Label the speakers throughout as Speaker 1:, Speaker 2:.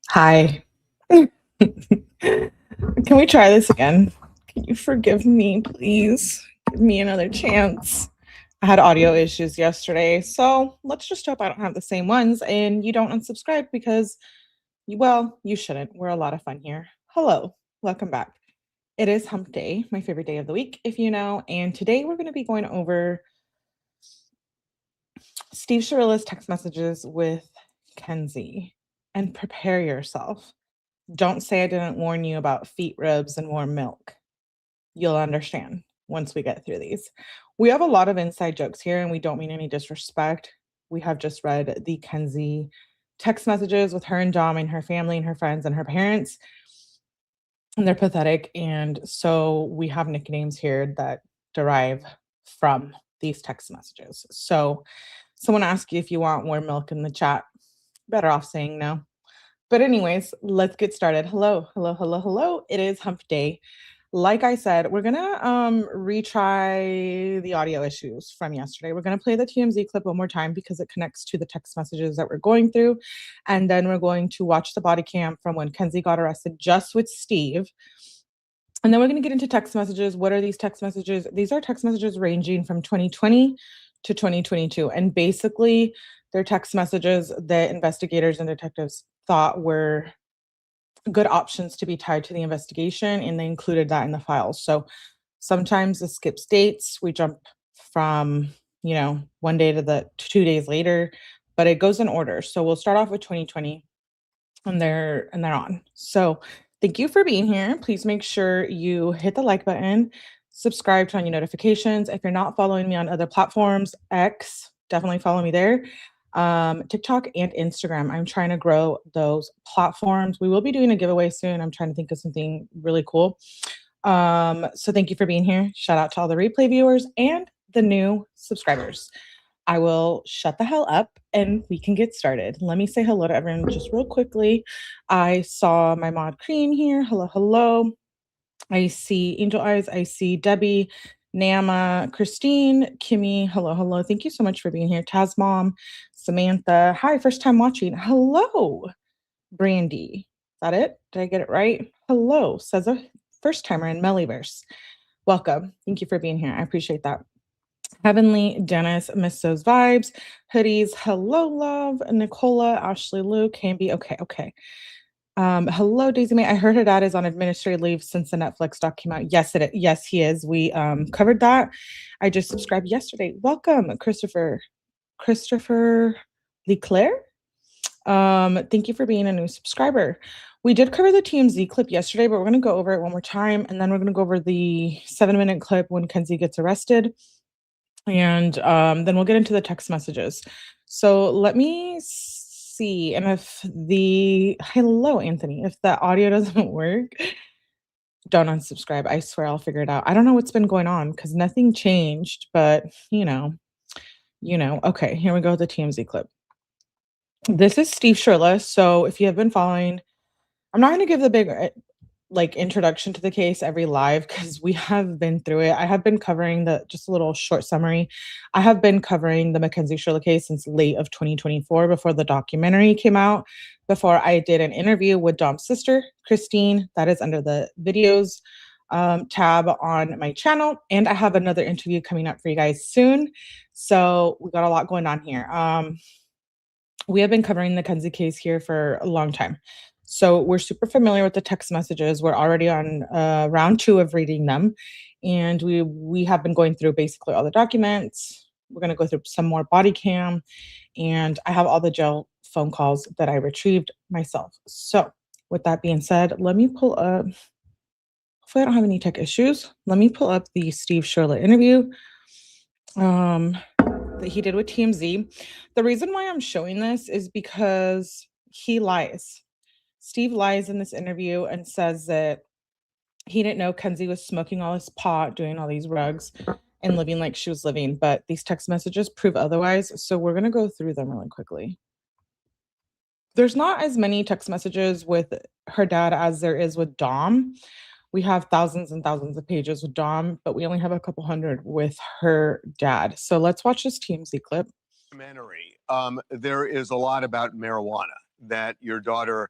Speaker 1: Hi. Can we try this again? Can you forgive me, please? Give me another chance. I had audio issues yesterday, so let's just hope I don't have the same ones and you don't unsubscribe because, well, you shouldn't. We're a lot of fun here. Hello, welcome back. It is hump day, my favorite day of the week, if you know, and today we're going to be going over Steve Shirilla's text messages with Kenzie. And prepare yourself. Don't say I didn't warn you about feet ribs and warm milk. You'll understand once we get through these. We have a lot of inside jokes here, and we don't mean any disrespect. We have just read the Kenzie text messages with her and Dom and her family and her friends and her parents, and they're pathetic. And so we have nicknames here that derive from these text messages. So someone asked you if you want warm milk in the chat. Better off saying no. But anyways, let's get started. Hello, hello, hello, hello. It is hump day. Like I said, we're gonna retry the audio issues from yesterday. We're gonna play the TMZ clip one more time because it connects to the text messages that we're going through. And then we're going to watch the body cam from when Kenzie got arrested just with Steve. And then we're going to get into text messages. What are these text messages? These are text messages ranging from 2020 to 2022. And basically, they're text messages that investigators and detectives thought were good options to be tied to the investigation. And they included that in the files. So sometimes it skips dates. We jump from, one day to the 2 days later, but it goes in order. So we'll start off with 2020 and they're on. So thank you for being here. Please make sure you hit the like button, subscribe, turn on your notifications. If you're not following me on other platforms, X, definitely follow me there. TikTok and Instagram. I'm trying to grow those platforms. We will be doing a giveaway soon. I'm trying to think of something really cool. So thank you for being here. Shout out to all the replay viewers and the new subscribers. I will shut the hell up and we can get started. Let me say hello to everyone just real quickly. I saw my mod Cream here. Hello, hello. I see Angel Eyes. I see Debbie, Nama, Christine, Kimmy. Hello, hello. Thank you so much for being here. Taz Mom, Samantha. Hi, first time watching. Hello, Brandy. Is that it? Did I get it right? Hello, says a first timer in Mellyverse. Welcome. Thank you for being here. I appreciate that. Heavenly, Dennis, Miss Those Vibes, Hoodies, Hello Love, Nicola, Ashley Lou, Canby. Okay. Hello, Daisy May. I heard her dad is on administrative leave since the Netflix doc came out. Yes, he is. We covered that. I just subscribed yesterday. Welcome, Christopher Leclerc. Thank you for being a new subscriber. We did cover the TMZ clip yesterday, but we're going to go over it one more time, and then we're going to go over the 7-minute clip when Kenzie gets arrested. And then we'll get into the text messages. So let me see. And hello, Anthony, if the audio doesn't work, don't unsubscribe. I swear I'll figure it out. I don't know what's been going on because nothing changed, but okay, here we go with the TMZ clip. This is Steve Shirilla. So if you have been following, I'm not going to give the big introduction to the case every live because we have been through it. I have been covering just a little short summary. I have been covering the Mackenzie Shirilla case since late of 2024 before the documentary came out, before I did an interview with Dom's sister, Christine. That is under the videos tab on my channel. And I have another interview coming up for you guys soon. So we got a lot going on here. We have been covering the Kenzie case here for a long time. So we're super familiar with the text messages. We're already on round 2 of reading them. And we have been going through basically all the documents. We're going to go through some more body cam. And I have all the jail phone calls that I retrieved myself. So with that being said, let me pull up. Hopefully I don't have any tech issues. Let me pull up the Steve Shirilla interview that he did with TMZ. The reason why I'm showing this is because he lies. Steve lies in this interview and says that he didn't know Kenzie was smoking all this pot, doing all these rugs, and living like she was living. But these text messages prove otherwise. So we're going to go through them really quickly. There's not as many text messages with her dad as there is with Dom. We have thousands and thousands of pages with Dom, but we only have a couple hundred with her dad. So let's watch this TMZ clip.
Speaker 2: There is a lot about marijuana that your daughter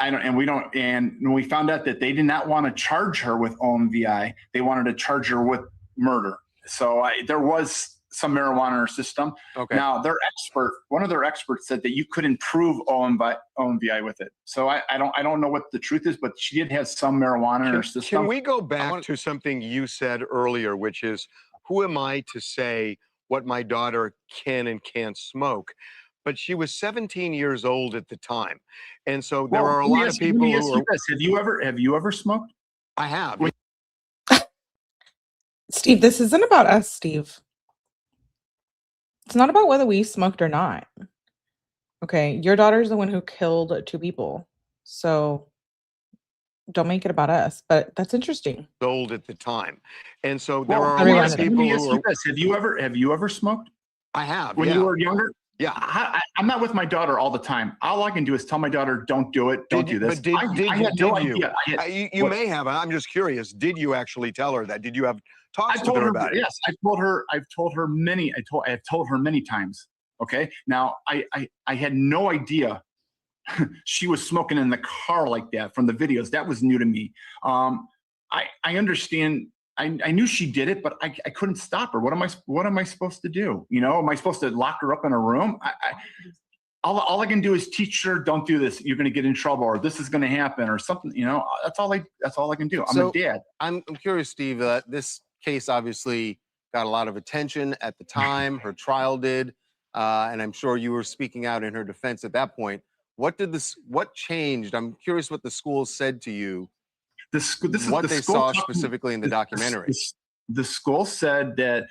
Speaker 3: and when we found out that they did not want to charge her with 𝗠𝗲𝗋𝗆𝗆, they wanted to charge her with murder. So there was some marijuana in her system.
Speaker 2: Okay.
Speaker 3: Now, one of their experts said that you couldn't prove 𝗠𝗲𝗋𝗆𝗆 with it. So I don't know what the truth is, but she did have some marijuana in her system.
Speaker 2: Can we go back to something you said earlier, which is, who am I to say what my daughter can and can't smoke? But she was 17 years old at the time. And so there are a lot of people who are...
Speaker 3: Have you ever smoked?
Speaker 2: I have.
Speaker 1: Steve, this isn't about us, Steve. It's not about whether we smoked or not. Okay, your daughter's the one who killed 2 people. So don't make it about us, but that's interesting.
Speaker 2: Old at the time. And so there are a
Speaker 1: everyone
Speaker 2: lot of
Speaker 1: is.
Speaker 2: people who are...
Speaker 3: Have you ever smoked?
Speaker 2: I have,
Speaker 3: When you were younger?
Speaker 2: Yeah.
Speaker 3: I'm not with my daughter all the time. All I can do is tell my daughter, don't do it, don't do this.
Speaker 2: But
Speaker 3: I had no
Speaker 2: you?
Speaker 3: idea.
Speaker 2: You may have. I'm just curious. Did you actually tell her that? Did you have talks with her about it?
Speaker 3: Yes, I've told her many times. Okay. Now I had no idea she was smoking in the car like that from the videos. That was new to me. I understand. I knew she did it, but I couldn't stop her. What am I supposed to do? You know, am I supposed to lock her up in a room? All I can do is teach her, don't do this. You're going to get in trouble, or this is going to happen, or something. You know, that's all I can do. I'm a dad.
Speaker 4: I'm curious, Steve. This case obviously got a lot of attention at the time. Her trial did, and I'm sure you were speaking out in her defense at that point. What changed? I'm curious what the school said to you. What they saw specifically in the documentary.
Speaker 3: The school said that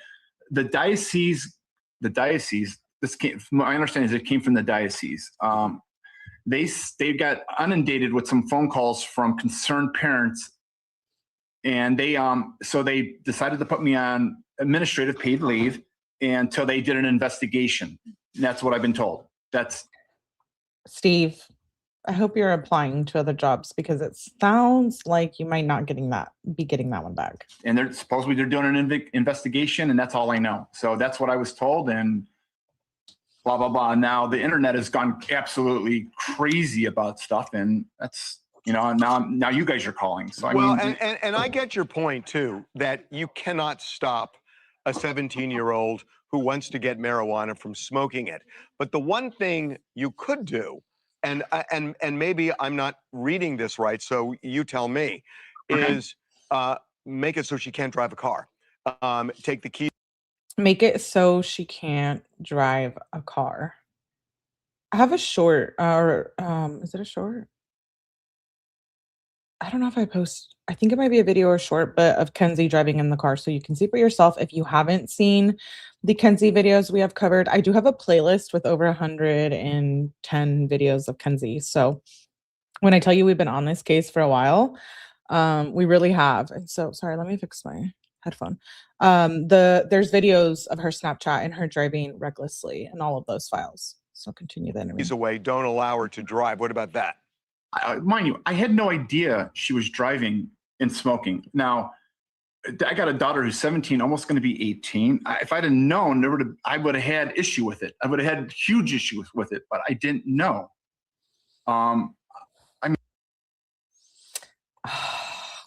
Speaker 3: the diocese, my understanding is it came from the diocese. They got inundated with some phone calls from concerned parents, and so they decided to put me on administrative paid leave until they did an investigation. And that's what I've been told. That's
Speaker 1: Steve, I hope you're applying to other jobs, because it sounds like you might not be getting that one back.
Speaker 3: And they're supposedly doing an investigation, and that's all I know. So that's what I was told, and blah, blah, blah. Now the internet has gone absolutely crazy about stuff. And that's, you know, now you guys are calling. So I
Speaker 2: Well,
Speaker 3: mean,
Speaker 2: and I get your point too, that you cannot stop a 17-year-old who wants to get marijuana from smoking it. But the one thing you could do, and maybe I'm not reading this right, so you tell me, is make it so she can't drive a car. Take the keys.
Speaker 1: Make it so she can't drive a car. I have a short, or is it a short? I don't know if I think it might be a video or short, but of Kenzie driving in the car. So you can see for yourself. If you haven't seen the Kenzie videos we have covered, I do have a playlist with over 110 videos of Kenzie. So when I tell you we've been on this case for a while, we really have. And so, sorry, let me fix my headphone. There's videos of her Snapchat and her driving recklessly and all of those files. So continue the interview.
Speaker 2: Keys away, don't allow her to drive. What about that?
Speaker 3: mind you, I had no idea she was driving and smoking. Now, I got a daughter who's 17, almost going to be 18. If I'd have known, I would have had issue with it. I would have had huge issues with it, but I didn't know.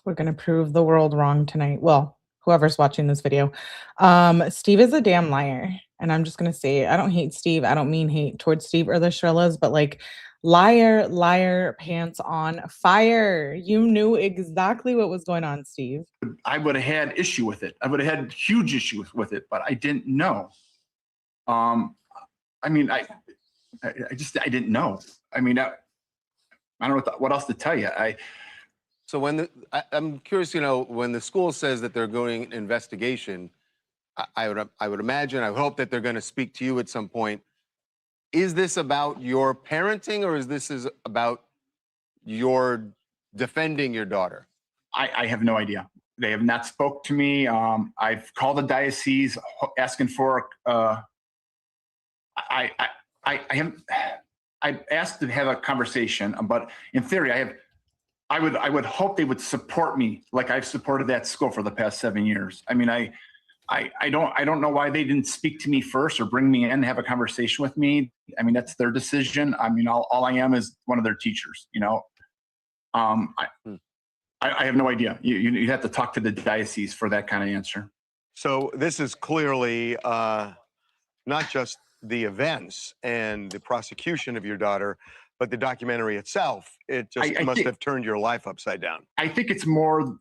Speaker 1: We're going to prove the world wrong tonight. Well, whoever's watching this video. Steve is a damn liar. And I'm just going to say, I don't hate Steve. I don't mean hate towards Steve or the Shirillas, but like liar, liar, pants on fire. You knew exactly what was going on, Steve.
Speaker 3: I would have had issue with it. I would have had huge issues with it, but I didn't know. I didn't know. I mean, I don't know what else to tell you.
Speaker 4: So I'm curious, when the school says that they're going an investigation, I would imagine, I would hope that they're going to speak to you at some point. Is this about your parenting, or is this about your defending your daughter?
Speaker 3: I have no idea. They have not spoke to me. I've called the diocese asking for. I've asked to have a conversation, but in theory, I would hope they would support me like I've supported that school for the past 7 years. I mean, I don't know why they didn't speak to me first or bring me in and have a conversation with me. I mean, that's their decision. I mean, all I am is one of their teachers, I have no idea. You have to talk to the diocese for that kind of answer.
Speaker 2: So this is clearly not just the events and the prosecution of your daughter, but the documentary itself. It just must have turned your life upside down. I
Speaker 3: think it's more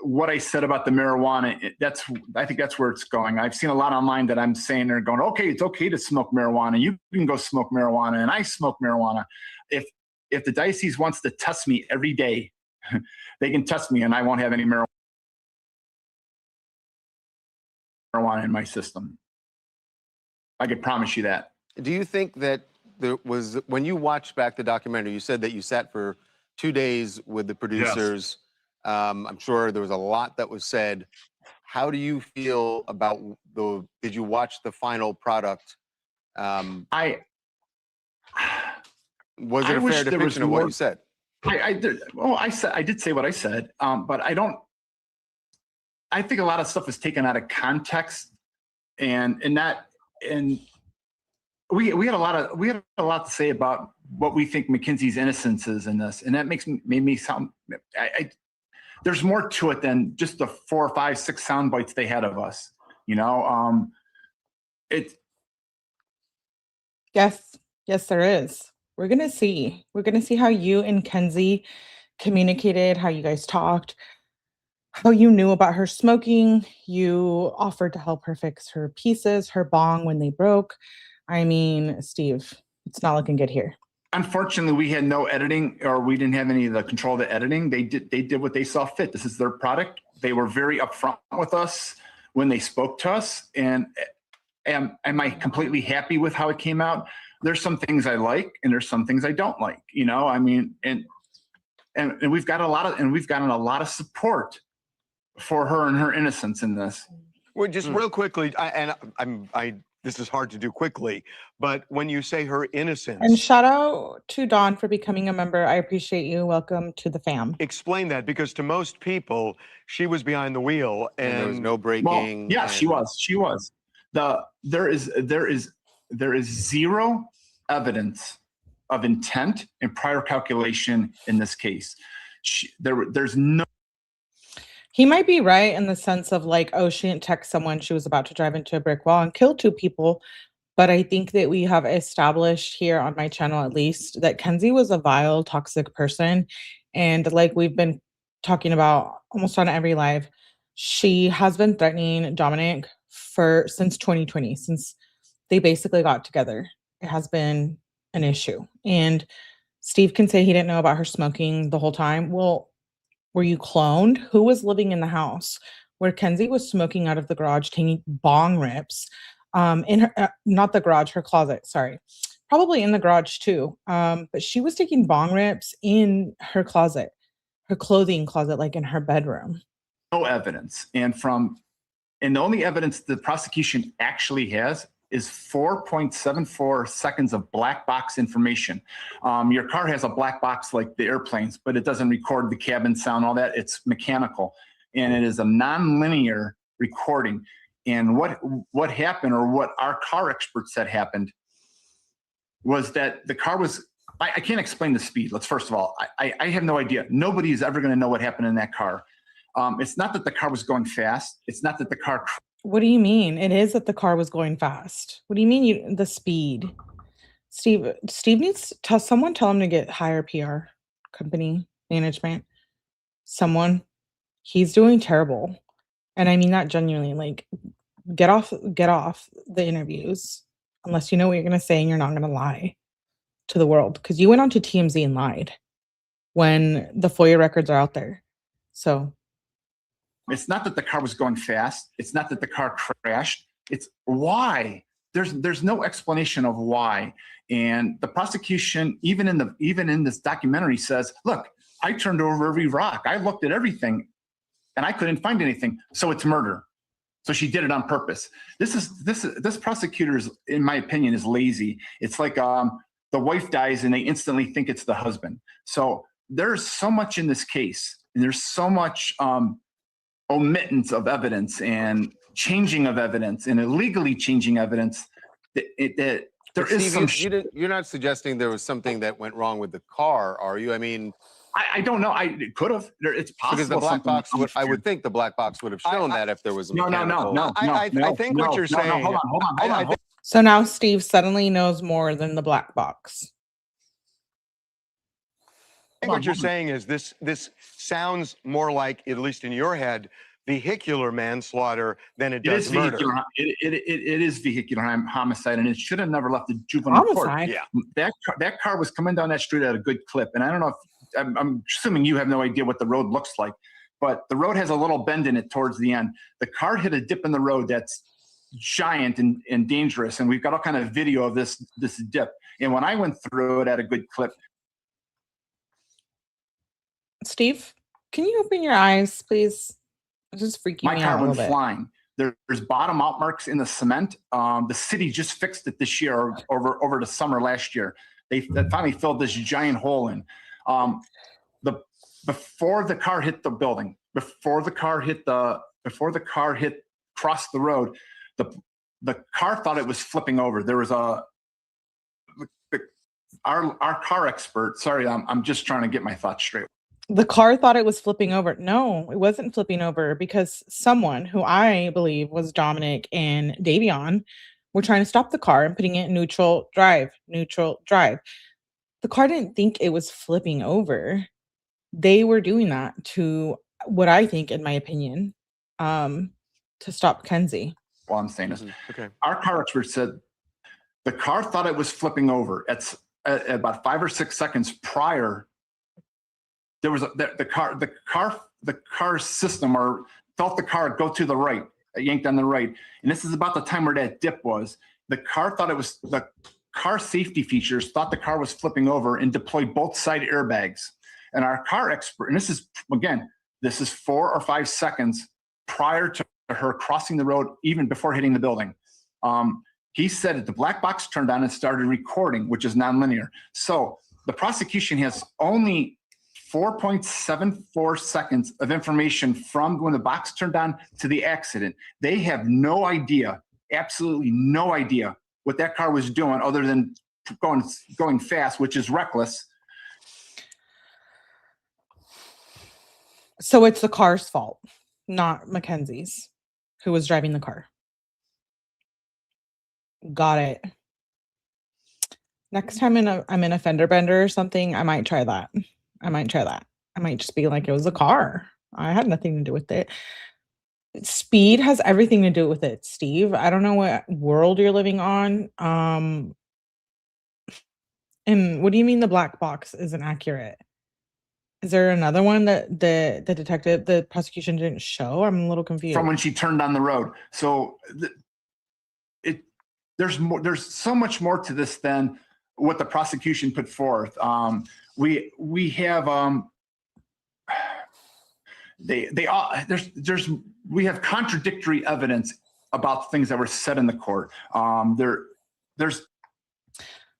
Speaker 3: what I said about the marijuana. I think that's where it's going. I've seen a lot online that I'm saying they're going, okay, it's okay to smoke marijuana. You can go smoke marijuana, and I smoke marijuana. If the diocese wants to test me every day, they can test me, and I won't have any marijuana in my system. I can promise you that.
Speaker 4: Do you think that there was, when you watched back the documentary, you said that you sat for 2 days with the producers. Yes. I'm sure there was a lot that was said. How do you feel about did you watch the final product? Was it a fair depiction of what you said?
Speaker 3: I did. Well, I did say what I said, but I think a lot of stuff is taken out of context, and we had a lot to say about what we think Mackenzie's innocence is in this, and that made me sound. There's more to it than just the 4, 5, 6 sound bites they had of us.
Speaker 1: Yes, there is. We're gonna see. We're gonna see how you and Kenzie communicated, how you guys talked, how you knew about her smoking. You offered to help her fix her pieces, her bong when they broke. I mean, Steve, it's not looking good here.
Speaker 3: Unfortunately, we had no editing, or we didn't have any of the control of the editing. They did what they saw fit. This is their product. They were very upfront with us when they spoke to us. And am I completely happy with how it came out? There's some things I like, and there's some things I don't like. I mean, and we've gotten a lot of support for her and her innocence in this.
Speaker 2: Well, just real quickly, this is hard to do quickly, but when you say her innocence.
Speaker 1: And shout out to Dawn for becoming a member. I appreciate you. Welcome to the fam.
Speaker 2: Explain that, because to most people, she was behind the wheel, and
Speaker 4: there was no braking.
Speaker 3: Well, yeah, she was. There is there is zero evidence of intent and prior calculation in this case. There's no.
Speaker 1: He might be right in the sense of like, oh, she didn't text someone. She was about to drive into a brick wall and kill 2 people. But I think that we have established here on my channel, at least, that Kenzie was a vile, toxic person. And like we've been talking about almost on every live, she has been threatening Dominic since 2020, since they basically got together. It has been an issue. And Steve can say he didn't know about her smoking the whole time. Well, were you cloned? Who was living in the house where Kenzie was smoking out of the garage, taking bong rips in her, not the garage, her closet, sorry. Probably in the garage too. But she was taking bong rips in her closet, her clothing closet, like in her bedroom.
Speaker 3: No evidence. And the only evidence the prosecution actually has is 4.74 seconds of black box information. Your car has a black box like the airplanes, but it doesn't record the cabin sound, all that. It's mechanical, and it is a non-linear recording. And what happened, or what our car expert said happened, was that the car was, I can't explain the speed. Let's first of all, I have no idea. Nobody is ever going to know what happened in that car. It's not that the car was going fast. It's not that the car.
Speaker 1: What do you mean? It is that the car was going fast. What do you mean the speed? Steve needs to tell him to get higher PR company management. Someone. He's doing terrible. And I mean that genuinely. Like, get off the interviews unless you know what you're going to say and you're not going to lie to the world, because you went on to TMZ and lied when the FOIA records are out there. So
Speaker 3: it's not that the car was going fast. It's not that the car crashed. It's why. There's no explanation of why. And the prosecution, even in this documentary, says, look, I turned over every rock. I looked at everything and I couldn't find anything. So it's murder. So she did it on purpose. This prosecutor is, in my opinion, is lazy. It's like the wife dies and they instantly think it's the husband. So there's so much in this case, and there's so much omittance of evidence and changing of evidence and illegally changing evidence that there is some.
Speaker 4: You're not suggesting there was something that went wrong with the car, are you? I mean,
Speaker 3: I don't know. It could have. It's possible.
Speaker 4: Because the black box, I would think the black box would have shown that if there was a mechanical.
Speaker 3: No.
Speaker 2: I think what you're saying.
Speaker 3: Hold on.
Speaker 1: So now Steve suddenly knows more than the black box.
Speaker 2: I think what you're saying is this sounds more like, at least in your head, vehicular manslaughter than it does murder.
Speaker 3: It is vehicular homicide, and it should have never left the juvenile court.
Speaker 2: Yeah.
Speaker 3: That car was coming down that street at a good clip, and I don't know if I'm assuming you have no idea what the road looks like, but the road has a little bend in it towards the end. The car hit a dip in the road that's giant and dangerous, and we've got all kind of video of this dip. And when I went through it at a good clip.
Speaker 1: Steve, can you open your eyes, please? It's just freaking me out a little bit.
Speaker 3: My car went flying. There's bottom out marks in the cement. The city just fixed it this year, over the summer last year. They finally filled this giant hole in. Before the car hit the building, before the car crossed the road, the car thought it was flipping over. There was our car expert. Sorry, I'm just trying to get my thoughts straight.
Speaker 1: The car thought it was flipping over. No, it wasn't flipping over, because someone who I believe was Dominic and Davion were trying to stop the car and putting it in neutral drive. The car didn't think it was flipping over. They were doing that to, what I think, in my opinion, to stop Kenzie.
Speaker 3: Well, I'm saying is,
Speaker 2: okay.
Speaker 3: Our car expert said the car thought it was flipping over. At about 5 or 6 seconds prior, there was the car system or felt the car go to the right, yanked on the right. And this is about the time where that dip was. The car thought it was, the car safety features thought the car was flipping over and deployed both side airbags. And our car expert, and this is 4 or 5 seconds prior to her crossing the road, even before hitting the building. He said that the black box turned on and started recording, which is nonlinear. So the prosecution has only 4.74 seconds of information from when the box turned on to the accident. They have no idea, absolutely no idea, what that car was doing other than going fast, which is reckless.
Speaker 1: So it's the car's fault, not Mackenzie's, who was driving the car. Got it. Next time I'm in a fender bender or something, I might try that. I might just be like, it was a car. I had nothing to do with it. Speed has everything to do with it, Steve. I don't know what world you're living on. And what do you mean the black box isn't accurate? Is there another one that the prosecution didn't show? I'm a little confused.
Speaker 3: From when she turned on the road. So there's so much more to this than what the prosecution put forth. We have we have contradictory evidence about things that were said in the court. There's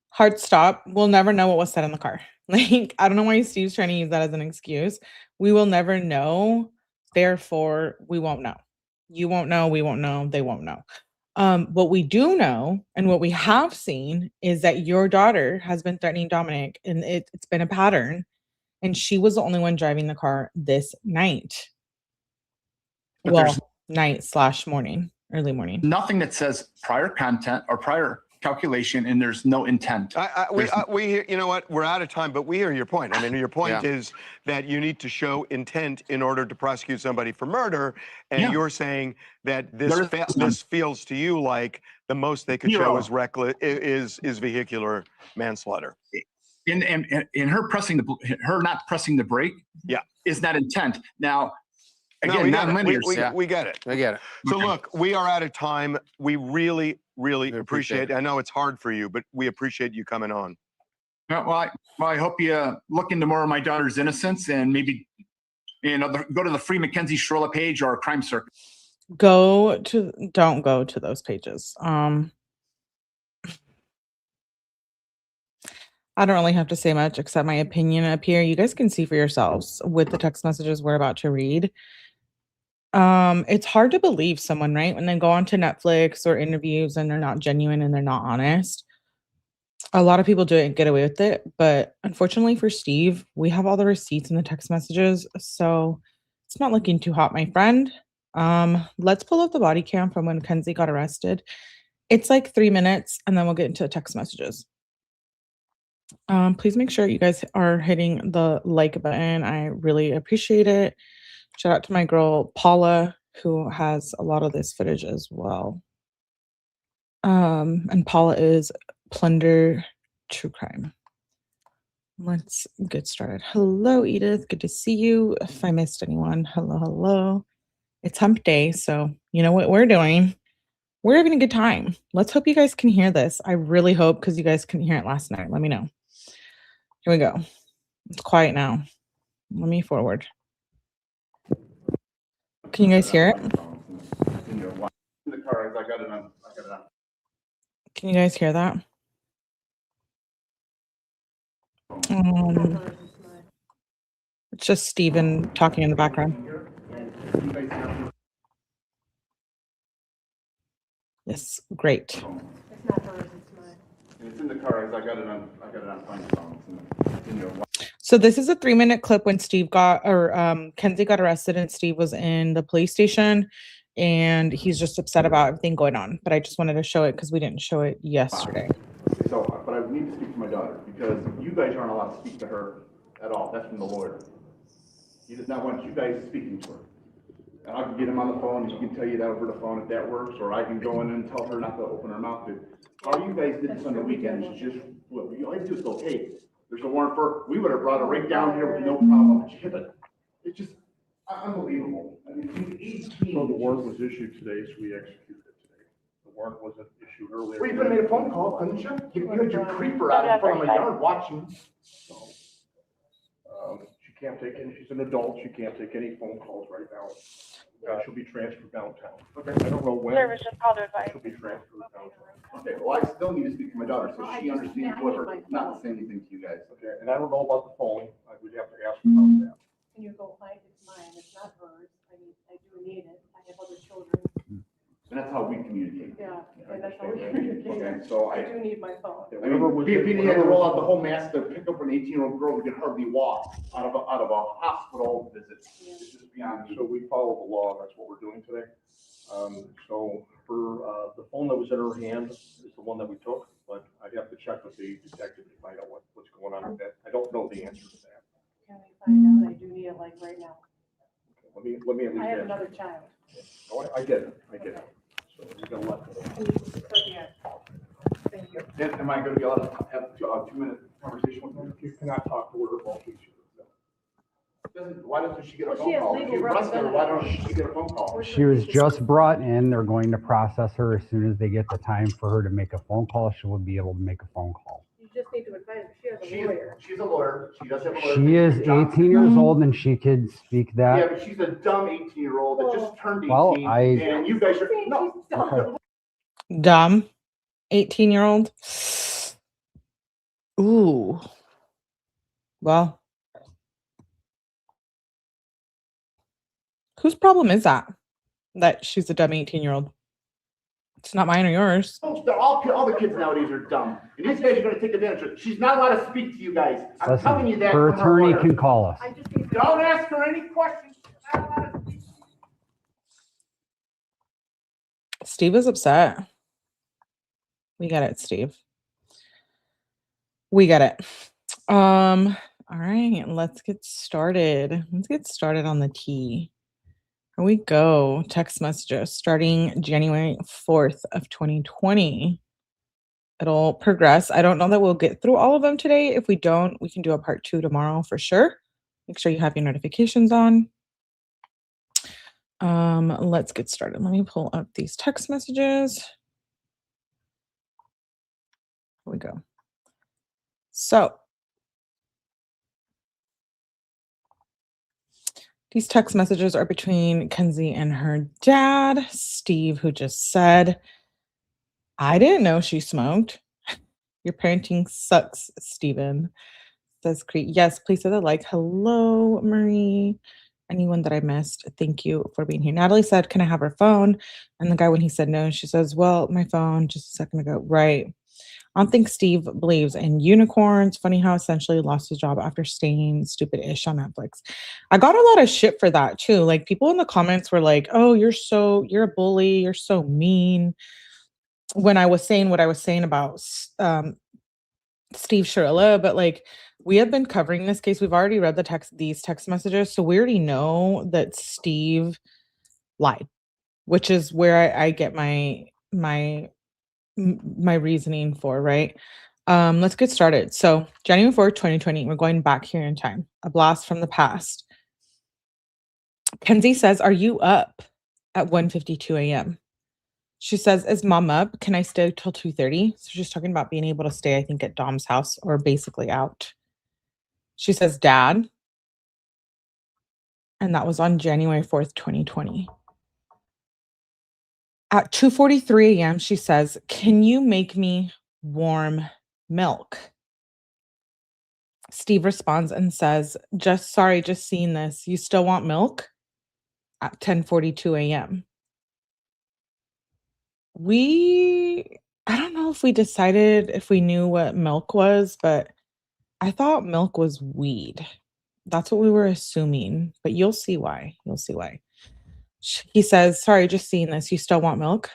Speaker 1: hard stop. We'll never know what was said in the car. Like, I don't know why Steve's trying to use that as an excuse. We will never know. Therefore, we won't know. You won't know. We won't know. They won't know. What we do know and what we have seen is that your daughter has been threatening Dominic, and it's been a pattern. And she was the only one driving the car this night.
Speaker 3: But
Speaker 1: well, night/morning, early morning.
Speaker 3: Nothing that says prior content or prior calculation, and there's no intent.
Speaker 2: We hear, you know what, we're out of time, but we hear your point. I mean, your point is that you need to show intent in order to prosecute somebody for murder, and you're saying that this feels to you like the most they could show is reckless, is vehicular manslaughter.
Speaker 3: In her not pressing the brake, is that intent. Now, again,
Speaker 2: we get it.
Speaker 4: I get it.
Speaker 2: So look, we are out of time. We really appreciate it. I know it's hard for you, but we appreciate you coming on.
Speaker 3: Well, I hope you look into more of my daughter's innocence and maybe, go to the free Mackenzie Shirilla page or Crime Circuit.
Speaker 1: Don't go to those pages. I don't really have to say much except my opinion up here. You guys can see for yourselves with the text messages we're about to read. It's hard to believe someone, right? When they go onto Netflix or interviews and they're not genuine and they're not honest. A lot of people do it and get away with it. But unfortunately for Steve, we have all the receipts and the text messages. So it's not looking too hot, my friend. Let's pull up the body cam from when Kenzie got arrested. It's like 3 minutes and then we'll get into the text messages. Please make sure you guys are hitting the like button. I really appreciate it. Shout out to my girl, Paula, who has a lot of this footage as well. And Paula is Plunder True Crime. Let's get started. Hello, Edith. Good to see you. If I missed anyone, hello. It's hump day, so you know what we're doing. We're having a good time. Let's hope you guys can hear this. I really hope, because you guys couldn't hear it last night. Let me know. Here we go. It's quiet now. Let me forward. Can you guys hear it? Can you guys hear that? It's just Steven talking in the background. Yes, great.
Speaker 3: It's in the car. I got it on my phone.
Speaker 1: So this is a 3-minute clip when Kenzie got arrested and Steve was in the police station, and he's just upset about everything going on. But I just wanted to show it because we didn't show it yesterday.
Speaker 5: So, but I need to speak to my daughter because you guys aren't allowed to speak to her at all. That's from the lawyer. He does not want you guys speaking to her. And I can get him on the phone, and he can tell you that over the phone if that works, or I can go in and tell her not to open her mouth. But all you guys did this on the weekend is just, well, you always just go, hey, there's a warrant for, we would have brought her right down here with no problem, but you hit it. It's just unbelievable. I mean, he's 18.
Speaker 6: So the warrant was issued today, so we executed it today. The warrant wasn't issued earlier.
Speaker 5: Well, you could have made a phone call, couldn't you? You had your creeper out in front of my yard watching.
Speaker 6: So, she can't take any, she's an adult, she can't take any phone calls right now. She'll be transferred downtown.
Speaker 5: Okay.
Speaker 6: I don't know when.
Speaker 7: Service just called to advise.
Speaker 6: She'll be transferred downtown.
Speaker 5: Okay, well, I still need to speak to my daughter, so she understands whatever, not to say anything to you guys.
Speaker 6: Okay, and I don't know about the phone. I would have to ask her about that.
Speaker 8: Can you go hide? It's mine, it's not hers. I do need it. I have other children.
Speaker 5: And that's how we communicate.
Speaker 7: Yeah,
Speaker 5: I
Speaker 7: and that's how we
Speaker 5: understand that.
Speaker 7: communicate.
Speaker 5: Okay, so
Speaker 7: I do need my phone.
Speaker 5: I mean, if you had to roll out the whole mask to pick up an 18-year-old girl who can hardly walk out of a hospital visit, it's just beyond me.
Speaker 6: So we follow the law, that's what we're doing today. So the phone that was in her hand is the one that we took, but I'd have to check with the detective to find out what's going on with that. I don't know the answer to that.
Speaker 7: Can we find out? I do need it like right now.
Speaker 5: Let me at least
Speaker 7: I have
Speaker 5: ask.
Speaker 7: another child.
Speaker 5: Oh, I get it. So you're gonna let.
Speaker 7: Thank you.
Speaker 5: Then am I gonna be able to have a 2-minute conversation with her?
Speaker 6: You cannot talk to her about these.
Speaker 5: Why doesn't she get a
Speaker 7: Well,
Speaker 5: phone
Speaker 7: she has
Speaker 5: call?
Speaker 7: legal
Speaker 5: If you arrest her, why don't
Speaker 7: representative.
Speaker 5: she get a phone call?
Speaker 8: She was just brought in. They're going to process her. As soon as they get the time for her to make a phone call, she will be able to make a phone call.
Speaker 7: You just need to advise her. She has a lawyer.
Speaker 5: She's a lawyer. She does have a lawyer.
Speaker 8: She is 18 years old and she could speak
Speaker 5: Yeah,
Speaker 8: that.
Speaker 5: but she's a dumb 18-year-old that just turned 18.
Speaker 8: Well,
Speaker 5: And you guys are, no.
Speaker 7: She's dumb.
Speaker 8: Okay.
Speaker 1: Dumb 18-year-old. Ooh. Well, whose problem is that? That she's a dumb 18-year-old. It's not mine or yours.
Speaker 5: Folks, all the kids nowadays are dumb. And these guys are gonna take advantage of it. She's not allowed to speak to you guys. I'm telling you
Speaker 8: Listen,
Speaker 5: that
Speaker 8: her
Speaker 5: from her
Speaker 8: attorney
Speaker 5: lawyer.
Speaker 8: can call us.
Speaker 7: I just need.
Speaker 5: Don't ask her any questions. She's not allowed to speak.
Speaker 1: Steve is upset. We get it, Steve. We get it. All right, let's get started. Let's get started on the tea. Here we go. Text messages starting January 4th of 2020. It'll progress. I don't know that we'll get through all of them today. If we don't, we can do a part 2 tomorrow for sure. Make sure you have your notifications on. Let's get started. Let me pull up these text messages. Here we go. So these text messages are between Kenzie and her dad, Steve, who just said, I didn't know she smoked. Your parenting sucks, Steven. Says Crete. Yes, please say the like. Hello, Marie. Anyone that I missed, thank you for being here. Natalie said, can I have her phone? And the guy, when he said no, she says, well, my phone just a second ago. Right. I don't think Steve believes in unicorns. Funny how essentially lost his job after staying stupid-ish on Netflix. I got a lot of shit for that too. Like people in the comments were like, oh, you're a bully. You're so mean. When I was saying what I was saying about Steve Shirilla, but like we have been covering this case. We've already read these text messages. So we already know that Steve lied, which is where I get my reasoning for, right? Let's get started. So January 4th, 2020, we're going back here in time, a blast from the past. Kenzie says, are you up at 1:52 a.m.? She says, is mom up? Can I stay till 2:30? So she's talking about being able to stay, I think, at Dom's house or basically out. She says, dad. And that was on January 4th, 2020. At 2:43 a.m., she says, can you make me warm milk? Steve responds and says, just seeing this. You still want milk? At 10:42 a.m. I don't know if we decided if we knew what milk was, but I thought milk was weed. That's what we were assuming, but you'll see why. He says, sorry, just seeing this. You still want milk?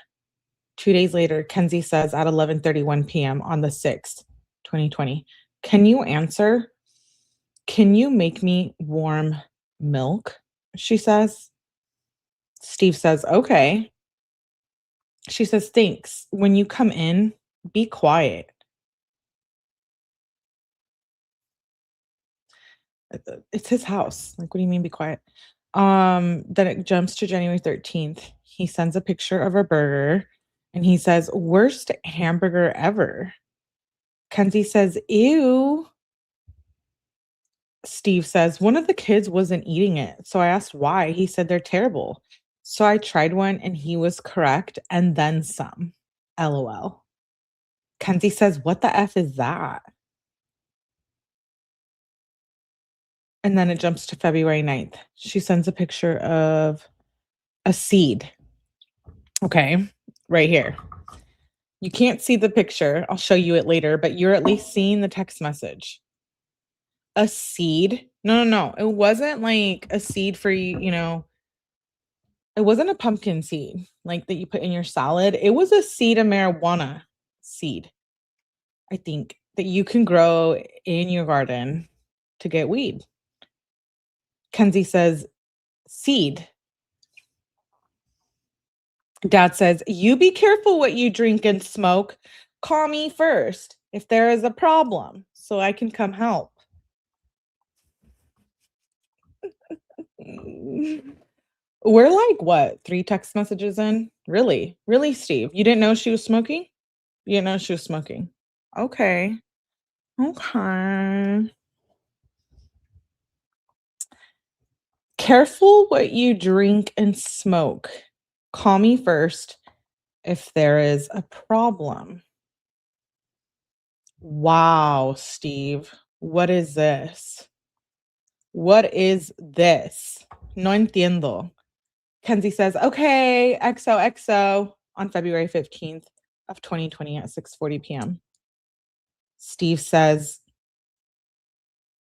Speaker 1: 2 days later, Kenzie says at 11:31 p.m. on the 6th, 2020, can you answer? Can you make me warm milk? She says. Steve says, okay. She says, thanks. When you come in, be quiet. It's his house. Like, what do you mean be quiet? Then it jumps to January 13th. He sends a picture of a burger and he says, worst hamburger ever. Kenzie says, ew. Steve says, one of the kids wasn't eating it. So I asked why. He said they're terrible. So I tried one and he was correct and then some. LOL. Kenzie says, what the F is that? And then it jumps to February 9th. She sends a picture of a seed. Okay, right here. You can't see the picture. I'll show you it later, but you're at least seeing the text message. A seed? No. It wasn't like a seed for you, it wasn't a pumpkin seed like that you put in your salad. It was a seed of marijuana seed, I think, that you can grow in your garden to get weed. Kenzie says, seed. Dad says, you be careful what you drink and smoke. Call me first if there is a problem so I can come help. We're like, what, 3 text messages in? Really? Really, Steve? You didn't know she was smoking? You didn't know she was smoking. Okay. Okay. Careful what you drink and smoke. Call me first if there is a problem. Wow, Steve. What is this? What is this? No entiendo. Kenzie says, okay, XOXO on February 15th of 2020 at 6:40 p.m. Steve says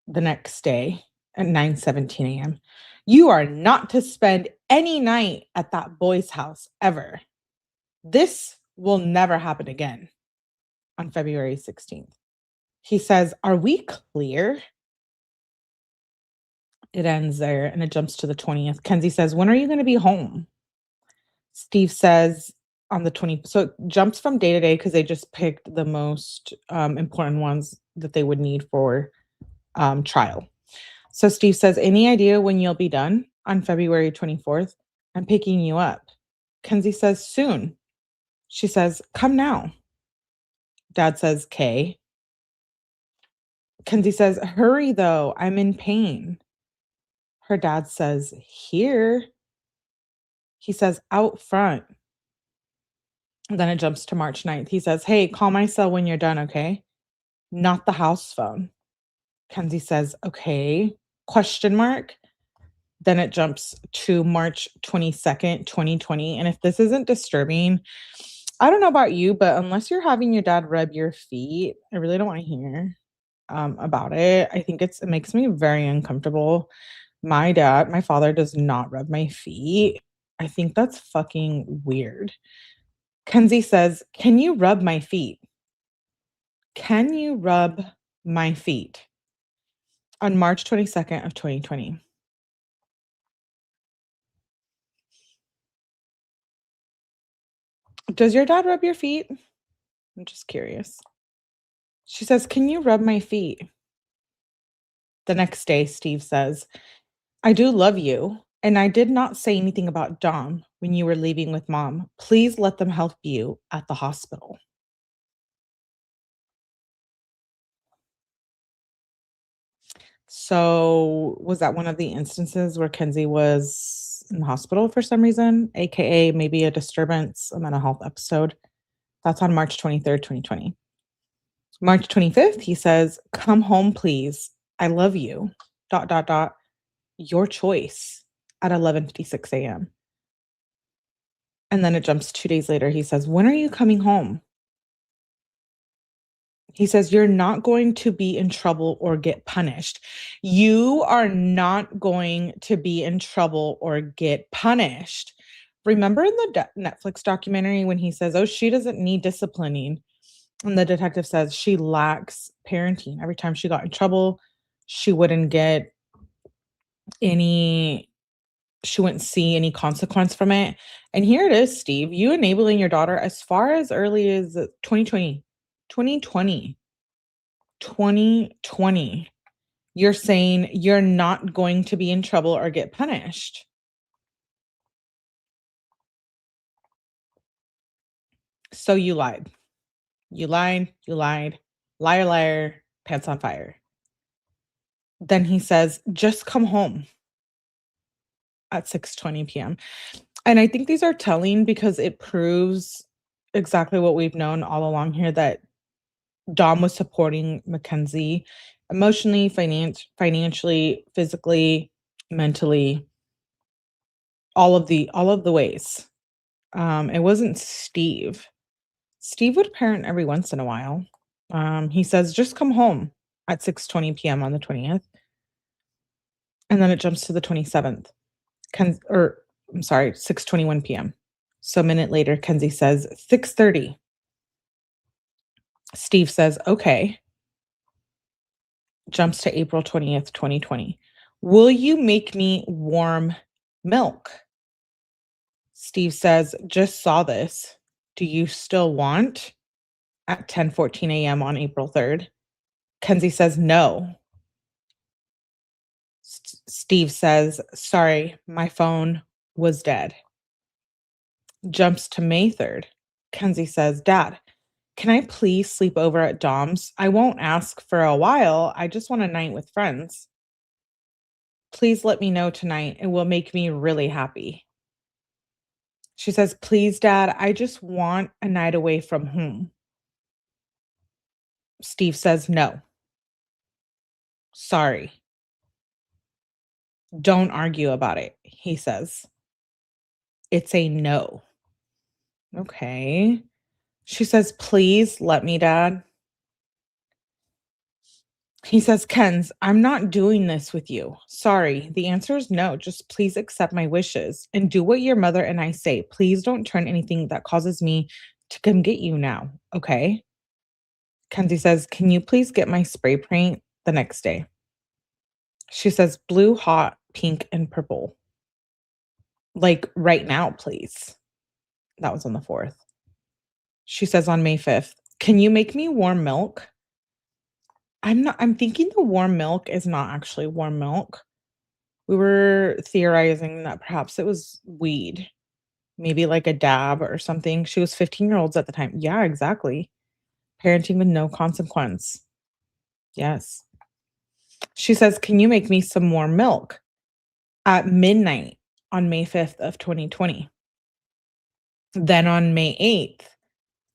Speaker 1: the next day at 9:17 a.m. You are not to spend any night at that boy's house ever. This will never happen again on February 16th. He says, are we clear? It ends there and it jumps to the 20th. Kenzie says, when are you going to be home? Steve says on the 20th. So it jumps from day to day because they just picked the most important ones that they would need for trial. So Steve says, any idea when you'll be done? On February 24th, I'm picking you up. Kenzie says, soon. She says, come now. Dad says, Kay. Kenzie says, hurry though, I'm in pain. Her dad says, here. He says, out front. And then it jumps to March 9th. He says, hey, call my cell when you're done, okay? Not the house phone. Kenzie says, okay, question mark. Then it jumps to March 22nd, 2020. And if this isn't disturbing, I don't know about you, but unless you're having your dad rub your feet, I really don't want to hear about it. I think it makes me very uncomfortable. My father does not rub my feet. I think that's fucking weird. Kenzie says, can you rub my feet? Can you rub my feet? On March 22nd of 2020. Does your dad rub your feet? I'm just curious. She says, can you rub my feet? The next day, Steve says, I do love you. And I did not say anything about Dom when you were leaving with mom. Please let them help you at the hospital. So was that one of the instances where Kenzie was in the hospital for some reason, aka maybe a disturbance, a mental health episode? That's on March 23rd, 2020. March 25th, he says, come home, please. I love you. ... Your choice at 11:56 a.m. And then it jumps 2 days later. He says, when are you coming home? He says, you're not going to be in trouble or get punished. You are not going to be in trouble or get punished. Remember in the Netflix documentary when he says, oh, she doesn't need disciplining. And the detective says she lacks parenting. Every time she got in trouble, she wouldn't see any consequence from it. And here it is, Steve, you enabling your daughter as far as early as 2020. You're saying you're not going to be in trouble or get punished. So you lied. You lied. Liar, liar, pants on fire. Then he says, just come home at 6:20 p.m. And I think these are telling because it proves exactly what we've known all along here, that Dom was supporting Mackenzie emotionally, financially, physically, mentally, all of the ways. It wasn't Steve. Steve would parent every once in a while. He says, just come home at 6:20 p.m. on the 20th. And then it jumps to the 27th. I'm sorry, 6:21 p.m. So a minute later, Kenzie says, 6:30. Steve says, okay. Jumps to April 20th, 2020. Will you make me warm milk? Steve says, just saw this. Do you still want? At 10:14 a.m. on April 3rd. Kenzie says, no. Steve says, sorry, my phone was dead. Jumps to May 3rd. Kenzie says, Dad, can I please sleep over at Dom's? I won't ask for a while. I just want a night with friends. Please let me know tonight. It will make me really happy. She says, please, Dad, I just want a night away from home. Steve says, no. Sorry. Don't argue about it, he says. It's a no. Okay. She says, please let me, Dad. He says, Kenz, I'm not doing this with you. Sorry. The answer is no. Just please accept my wishes and do what your mother and I say. Please don't turn anything that causes me to come get you now. Okay. Kenzie says, can you please get my spray paint the next day? She says, blue, hot, pink, and purple. Like right now, please. That was on the 4th. She says on May 5th, can you make me warm milk? I'm thinking the warm milk is not actually warm milk. We were theorizing that perhaps it was weed, maybe like a dab or something. She was 15-year-olds at the time. Yeah, exactly. Parenting with no consequence. Yes. She says, can you make me some warm milk? At midnight on May 5th of 2020. Then on May 8th,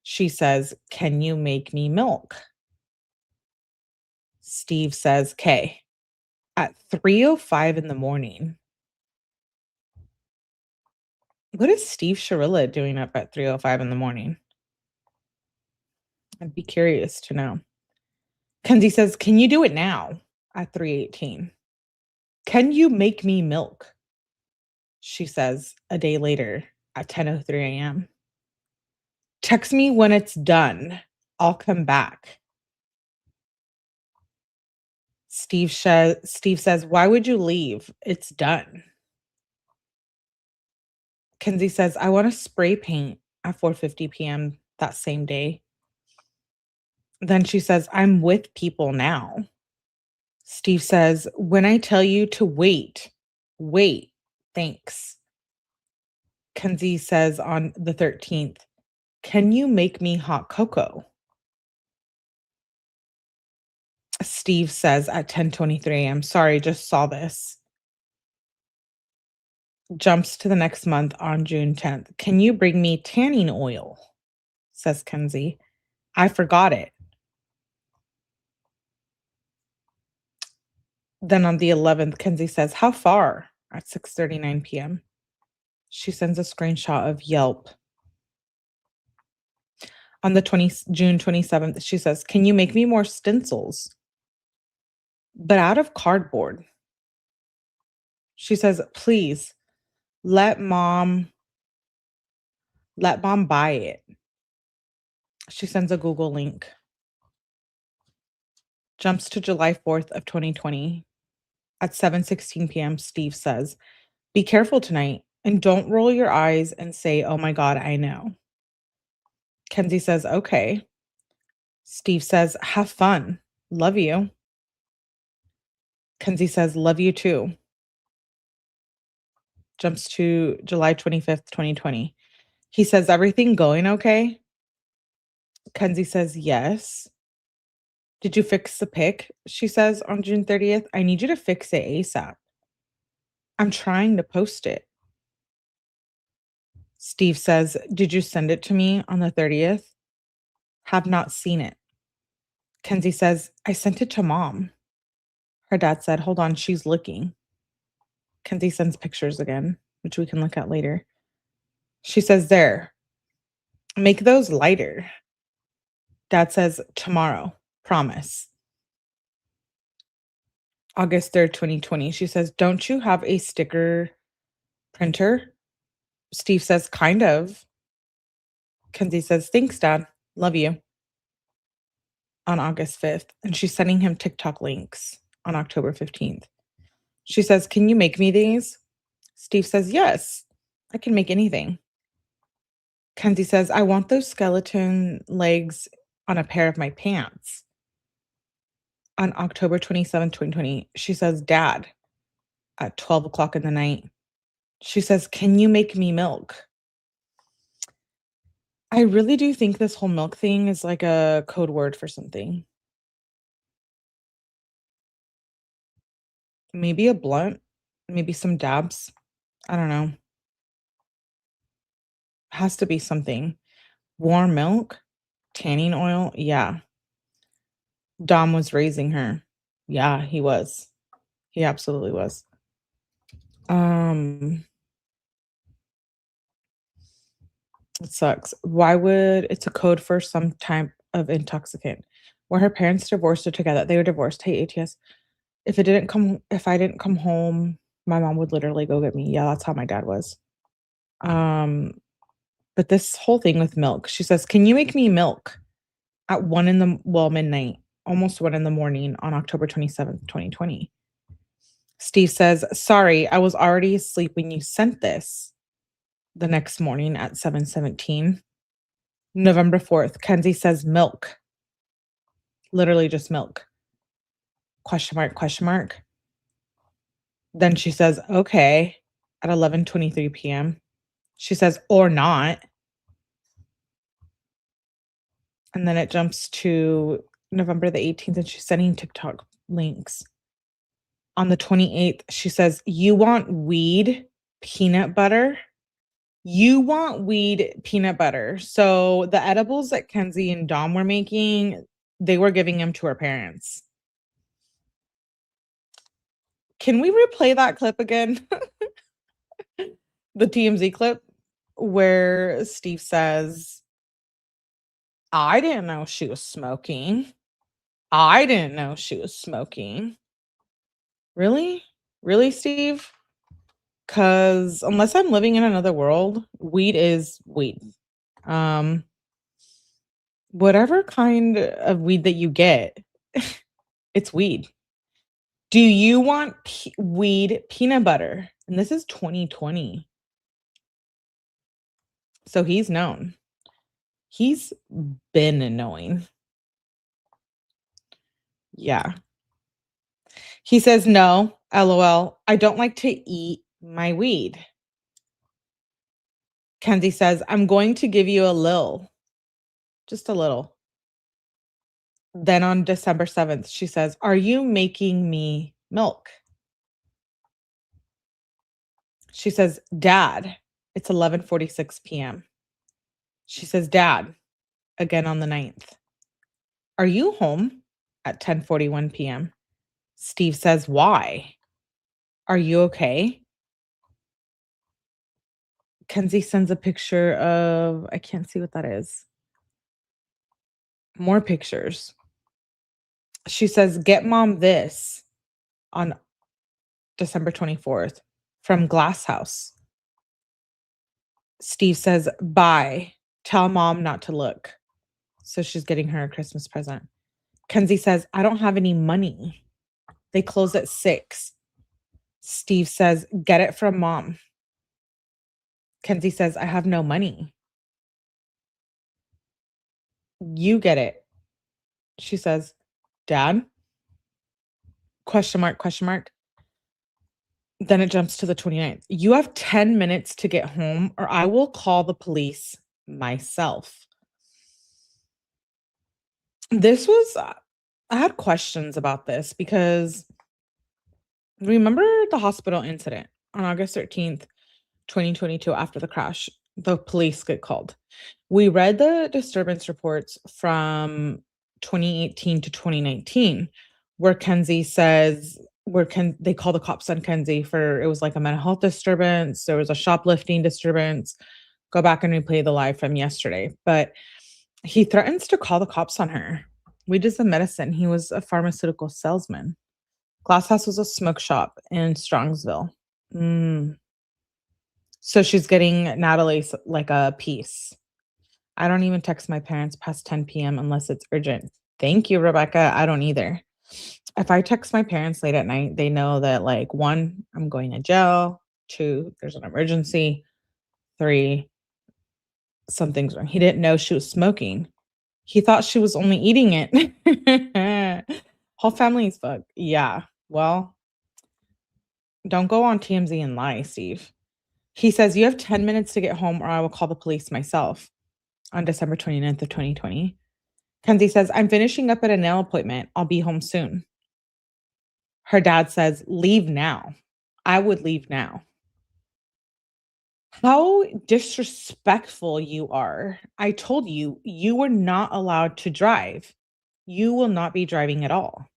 Speaker 1: she says, can you make me milk? Steve says, K. At 3:05 in the morning. What is Steve Shirilla doing up at 3:05 in the morning? I'd be curious to know. Kenzie says, can you do it now? At 3:18. Can you make me milk? She says a day later at 10:03 a.m. Text me when it's done. I'll come back. Steve says, why would you leave? It's done. Kenzie says, I want to spray paint at 4:50 p.m. that same day. Then she says, I'm with people now. Steve says, when I tell you to wait, thanks. Kenzie says on the 13th, can you make me hot cocoa? Steve says at 10:23 a.m., sorry, just saw this. Jumps to the next month on June 10th. Can you bring me tanning oil? Says Kenzie. I forgot it. Then on the 11th, Kenzie says, how far? At 6:39 p.m. She sends a screenshot of Yelp. On the June 27th, she says, can you make me more stencils? But out of cardboard. She says, please, let mom buy it. She sends a Google link. Jumps to July 4th of 2020. At 7:16 p.m., Steve says, be careful tonight and don't roll your eyes and say, oh my God, I know. Kenzie says, okay. Steve says, have fun. Love you. Kenzie says, love you too. Jumps to July 25th, 2020. He says, everything going okay? Kenzie says, yes. Did you fix the pic? She says on June 30th, I need you to fix it ASAP. I'm trying to post it. Steve says, did you send it to me on the 30th? Have not seen it. Kenzie says, I sent it to mom. Her dad said, hold on, she's looking. Kenzie sends pictures again, which we can look at later. She says, there, make those lighter. Dad says, tomorrow, promise. August 3rd, 2020. She says, don't you have a sticker printer? Steve says, kind of. Kenzie says, thanks, Dad. Love you. On August 5th. And she's sending him TikTok links on October 15th. She says, can you make me these? Steve says, yes, I can make anything. Kenzie says, I want those skeleton legs on a pair of my pants. On October 27th, 2020, she says, Dad, at 12 o'clock in the night. She says, can you make me milk? I really do think this whole milk thing is like a code word for something. Maybe a blunt, maybe some dabs. I don't know. Has to be something. Warm milk, tanning oil. Yeah. Dom was raising her. Yeah, he was. He absolutely was. It sucks. Why would it's a code for some type of intoxicant? When her parents divorced or together, they were divorced. Hey, ATS. If I didn't come home, my mom would literally go get me. Yeah, that's how my dad was. But this whole thing with milk, she says, can you make me milk at midnight, almost 1 a.m. on October 27th, 2020. Steve says, sorry, I was already asleep when you sent this. The next morning at 7:17. November 4th, Kenzie says milk. Literally just milk. Question mark. Then she says, okay, at 11:23 p.m. She says, or not. And then it jumps to November the 18th and she's sending TikTok links. On the 28th, she says, you want weed peanut butter? You want weed peanut butter. So the edibles that Kenzie and Dom were making, they were giving them to her parents. Can we replay that clip again? The TMZ clip where Steve says, I didn't know she was smoking. I didn't know she was smoking. Really? Really, Steve? Because unless I'm living in another world, weed is weed. Whatever kind of weed that you get, it's weed. Do you want weed peanut butter? And this is 2020. So he's known. He's been knowing. Yeah. He says, no, LOL. I don't like to eat my weed. Kenzie says, I'm going to give you a little. Just a little. Then on December 7th, she says, are you making me milk? She says, Dad, it's 11:46 p.m. She says, Dad, again on the 9th. Are you home at 10:41 p.m.? Steve says, why? Are you okay? Kenzie sends a picture of, I can't see what that is. More pictures. She says, get mom this on December 24th from Glass House. Steve says, bye. Tell mom not to look. So she's getting her a Christmas present. Kenzie says, I don't have any money. They close at 6. Steve says, get it from mom. Kenzie says, I have no money. You get it. She says, Dad? Question mark. Then it jumps to the 29th. You have 10 minutes to get home or I will call the police myself. This was, I had questions about this because remember the hospital incident on August 13th, 2022, after the crash, the police get called. We read the disturbance reports from 2018 to 2019, where Kenzie says, they call the cops on Kenzie for, it was like a mental health disturbance. There was a shoplifting disturbance. Go back and replay the live from yesterday. But he threatens to call the cops on her. We did some medicine. He was a pharmaceutical salesman. Glass House was a smoke shop in Strongsville. So she's getting Natalie like a piece. I don't even text my parents past 10 p.m. unless it's urgent. Thank you, Rebecca. I don't either. If I text my parents late at night, they know that, like, 1, I'm going to jail. 2, there's an emergency. 3, something's wrong. He didn't know she was smoking. He thought she was only eating it. Whole family's fucked. Yeah. Well, don't go on TMZ and lie, Steve. He says, you have 10 minutes to get home or I will call the police myself. On December 29th of 2020. Kenzie says, I'm finishing up at a nail appointment. I'll be home soon. Her dad says, leave now. I would leave now. How disrespectful you are. I told you, you were not allowed to drive. You will not be driving at all.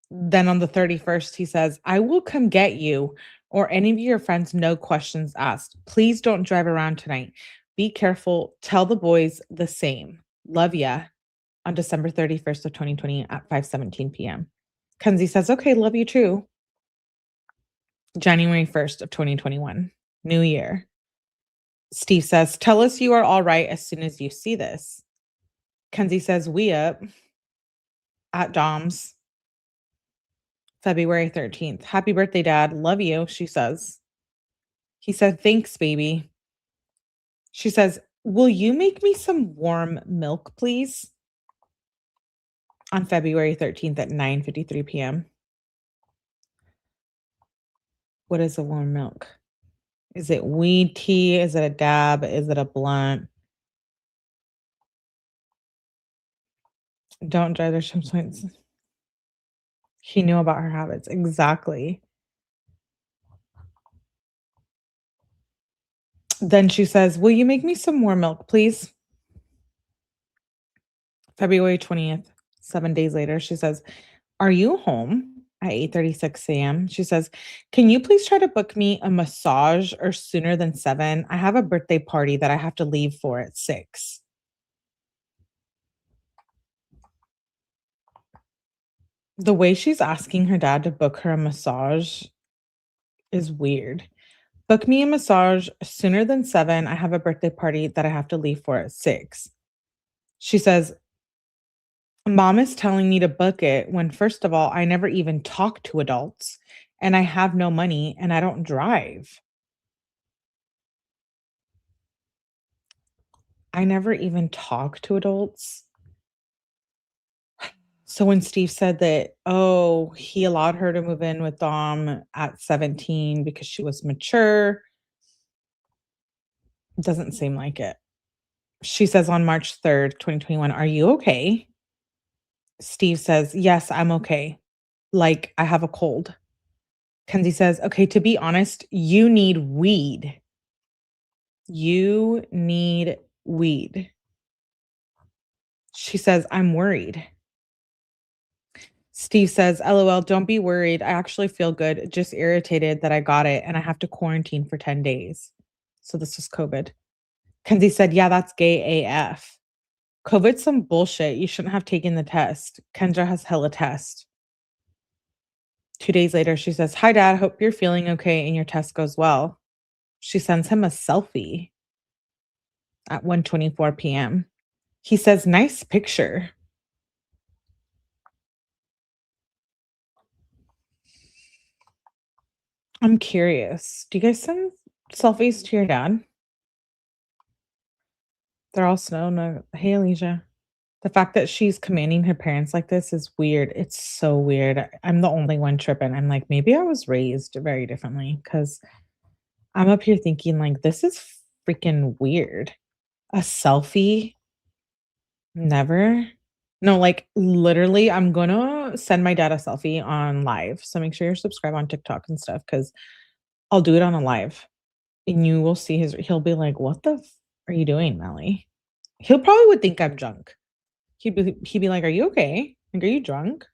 Speaker 1: Then on the 31st, he says, I will come get you or any of your friends, no questions asked. Please don't drive around tonight. Be careful. Tell the boys the same. Love ya. On December 31st of 2020 at 5:17 p.m. Kenzie says, okay, love you too. January 1st of 2021, New Year. Steve says, tell us you are all right as soon as you see this. Kenzie says, we up at Dom's. February 13th. Happy birthday, Dad. Love you, she says. He said, thanks, baby. She says, will you make me some warm milk, please? On February 13th at 9:53 p.m. What is a warm milk? Is it weed tea? Is it a dab? Is it a blunt? Don't drive their points. He knew about her habits. Exactly. Then she says, will you make me some more milk, please? February 20th, 7 days later, she says, are you home at 8:36 a.m.? She says, can you please try to book me a massage or sooner than 7? I have a birthday party that I have to leave for at 6. The way she's asking her dad to book her a massage is weird. Book me a massage sooner than 7. I have a birthday party that I have to leave for at 6. She says, Mom is telling me to book it when, first of all, I never even talk to adults and I have no money and I don't drive. I never even talk to adults. So when Steve said that, oh, he allowed her to move in with Dom at 17 because she was mature, doesn't seem like it. She says on March 3rd, 2021, are you okay? Steve says, yes, I'm okay. Like, I have a cold. Kenzie says, okay, to be honest, you need weed. You need weed. She says, I'm worried. Steve says, LOL, don't be worried. I actually feel good, just irritated that I got it and I have to quarantine for 10 days. So this was COVID. Kenzie said, yeah, that's gay AF. COVID's some bullshit. You shouldn't have taken the test. Kendra has hella test. 2 days later, she says, hi, Dad. Hope you're feeling okay and your test goes well. She sends him a selfie at 1:24 p.m. He says, nice picture. I'm curious. Do you guys send selfies to your dad? They're all snow. No. Hey, Alicia. The fact that she's commanding her parents like this is weird. It's so weird. I'm the only one tripping. I'm like, maybe I was raised very differently because I'm up here thinking like, this is freaking weird. A selfie? Never. No, like literally, I'm gonna send my dad a selfie on live. So make sure you're subscribed on TikTok and stuff because I'll do it on a live. And you will see he'll be like, what the are you doing, Melly? He'll probably would think I'm drunk. He'd be like, are you okay? Like, are you drunk?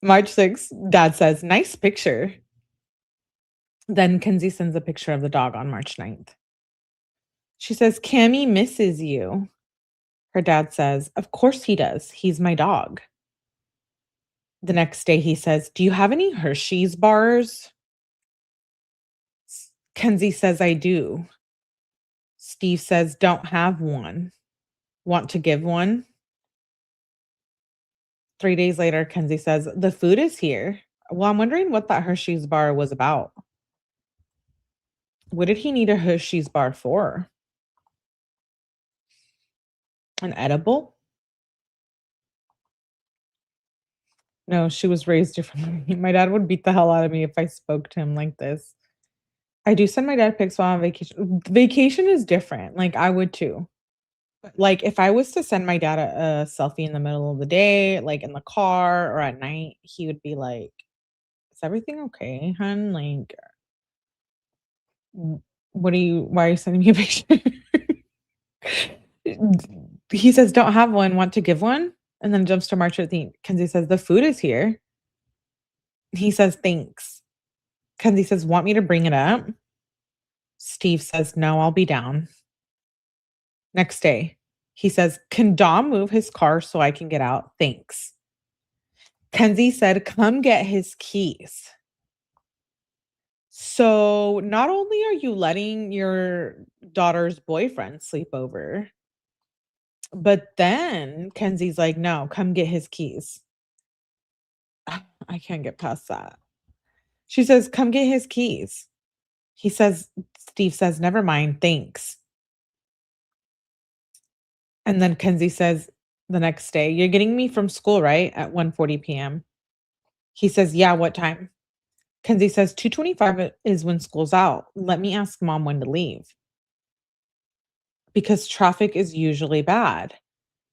Speaker 1: March 6th, Dad says, nice picture. Then Kenzie sends a picture of the dog on March 9th. She says, Cammie misses you. Her dad says, of course he does. He's my dog. The next day he says, do you have any Hershey's bars? Kenzie says, I do. Steve says, don't have one. Want to give one? 3 days later, Kenzie says, the food is here. Well, I'm wondering what that Hershey's bar was about. What did he need a Hershey's bar for? An edible? No, she was raised differently. My dad would beat the hell out of me if I spoke to him like this. I do send my dad pics while on vacation. Vacation is different. Like, I would too. Like, if I was to send my dad a selfie in the middle of the day, like in the car or at night, he would be like, is everything okay, hun? Like, why are you sending me a picture? He says, don't have one, want to give one? And then jumps to March 13th. Kenzie says, the food is here. He says, thanks. Kenzie says, want me to bring it up? Steve says, no, I'll be down. Next day, he says, can Dom move his car so I can get out? Thanks. Kenzie said, come get his keys. So not only are you letting your daughter's boyfriend sleep over, but then Kenzie's like, no, come get his keys. I can't get past that. She says, come get his keys. Steve says, never mind, thanks. And then Kenzie says the next day, you're getting me from school, right? At 1:40 p.m. He says, yeah, what time? Kenzie says, 2:25 is when school's out. Let me ask mom when to leave. Because traffic is usually bad.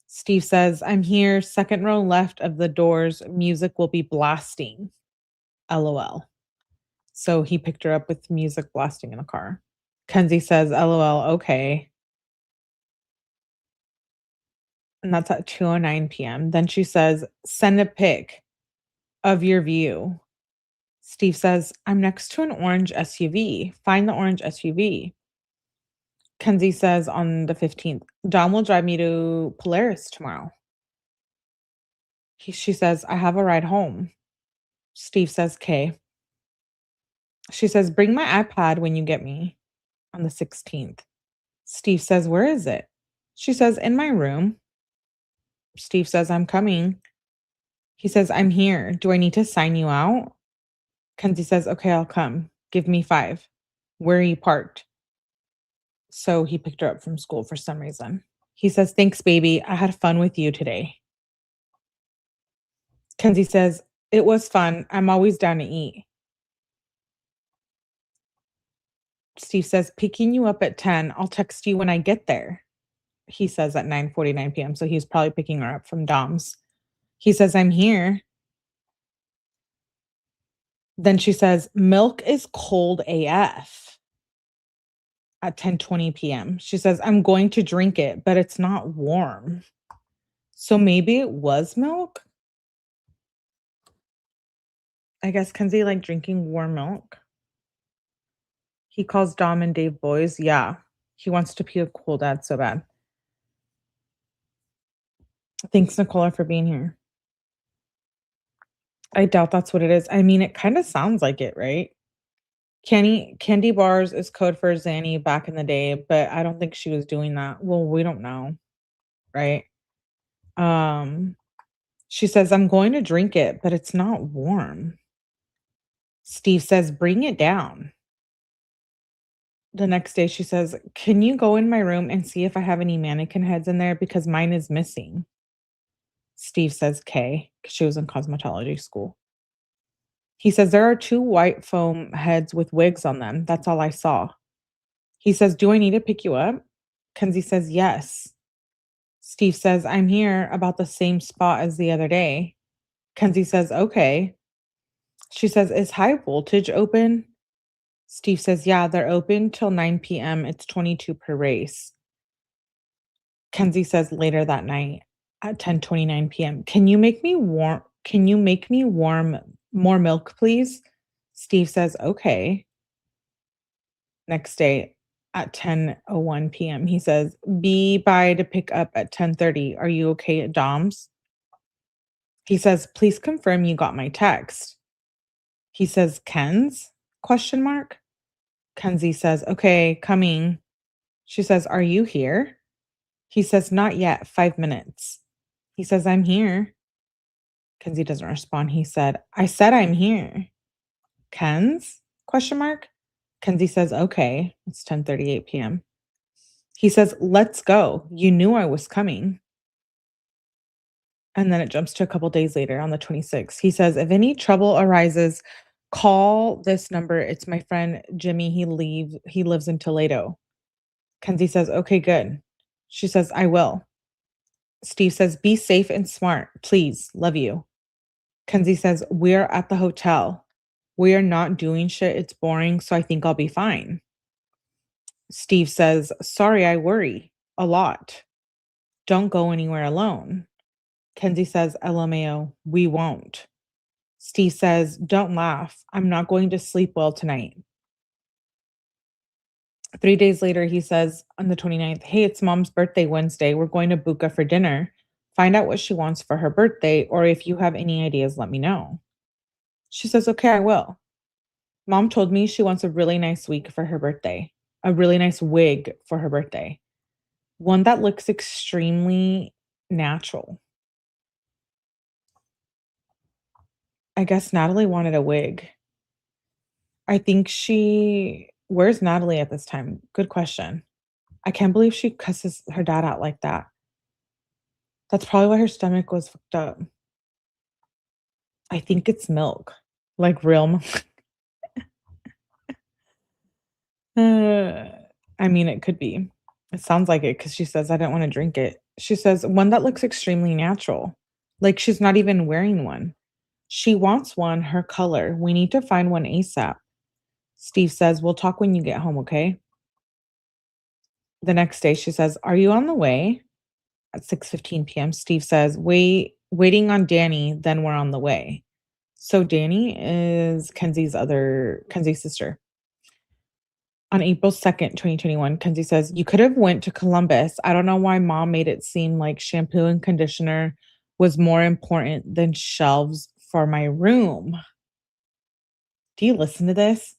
Speaker 1: Steve says, I'm here, second row left of the doors. Music will be blasting. LOL. So he picked her up with music blasting in a car. Kenzie says, LOL, okay. And that's at 2:09 p.m. Then she says, send a pic of your view. Steve says, I'm next to an orange SUV. Find the orange SUV. Kenzie says on the 15th, Dom will drive me to Polaris tomorrow. She says, I have a ride home. Steve says, okay. She says, bring my iPad when you get me on the 16th. Steve says, where is it? She says, in my room. Steve says, I'm coming. He says, I'm here. Do I need to sign you out? Kenzie says, okay, I'll come. Give me 5. Where are you parked? So he picked her up from school for some reason. He says, thanks, baby. I had fun with you today. Kenzie says, it was fun. I'm always down to eat. Steve says, picking you up at 10. I'll text you when I get there. He says at 9:49 p.m. So he's probably picking her up from Dom's. He says, I'm here. Then she says, milk is cold AF at 10:20 p.m. She says, I'm going to drink it, but it's not warm. So maybe it was milk? I guess Kenzie liked drinking warm milk. He calls Dom and Dave boys. Yeah, he wants to pee a cool dad so bad. Thanks, Nicola, for being here. I doubt that's what it is. I mean, it kind of sounds like it, right? Candy bars is code for Zanny back in the day, but I don't think she was doing that. Well, we don't know, right? She says, I'm going to drink it, but it's not warm. Steve says, bring it down. The next day she says, can you go in my room and see if I have any mannequin heads in there because mine is missing? Steve says, okay, because she was in cosmetology school. He says, there are 2 white foam heads with wigs on them. That's all I saw. He says, do I need to pick you up? Kenzie says, yes. Steve says, I'm here about the same spot as the other day. Kenzie says, okay. She says, is high voltage open? Steve says, yeah, they're open till 9 p.m. It's 22 per race. Kenzie says later that night at 10:29 p.m. Can you make me warm more milk, please? Steve says, okay. Next day at 10:01 p.m. He says, be by to pick up at 10:30. Are you okay at Dom's? He says, please confirm you got my text. He says, Ken's? Question mark. Kenzie says, okay, coming. She says, are you here? He says, not yet, 5 minutes. He says, I'm here. Kenzie doesn't respond. He said I'm here. Ken's? Question mark. Kenzie says, okay. It's 10:38 p.m. He says, let's go. You knew I was coming. And then it jumps to a couple days later on the 26th. He says, if any trouble arises, call this number. It's my friend Jimmy. He lives in Toledo. Kenzie says, okay, good. She says, I will. Steve says, be safe and smart. Please. Love you. Kenzie says, we're at the hotel. We are not doing shit. It's boring, so I think I'll be fine. Steve says, sorry, I worry a lot. Don't go anywhere alone. Kenzie says, LMAO, we won't. Steve says, don't laugh. I'm not going to sleep well tonight. 3 days later, he says on the 29th, hey, it's Mom's birthday Wednesday. We're going to Buca for dinner. Find out what she wants for her birthday, or if you have any ideas, let me know. She says, okay, I will. Mom told me she wants a really nice wig for her birthday. A really nice wig for her birthday. One that looks extremely natural. I guess Natalie wanted a wig. I think where's Natalie at this time? Good question. I can't believe she cusses her dad out like that. That's probably why her stomach was fucked up. I think it's milk. Like real milk. I mean, it could be. It sounds like it because she says, I don't want to drink it. She says, one that looks extremely natural. Like she's not even wearing one. She wants one, her color. We need to find one ASAP. Steve says, we'll talk when you get home, okay? The next day, she says, are you on the way? At 6:15 p.m., Steve says, waiting on Danny, then we're on the way. So Danny is Kenzie's sister. On April 2nd, 2021, Kenzie says, you could have went to Columbus. I don't know why Mom made it seem like shampoo and conditioner was more important than shelves for my room. Do you listen to this?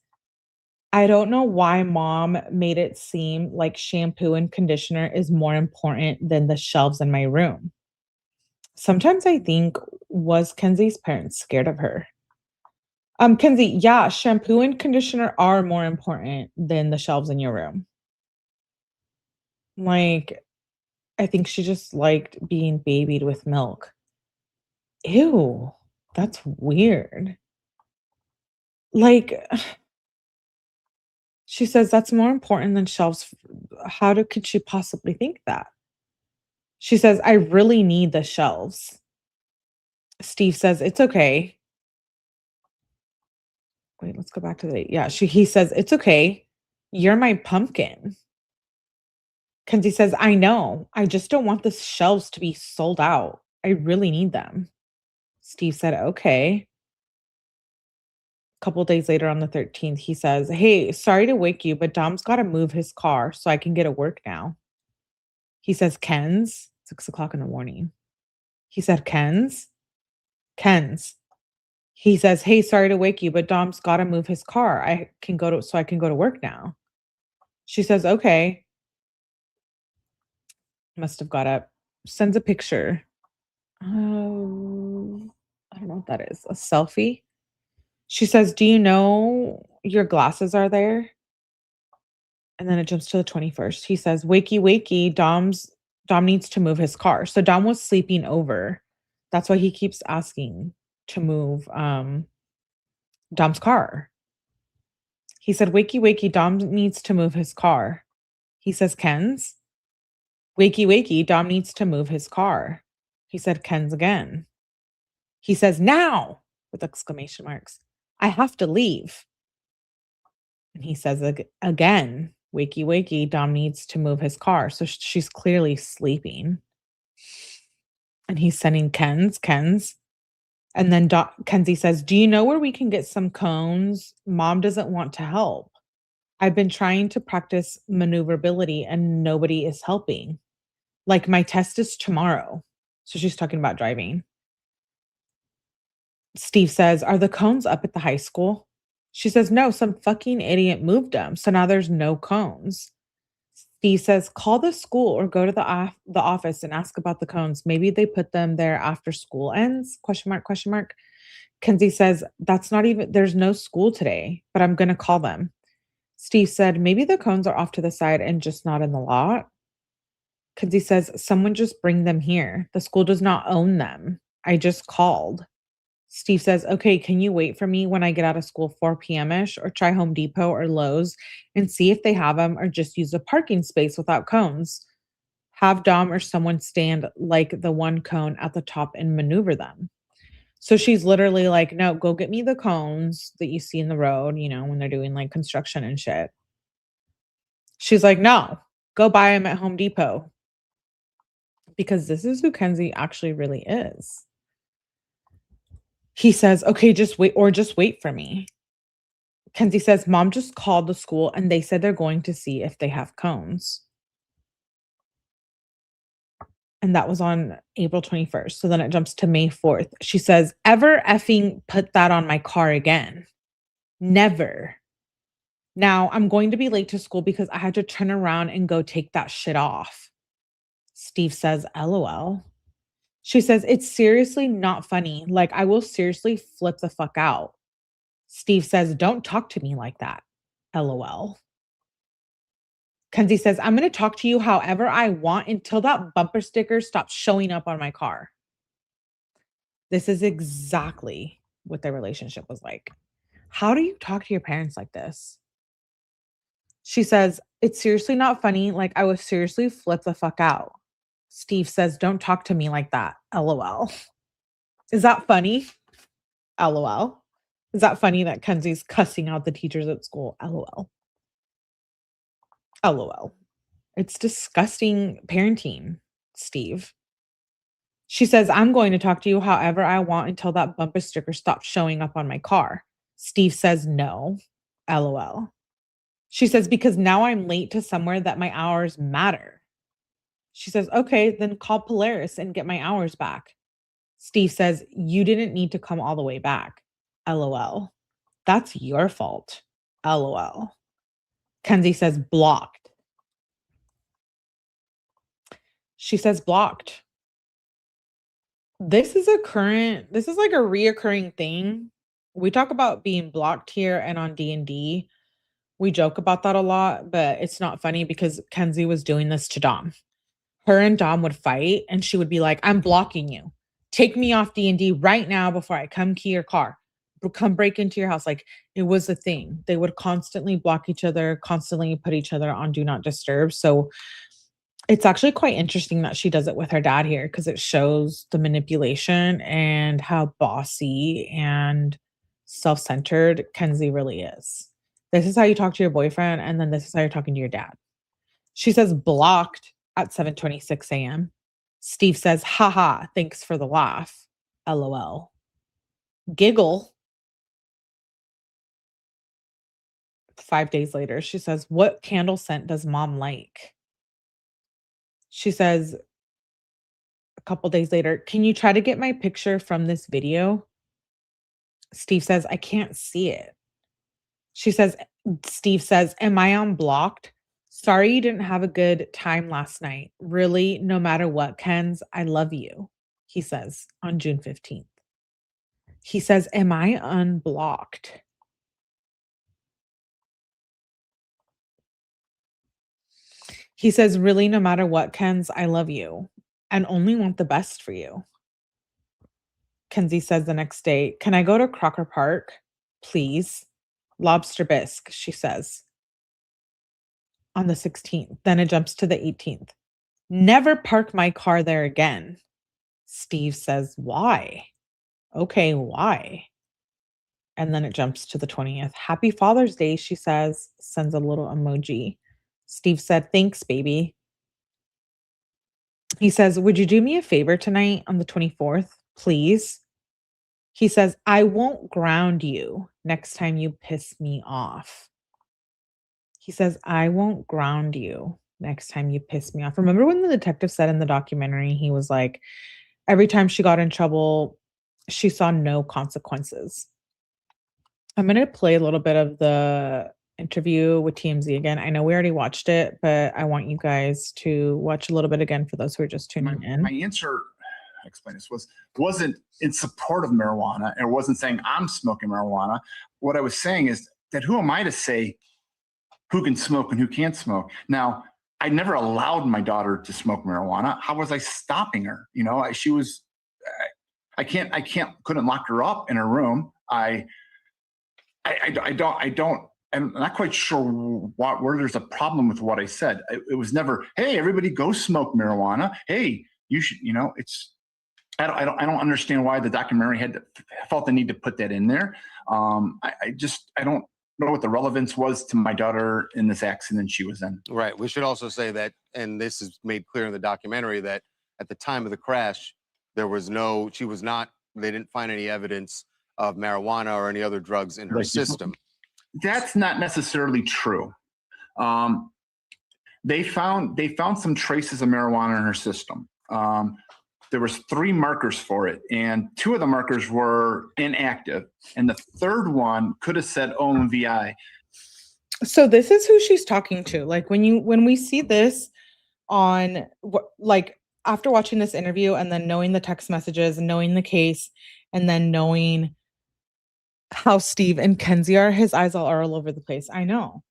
Speaker 1: I don't know why Mom made it seem like shampoo and conditioner is more important than the shelves in my room. Sometimes I think, was Kenzie's parents scared of her? Kenzie, yeah, shampoo and conditioner are more important than the shelves in your room. Like, I think she just liked being babied with milk. Ew, that's weird. Like, she says that's more important than shelves. Could she possibly think that? She says, I really need the shelves. Steve says, it's okay. Wait, let's go back to he says, it's okay. You're my pumpkin. Kenzie says, I know. I just don't want the shelves to be sold out. I really need them. Steve said, okay. A couple days later on the 13th, he says, hey, sorry to wake you, but Dom's got to move his car so I can get to work now. He says, Ken's? 6 o'clock in the morning. He said, Ken's? Ken's. He says, hey, sorry to wake you, but Dom's got to move his car. I can go to work now. She says, okay. Must have got up. Sends a picture. I don't know what that is. A selfie. She says, do you know your glasses are there? And then it jumps to the 21st. He says, wakey, wakey, Dom needs to move his car. So Dom was sleeping over. That's why he keeps asking to move Dom's car. He said, wakey, wakey, Dom needs to move his car. He says, Ken's? Wakey, wakey, Dom needs to move his car. He said, Ken's again. He says, now, with exclamation marks. I have to leave. And he says again, wakey, wakey, Dom needs to move his car. So she's clearly sleeping. And he's sending Ken's. And then Kenzie says, do you know where we can get some cones? Mom doesn't want to help. I've been trying to practice maneuverability and nobody is helping. Like my test is tomorrow. So she's talking about driving. Steve says, are the cones up at the high school? She says, no, some fucking idiot moved them. So now there's no cones. Steve says, call the school or go to the office and ask about the cones. Maybe they put them there after school ends, question mark, question mark. Kenzie says, that's not even, there's no school today, but I'm going to call them. Steve said, maybe the cones are off to the side and just not in the lot. Kenzie says, someone just bring them here. The school does not own them. I just called. Steve says, okay, can you wait for me when I get out of school 4 p.m.-ish or try Home Depot or Lowe's and see if they have them or just use a parking space without cones? Have Dom or someone stand like the one cone at the top and maneuver them. So she's literally like, no, go get me the cones that you see in the road, you know, when they're doing like construction and shit. She's like, no, go buy them at Home Depot. Because this is who Kenzie actually really is. He says, okay, just wait for me. Kenzie says, Mom just called the school and they said they're going to see if they have cones. And that was on April 21st. So then it jumps to May 4th. She says, ever effing put that on my car again? Never. Now I'm going to be late to school because I had to turn around and go take that shit off. Steve says, LOL. She says, it's seriously not funny. Like, I will seriously flip the fuck out. Steve says, don't talk to me like that. LOL. Kenzie says, I'm going to talk to you however I want until that bumper sticker stops showing up on my car. This is exactly what their relationship was like. How do you talk to your parents like this? She says, it's seriously not funny. Like, I will seriously flip the fuck out. Steve says, don't talk to me like that. LOL. Is that funny? LOL. Is that funny that Kenzie's cussing out the teachers at school? LOL. LOL. It's disgusting parenting, Steve. She says, I'm going to talk to you however I want until that bumper sticker stops showing up on my car. Steve says, no. LOL. She says, because now I'm late to somewhere that my hours matter. She says, okay, then call Polaris and get my hours back. Steve says, you didn't need to come all the way back. LOL. That's your fault. LOL. Kenzie says, blocked. She says, blocked. This is like a reoccurring thing. We talk about being blocked here and on D&D. We joke about that a lot, but it's not funny because Kenzie was doing this to Dom. Her and Dom would fight and she would be like, I'm blocking you. Take me off D&D right now before I come to your car. Come break into your house. Like, it was a thing. They would constantly block each other, constantly put each other on do not disturb. So it's actually quite interesting that she does it with her dad here because it shows the manipulation and how bossy and self-centered Kenzie really is. This is how you talk to your boyfriend, and then this is how you're talking to your dad. She says blocked at 7:26 a.m. Steve says, haha, thanks for the laugh. LOL. Giggle. 5 days later, she says, what candle scent does Mom like? She says, a couple days later, can you try to get my picture from this video? Steve says, I can't see it. Steve says, am I on blocked? Sorry you didn't have a good time last night. Really, no matter what, Kenz, I love you, he says on June 15th. He says, am I unblocked? He says, really, no matter what, Kenz, I love you and only want the best for you. Kenzie says the next day, can I go to Crocker Park, please? Lobster bisque, she says. On the 16th. Then it jumps to the 18th. Never park my car there again. Steve says, why? Okay, why? And then it jumps to the 20th. Happy Father's Day, she says, sends a little emoji. Steve said, thanks, baby. He says, would you do me a favor tonight on the 24th, please? He says, I won't ground you next time you piss me off. He says, I won't ground you next time you piss me off. Remember when the detective said in the documentary, he was like, every time she got in trouble, she saw no consequences. I'm going to play a little bit of the interview with TMZ again. I know we already watched it, but I want you guys to watch a little bit again for those who are just tuning in.
Speaker 3: My answer, I explain this, wasn't in support of marijuana. It wasn't saying I'm smoking marijuana. What I was saying is that who am I to say who can smoke and who can't smoke? Now, I never allowed my daughter to smoke marijuana. How was I stopping her? You know, she was, couldn't lock her up in her room. I'm not quite sure where there's a problem with what I said. It was never, hey, everybody go smoke marijuana. Hey, you should, you know, I don't understand why the documentary felt the need to put that in there. I don't know what the relevance was to my daughter in this accident she was in.
Speaker 4: Right. We should also say that, and this is made clear in the documentary, that at the time of the crash, they didn't find any evidence of marijuana or any other drugs in her system.
Speaker 3: That's not necessarily true. They found some traces of marijuana in her system. There was 3 markers for it, and 2 of the markers were inactive, and the third one could have said 𝗠𝗲𝗹𝗆𝗆.
Speaker 1: So this is who she's talking to. Like when we see this on like after watching this interview and then knowing the text messages and knowing the case and then knowing how Steve and Kenzie are, his eyes are all over the place. I know.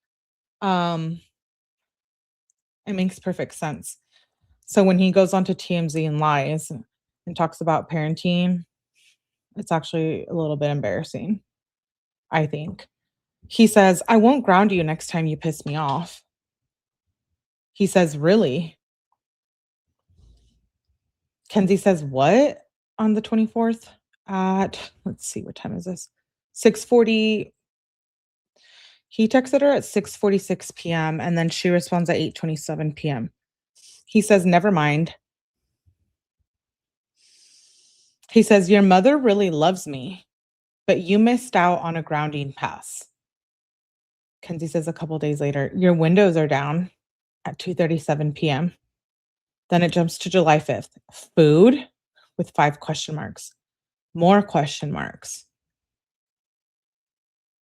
Speaker 1: It makes perfect sense. So when he goes on to TMZ and lies and talks about parenting, it's actually a little bit embarrassing, I think. He says, I won't ground you next time you piss me off. He says, really? Kenzie says, what? On the 24th at, let's see, what time is this? 6:40. He texted her at 6:46 p.m. and then she responds at 8:27 p.m. He says, never mind. He says, your mother really loves me, but you missed out on a grounding pass. Kenzie says a couple days later, your windows are down at 2:37 p.m. Then it jumps to July 5th. Food with 5 question marks. More question marks.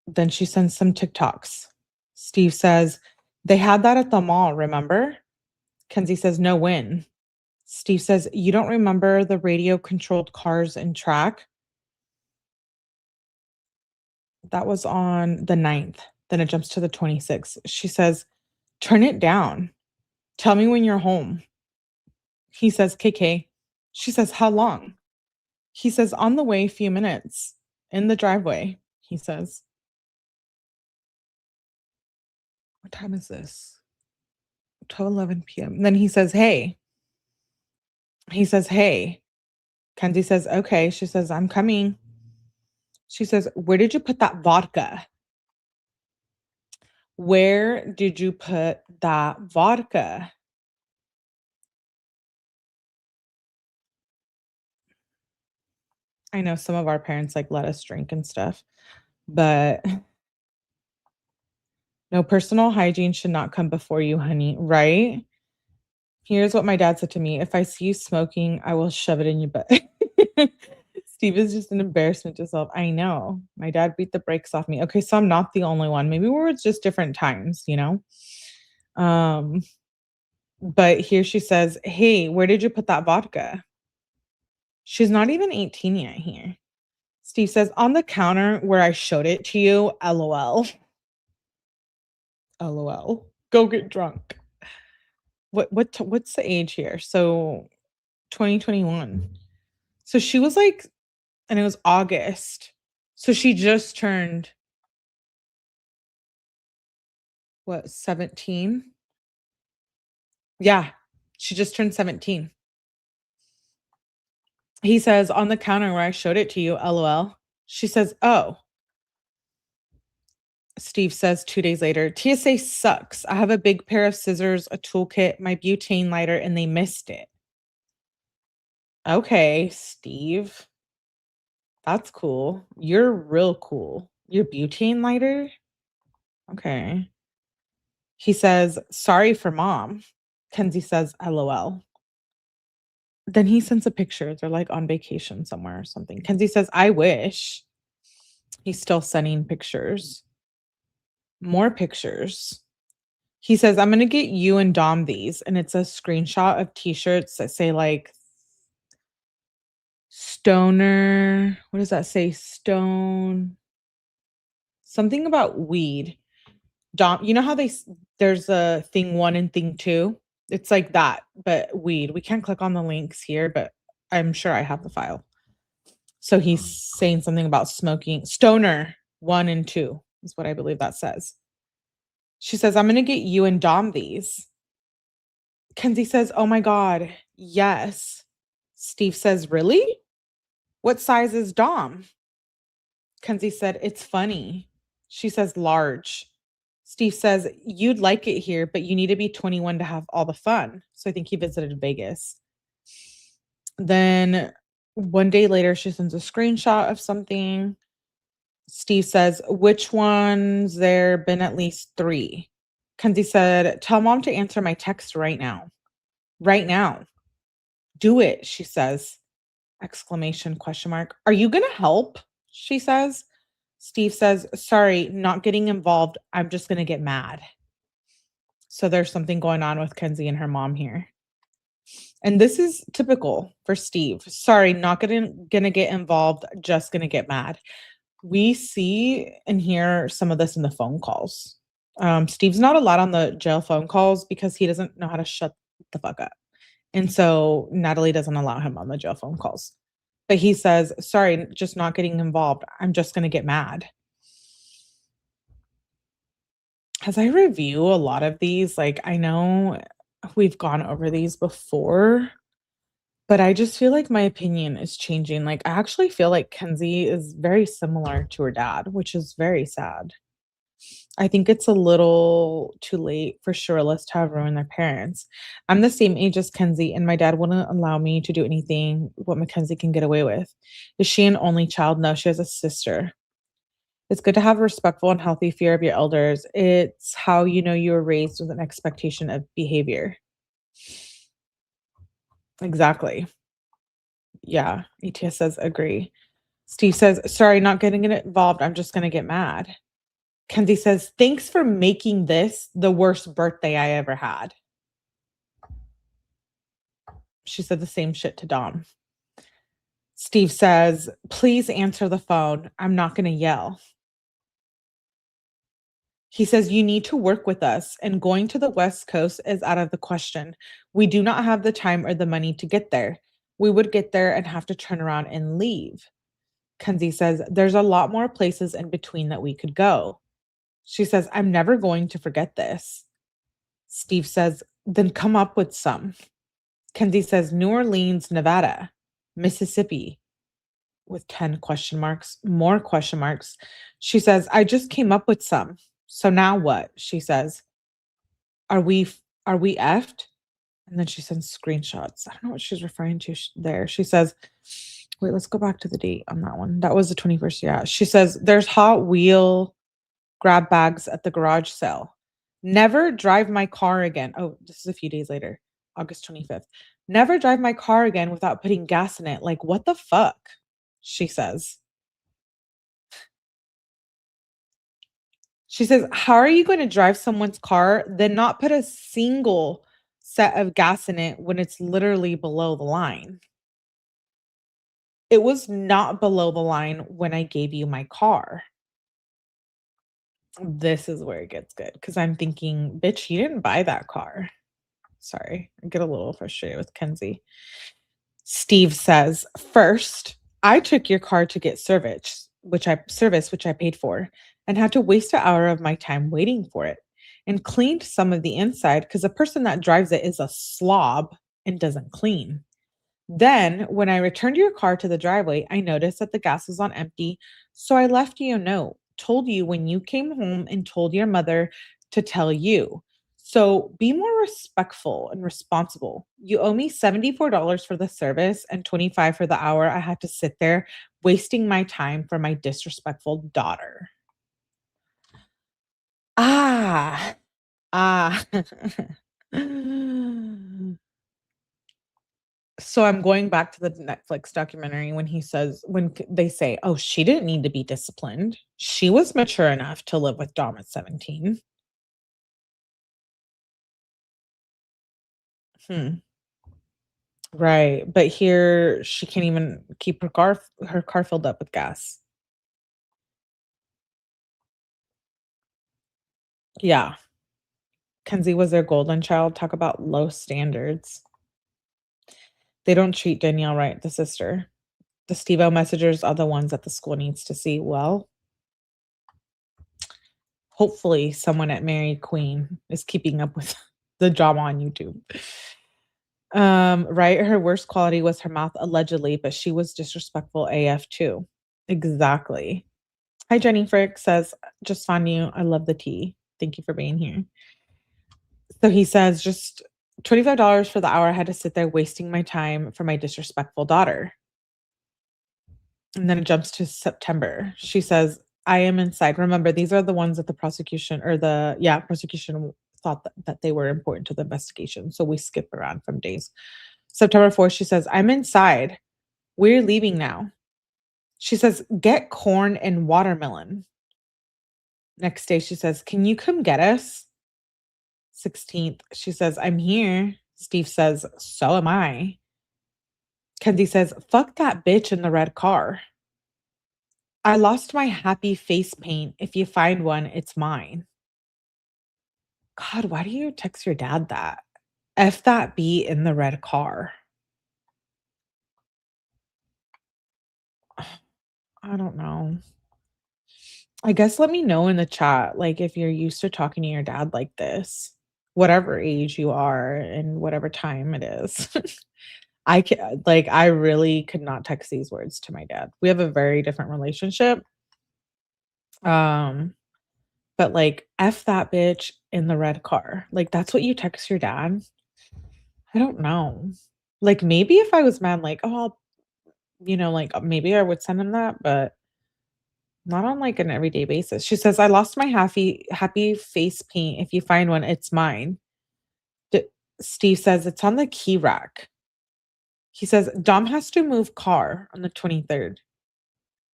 Speaker 1: Then she sends some TikToks. Steve says, they had that at the mall, remember? Kenzie says, no, when? Steve says, you don't remember the radio-controlled cars and track? That was on the 9th. Then it jumps to the 26th. She says, turn it down. Tell me when you're home. He says, KK. She says, how long? He says, on the way, few minutes. In the driveway, he says. What time is this? 12:11 p.m. Then he says, hey. He says, hey. Kenzie says, okay. She says, I'm coming. She says, where did you put that vodka? Where did you put that vodka? I know some of our parents like let us drink and stuff, but no, personal hygiene should not come before you, honey, right? Here's what my dad said to me. If I see you smoking, I will shove it in your butt. Steve is just an embarrassment to self. I know. My dad beat the brakes off me. Okay, so I'm not the only one. Maybe we're just different times, you know? But here she says, hey, where did you put that vodka? She's not even 18 yet here. Steve says, on the counter where I showed it to you, LOL. LOL. Go get drunk. What's the age here? So 2021. So she was like, and it was August. So she just turned, what, 17? Yeah, she just turned 17. He says, on the counter where I showed it to you, LOL. She says, oh. Steve says 2 days later, TSA sucks. I have a big pair of scissors, a toolkit, my butane lighter, and they missed it. Okay, Steve. That's cool. You're real cool. Your butane lighter? Okay. He says, sorry for mom. Kenzie says, LOL. Then he sends a picture. They're like on vacation somewhere or something. Kenzie says, I wish. He's still sending pictures. More pictures. He says, I'm going to get you and Dom these. And it's a screenshot of t-shirts that say like stoner. What does that say? Stone. Something about weed. Dom, you know how there's a thing 1 and thing 2? It's like that, but weed. We can't click on the links here, but I'm sure I have the file. So he's saying something about smoking. Stoner 1 and 2 is what I believe that says. She says, I'm going to get you and Dom these. Kenzie says, oh my God, yes. Steve says, really? What size is Dom? Kenzie said, it's funny. She says, large. Steve says, you'd like it here, but you need to be 21 to have all the fun. So I think he visited Vegas. Then one day later, she sends a screenshot of something. Steve says, which ones? There been at least 3. Kenzie said, tell mom to answer my text right now. Right now. Do it, she says. Exclamation, question mark. Are you going to help? She says. Steve says, sorry, not getting involved. I'm just going to get mad. So there's something going on with Kenzie and her mom here. And this is typical for Steve. Sorry, not gonna get involved, just going to get mad. We see and hear some of this in the phone calls. Steve's not allowed on the jail phone calls because he doesn't know how to shut the fuck up. And so Natalie doesn't allow him on the jail phone calls. But he says, sorry, just not getting involved. I'm just going to get mad. As I review a lot of these, like I know we've gone over these before, but I just feel like my opinion is changing. Like I actually feel like Kenzie is very similar to her dad, which is very sad. I think it's a little too late for Shirillas to have ruined their parents. I'm the same age as Kenzie, and my dad wouldn't allow me to do anything what Mackenzie can get away with. Is she an only child? No, she has a sister. It's good to have a respectful and healthy fear of your elders. It's how you know you were raised with an expectation of behavior. Exactly. Yeah, ETS says agree. Steve says, sorry, not getting involved. I'm just going to get mad. Kenzie says, thanks for making this the worst birthday I ever had. She said the same shit to Dom. Steve says, please answer the phone. I'm not going to yell. He says, you need to work with us, and going to the West Coast is out of the question. We do not have the time or the money to get there. We would get there and have to turn around and leave. Kenzie says, there's a lot more places in between that we could go. She says, I'm never going to forget this. Steve says, then come up with some. Kenzie says, New Orleans, Nevada, Mississippi, with 10 question marks, more question marks. She says, I just came up with some. So now what? She says, are we effed? And then she sends screenshots. I don't know what she's referring to there. She says, wait, let's go back to the date on that one. That was the 21st. Yeah. She says, there's Hot Wheel grab bags at the garage sale. Never drive my car again. Oh, this is a few days later, August 25th. Never drive my car again without putting gas in it. Like, what the fuck? She says. She says, how are you going to drive someone's car, then not put a single set of gas in it when it's literally below the line? It was not below the line when I gave you my car. This is where it gets good, because I'm thinking, bitch, you didn't buy that car. Sorry, I get a little frustrated with Kenzie. Steve says, first, I took your car to get service, which I paid for, and had to waste an hour of my time waiting for it, and cleaned some of the inside because the person that drives it is a slob and doesn't clean. Then, when I returned your car to the driveway, I noticed that the gas was on empty, so I left you a note, told you when you came home, and told your mother to tell you. So be more respectful and responsible. You owe me $74 for the service and $25 for the hour I had to sit there wasting my time for my disrespectful daughter. Ah. So I'm going back to the Netflix documentary when they say, oh, she didn't need to be disciplined. She was mature enough to live with Dom at 17. Right. But here she can't even keep her car filled up with gas. Yeah. Kenzie was their golden child. Talk about low standards. They don't treat Danielle right, the sister. The Steve-O messengers are the ones that the school needs to see. Well, hopefully someone at Mary Queen is keeping up with the drama on YouTube. Right. Her worst quality was her mouth, allegedly, but she was disrespectful AF too. Exactly. Hi, Jenny Frick says, just found you. I love the tea. Thank you for being here. So he says, just $25 for the hour. I had to sit there wasting my time for my disrespectful daughter. And then it jumps to September. She says, I am inside. Remember, these are the ones that the prosecution thought that they were important to the investigation. So we skip around from days. September 4th, she says, I'm inside. We're leaving now. She says, get corn and watermelon. Next day, she says, can you come get us? 16th, she says, I'm here. Steve says, so am I. Kenzie says, fuck that bitch in the red car. I lost my happy face paint. If you find one, it's mine. God, why do you text your dad that? F that B in the red car. I don't know. I guess let me know in the chat, like, if you're used to talking to your dad like this, whatever age you are and whatever time it is. I really could not text these words to my dad. We have a very different relationship. But like, F that bitch in the red car. Like, that's what you text your dad? I don't know. Like, maybe if I was mad, like, oh, maybe I would send him that, but not on like an everyday basis. She says, I lost my happy face paint. If you find one, it's mine. Steve says, it's on the key rack. He says, Dom has to move car on the 23rd.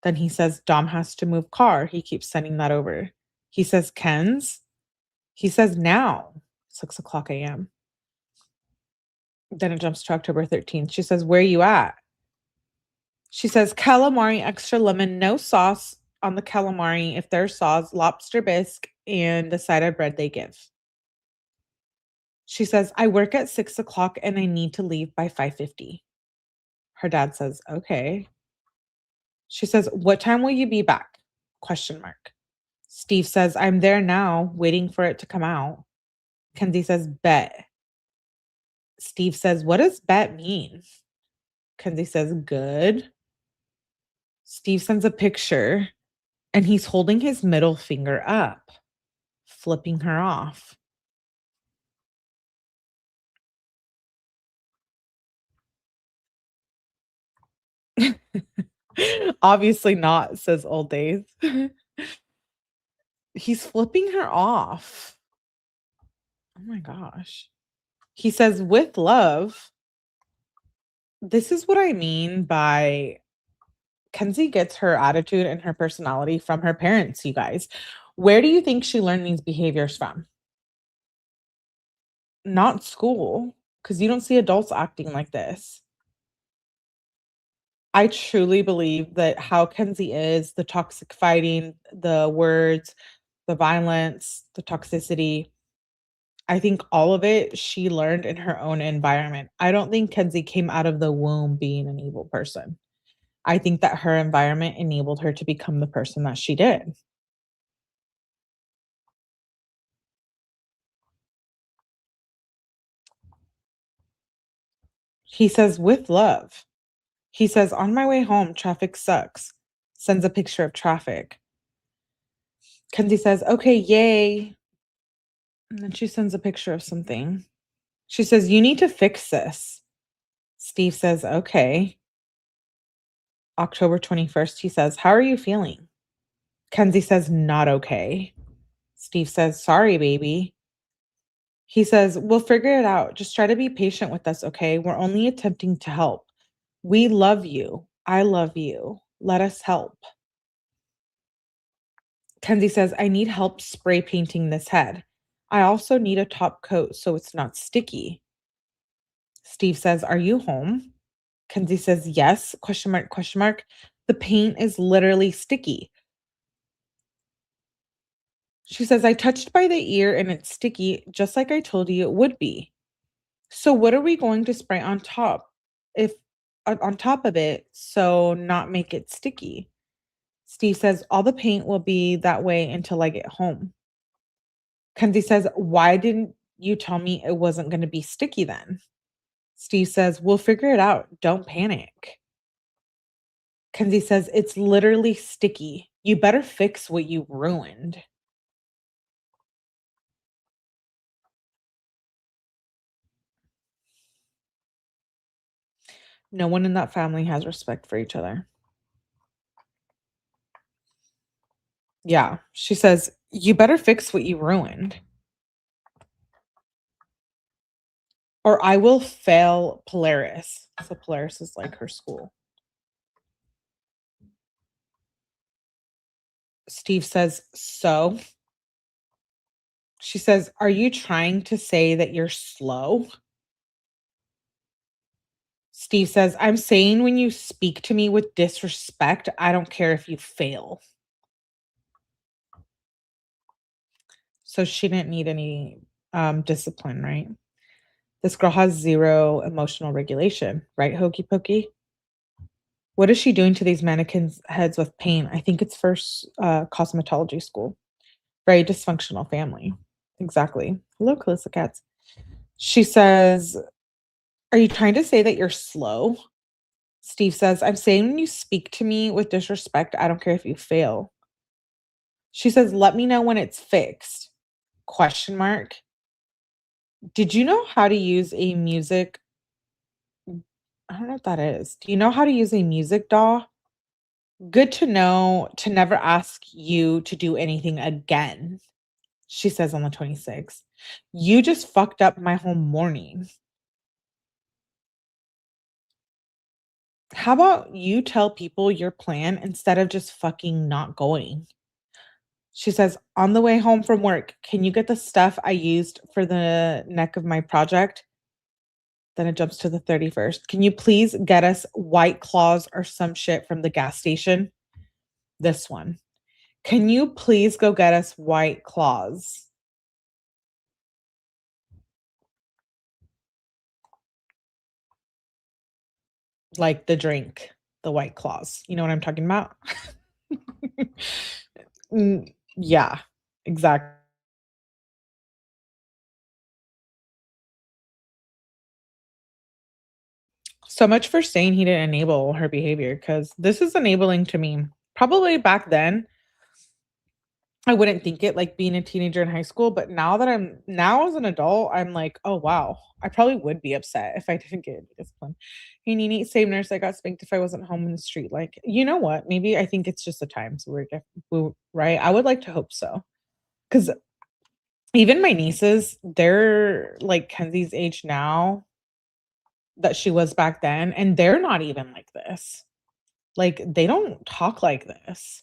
Speaker 1: Then he says, Dom has to move car. He keeps sending that over. He says, Ken's. He says, now, 6:00 a.m. Then it jumps to October 13th. She says, where are you at? She says, calamari, extra lemon, no sauce on the calamari. If there's sauce, lobster bisque, and the side of bread they give. She says, I work at 6:00 and I need to leave by 5:50. Her dad says, okay. She says, what time will you be back? ? Steve says, I'm there now, waiting for it to come out. Kenzie says, bet. Steve says, what does bet mean? Kenzie says, good. Steve sends a picture and he's holding his middle finger up, flipping her off. Obviously not, says Old Days. He's flipping her off. Oh my gosh. He says, with love. This is what I mean by Kenzie gets her attitude and her personality from her parents, you guys. Where do you think she learned these behaviors from? Not school, because you don't see adults acting like this. I truly believe that how Kenzie is, the toxic fighting, the words, the violence, the toxicity, I think all of it she learned in her own environment. I don't think Kenzie came out of the womb being an evil person. I think that her environment enabled her to become the person that she did. He says, with love. He says, on my way home, traffic sucks. Sends a picture of traffic. Kenzie says, okay, yay. And then she sends a picture of something. She says, you need to fix this. Steve says, okay. October 21st, he says, how are you feeling? Kenzie says, not okay. Steve says, sorry, baby. He says, we'll figure it out. Just try to be patient with us, okay? We're only attempting to help. We love you. I love you. Let us help. Kenzie says, I need help spray painting this head. I also need a top coat so it's not sticky. Steve says, are you home? Kenzie says, yes, question mark, question mark. The paint is literally sticky. She says, I touched by the ear and it's sticky, just like I told you it would be. So what are we going to spray on top on top of it so not make it sticky? Steve says, all the paint will be that way until I get home. Kenzie says, why didn't you tell me it wasn't going to be sticky then? Steve says, we'll figure it out. Don't panic. Kenzie says, it's literally sticky. You better fix what you ruined. No one in that family has respect for each other. Yeah, she says, you better fix what you ruined. Or I will fail Polaris. So Polaris is like her school. Steve says, so? She says, are you trying to say that you're slow? Steve says, I'm saying when you speak to me with disrespect, I don't care if you fail. So she didn't need any discipline, right? This girl has zero emotional regulation, right, Hokey Pokey? What is she doing to these mannequins' heads with paint? I think it's first cosmetology school. Very dysfunctional family. Exactly. Hello, Calissa Cats. She says, are you trying to say that you're slow? Steve says, I'm saying when you speak to me with disrespect, I don't care if you fail. She says, let me know when it's fixed. Question mark. Did you know how to use a music? I don't know what that is. Do you know how to use a music DAW? Good to know to never ask you to do anything again, she says on the 26th. You just fucked up my whole morning. How about you tell people your plan instead of just fucking not going? She says, on the way home from work, can you get the stuff I used for the neck of my project? Then it jumps to the 31st. Can you please get us White Claws or some shit from the gas station? This one. Can you please go get us White Claws? Like the drink, the White Claws. You know what I'm talking about? Yeah, exactly. So much for saying he didn't enable her behavior, because this is enabling to me. Probably back then, I wouldn't think it, like being a teenager in high school, but now as an adult, I'm like, oh wow, I probably would be upset if I didn't get any discipline. Hey Nini, same nurse, I got spanked if I wasn't home in the street. Like, you know what? Maybe I think it's just the times we're different, right? I would like to hope so. Because even my nieces, they're like Kenzie's age now that she was back then, and they're not even like this. Like, they don't talk like this.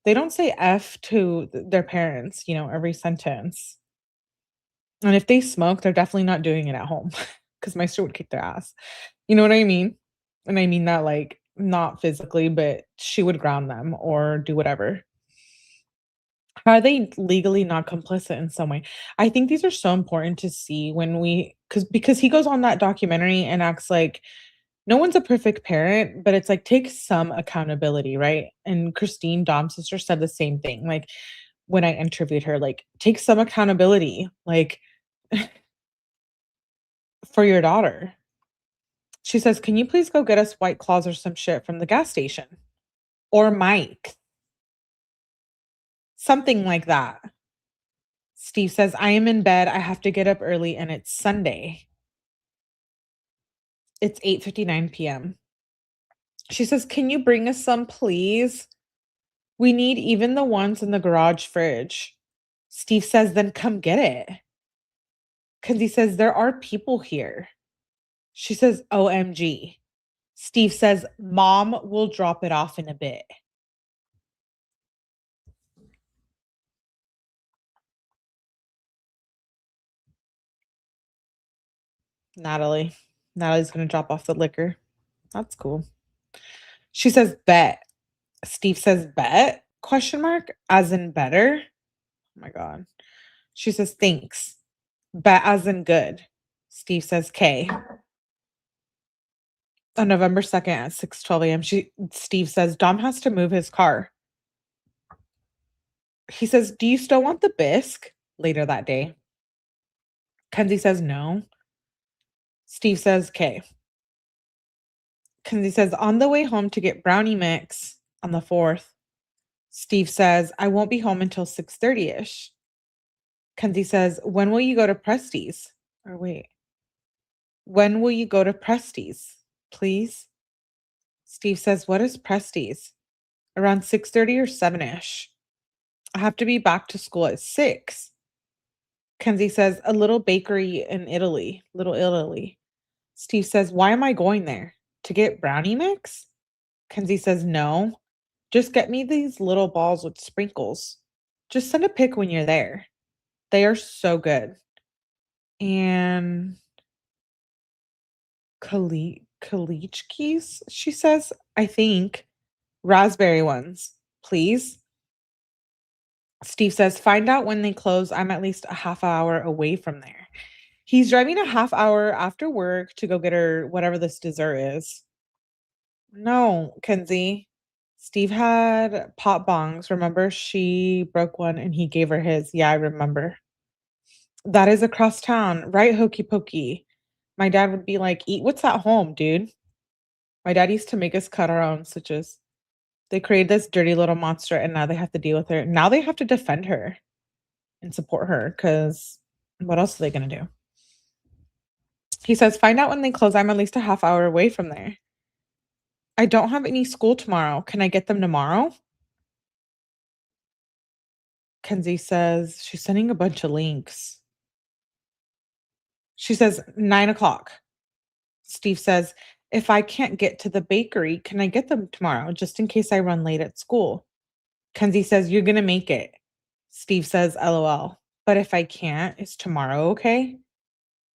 Speaker 1: They don't say F to their parents, every sentence. And if they smoke, they're definitely not doing it at home because my sister would kick their ass. You know what I mean? And I mean that, like, not physically, but she would ground them or do whatever. How are they legally not complicit in some way? I think these are so important to see because he goes on that documentary and acts like no one's a perfect parent, but it's like, take some accountability, right? And Christine, Dom's sister, said the same thing. Like, when I interviewed her, like, take some accountability, like, for your daughter. She says, can you please go get us White Claws or some shit from the gas station? Or Mike. Something like that. Steve says, I am in bed. I have to get up early and it's Sunday. It's 8:59 p.m. She says, can you bring us some, please? We need even the ones in the garage fridge. Steve says, then come get it. Kenzie says, there are people here. She says, OMG. Steve says, Mom will drop it off in a bit. Natalie's going to drop off the liquor. That's cool. She says, bet. Steve says, bet? Question mark. As in better. Oh my God. She says, thanks. Bet as in good. Steve says, K. On November 2nd at 6:12 a.m., Steve says, Dom has to move his car. He says, do you still want the bisque? Later that day. Kenzie says, no. Steve says, K. Kenzie says, on the way home to get brownie mix on the 4th. Steve says, I won't be home until 6:30-ish. Kenzie says, when will you go to Presti's? Or wait. When will you go to Presti's? Please? Steve says, what is Presti's? Around 6:30 or 7-ish. I have to be back to school at 6. Kenzie says, a little bakery in Italy. Little Italy. Steve says, why am I going there? To get brownie mix? Kenzie says, no. Just get me these little balls with sprinkles. Just send a pic when you're there. They are so good. And 𝗶𝗶𝗶𝗶𝗶𝗶, she says, I think. Raspberry ones, please. Steve says, find out when they close. I'm at least a half hour away from there. He's driving a half hour after work to go get her whatever this dessert is. No, Kenzie. Steve had pot bongs. Remember, she broke one and he gave her his. Yeah, I remember. That is across town, right, Hokey Pokey? My dad would be like, eat what's at home, dude. My dad used to make us cut our own stitches. They created this dirty little monster and now they have to deal with her. Now they have to defend her and support her because what else are they going to do? He says, find out when they close. I'm at least a half hour away from there. I don't have any school tomorrow. Can I get them tomorrow? Kenzie says, she's sending a bunch of links. She says, 9 o'clock. Steve says, if I can't get to the bakery, can I get them tomorrow just in case I run late at school? Kenzie says, you're going to make it. Steve says, LOL. But if I can't, is tomorrow okay?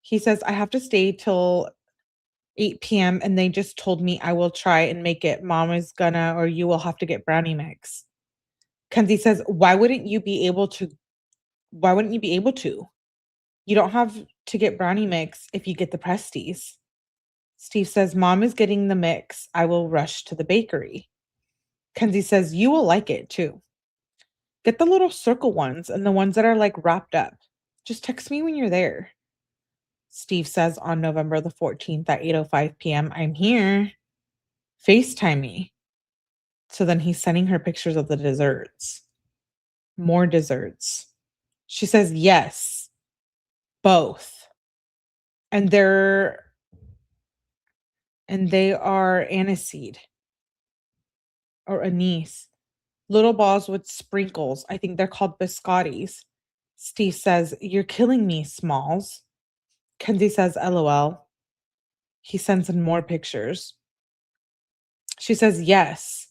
Speaker 1: He says, I have to stay till 8 p.m. and they just told me I will try and make it. Mom is gonna, or you will have to get brownie mix. Kenzie says, why wouldn't you be able to? You don't have to get brownie mix if you get the Presties. Steve says, Mom is getting the mix. I will rush to the bakery. Kenzie says, you will like it too. Get the little circle ones and the ones that are like wrapped up. Just text me when you're there. Steve says on November the 14th at 8:05 p.m., I'm here. FaceTime me. So then he's sending her pictures of the desserts. More desserts. She says, yes, both. And they are aniseed or anise. Little balls with sprinkles. I think they're called biscottis. Steve says, you're killing me, Smalls. Kenzie says, LOL. He sends in more pictures. She says, yes.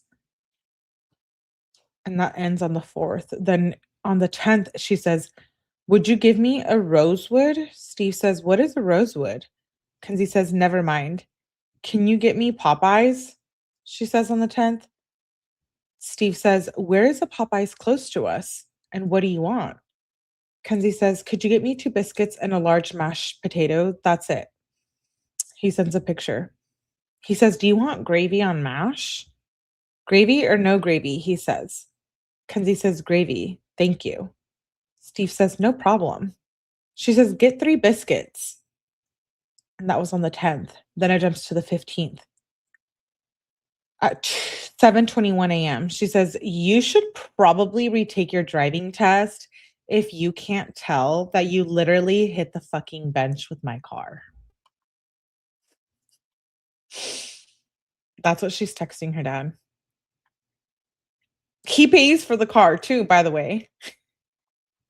Speaker 1: And that ends on the 4th. Then on the 10th, she says, would you give me a rosewood? Steve says, what is a rosewood? Kenzie says, never mind. Can you get me Popeyes? She says on the 10th. Steve says, where is a Popeyes close to us? And what do you want? Kenzie says, could you get me 2 biscuits and a large mashed potato? That's it. He sends a picture. He says, do you want gravy on mash? Gravy or no gravy, he says. Kenzie says, gravy. Thank you. Steve says, no problem. She says, get 3 biscuits. And that was on the 10th. Then it jumps to the 15th. At 7:21 a.m., she says, you should probably retake your driving test if you can't tell that you literally hit the fucking bench with my car. That's what she's texting her dad. He pays for the car too, by the way.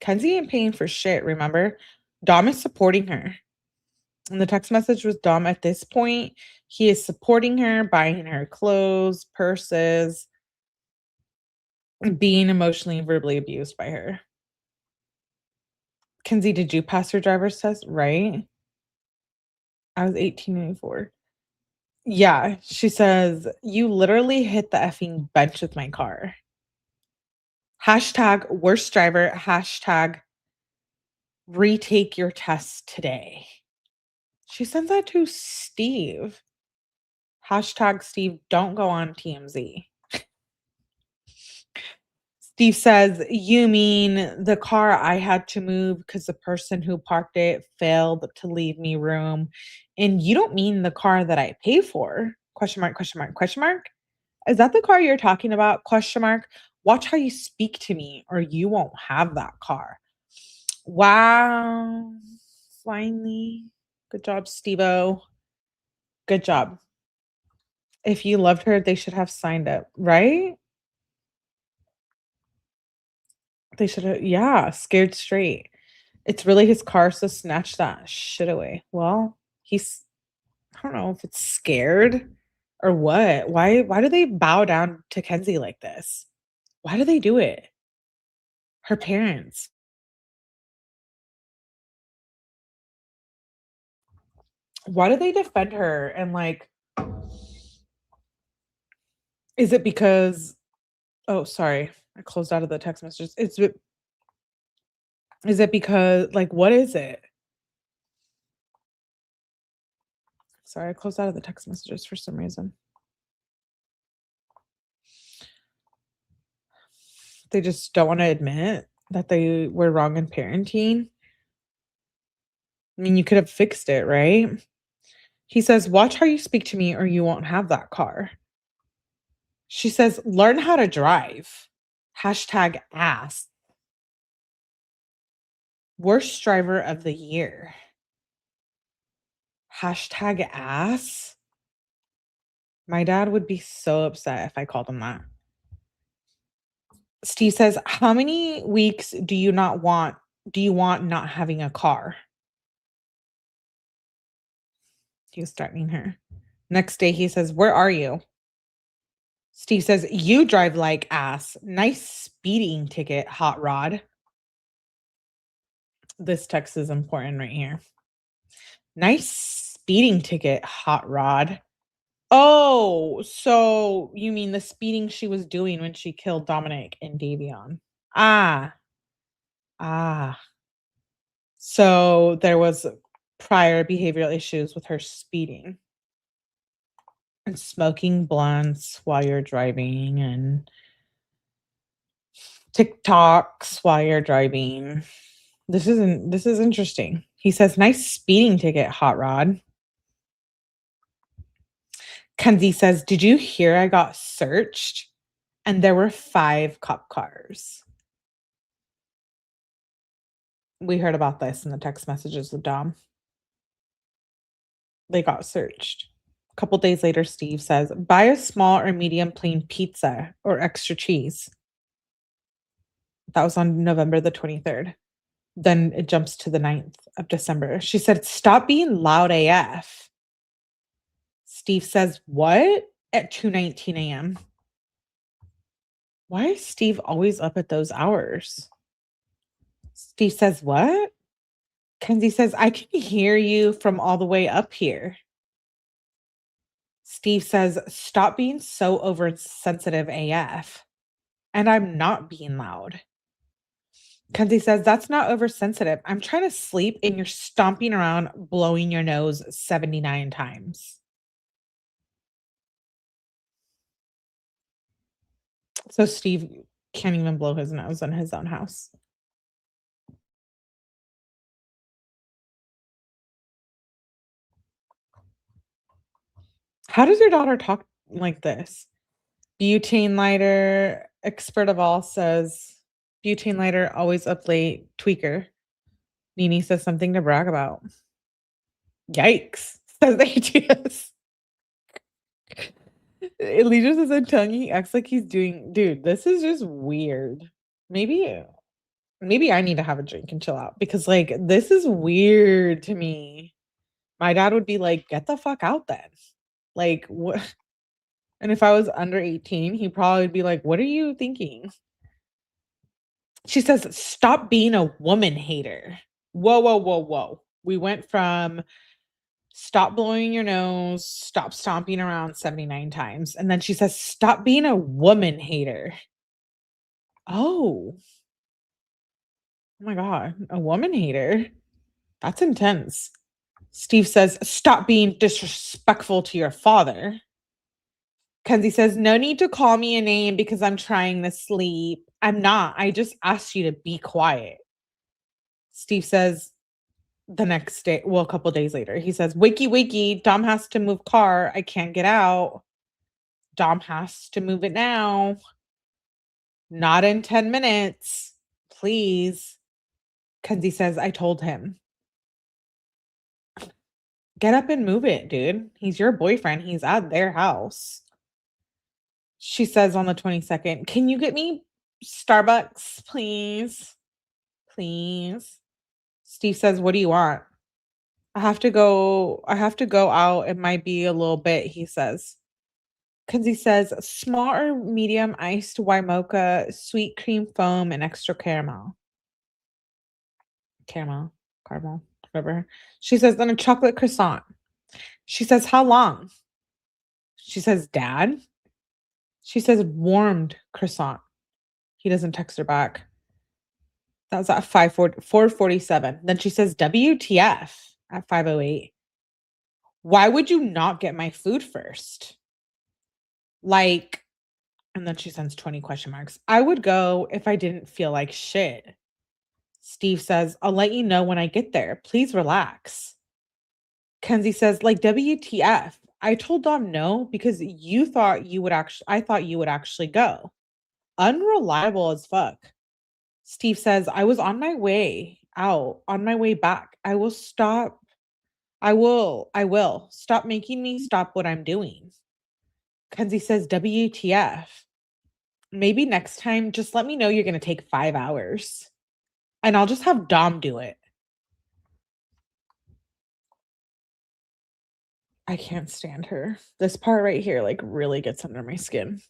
Speaker 1: Kenzie ain't paying for shit, remember? Dom is supporting her. And the text message with Dom at this point, he is supporting her, buying her clothes, purses, being emotionally and verbally abused by her. Kenzie, did you pass your driver's test? Right? I was 1894. Yeah, she says, you literally hit the effing bench with my car. Hashtag worst driver. Hashtag retake your test today. She sends that to Steve. Hashtag Steve, don't go on TMZ. Steve says, you mean the car I had to move because the person who parked it failed to leave me room. And you don't mean the car that I pay for? Question mark, question mark, question mark. Is that the car you're talking about? Question mark. Watch how you speak to me or you won't have that car. Wow. Finally. Good job, Steve-O. Good job. If you loved her, they should have signed up, right? They should have, yeah, scared straight. It's really his car, so snatch that shit away. Well, he's, I don't know if it's scared or what. Why do they bow down to Kenzie like this? Why do they do it? Her parents. Why do they defend her? And like, is it because, oh, sorry, I closed out of the text messages. Is it because, like, what is it? Sorry, I closed out of the text messages for some reason. They just don't want to admit that they were wrong in parenting. I mean, you could have fixed it, right? He says, watch how you speak to me or you won't have that car. She says, learn how to drive. Hashtag ass. Worst driver of the year. Hashtag ass. My dad would be so upset if I called him that. Steve says, how many weeks do you want not having a car? He was threatening her. Next day, he says, where are you? Steve says, you drive like ass. Nice speeding ticket, hot rod. This text is important right here. Nice speeding ticket, hot rod. Oh, so you mean the speeding she was doing when she killed Dominic and Davion. Ah. So there was prior behavioral issues with her speeding. And smoking blunts while you're driving and TikToks while you're driving. This is interesting. He says, nice speeding ticket, hot rod. Kenzie says, did you hear I got searched? And there were 5 cop cars. We heard about this in the text messages with Dom. They got searched. A couple days later, Steve says, buy a small or medium plain pizza or extra cheese. That was on November the 23rd. Then it jumps to the 9th of December. She said, stop being loud AF. Steve says, what? At 2:19 a.m. Why is Steve always up at those hours? Steve says, what? Kenzie says, I can hear you from all the way up here. Steve says, stop being so oversensitive AF. And I'm not being loud. Kenzie says, that's not oversensitive. I'm trying to sleep and you're stomping around, blowing your nose 79 times. So Steve can't even blow his nose in his own house. How does your daughter talk like this? Butane lighter, expert of all says, butane lighter, always up late, tweaker. Nene says something to brag about. Yikes, says ATS. Elijah says, I'm telling you, he acts like he's doing, dude, this is just weird. Maybe maybe I need to have a drink and chill out because like this is weird to me. My dad would be like, get the fuck out then. Like what? And if I was under 18, he'd probably be like, what are you thinking? She says, stop being a woman hater. Whoa, whoa, whoa, whoa. We went from stop blowing your nose, stop stomping around 79 times. And then she says, stop being a woman hater. Oh my God, a woman hater. That's intense. Steve says, stop being disrespectful to your father. Kenzie says, no need to call me a name because I'm trying to sleep. I'm not. I just asked you to be quiet. Steve says the next day, well, a couple days later, he says, wakey, wakey, Dom has to move car. I can't get out. Dom has to move it now. Not in 10 minutes. Please. Kenzie says, I told him. Get up and move it, dude. He's your boyfriend. He's at their house. She says on the 22nd, can you get me Starbucks, please? Please. Steve says, what do you want? I have to go out. It might be a little bit, he says. Kenzie says, small or medium iced white mocha, sweet cream foam, and extra caramel. Caramel, whatever. She says, then a chocolate croissant. She says, how long? She says, Dad? She says, warmed croissant. He doesn't text her back. That was at 4:47. Then she says, WTF at 5:08. Why would you not get my food first? Like, and then she sends 20 question marks. I would go if I didn't feel like shit. Steve says, I'll let you know when I get there. Please relax. Kenzie says, like, WTF. I told Dom no because I thought you would actually go. Unreliable as fuck. Steve says, I was on my way out, on my way back. I will. Stop making me stop what I'm doing. Kenzie says, WTF. Maybe next time, just let me know you're going to take 5 hours. And I'll just have Dom do it. I can't stand her. This part right here, like, really gets under my skin.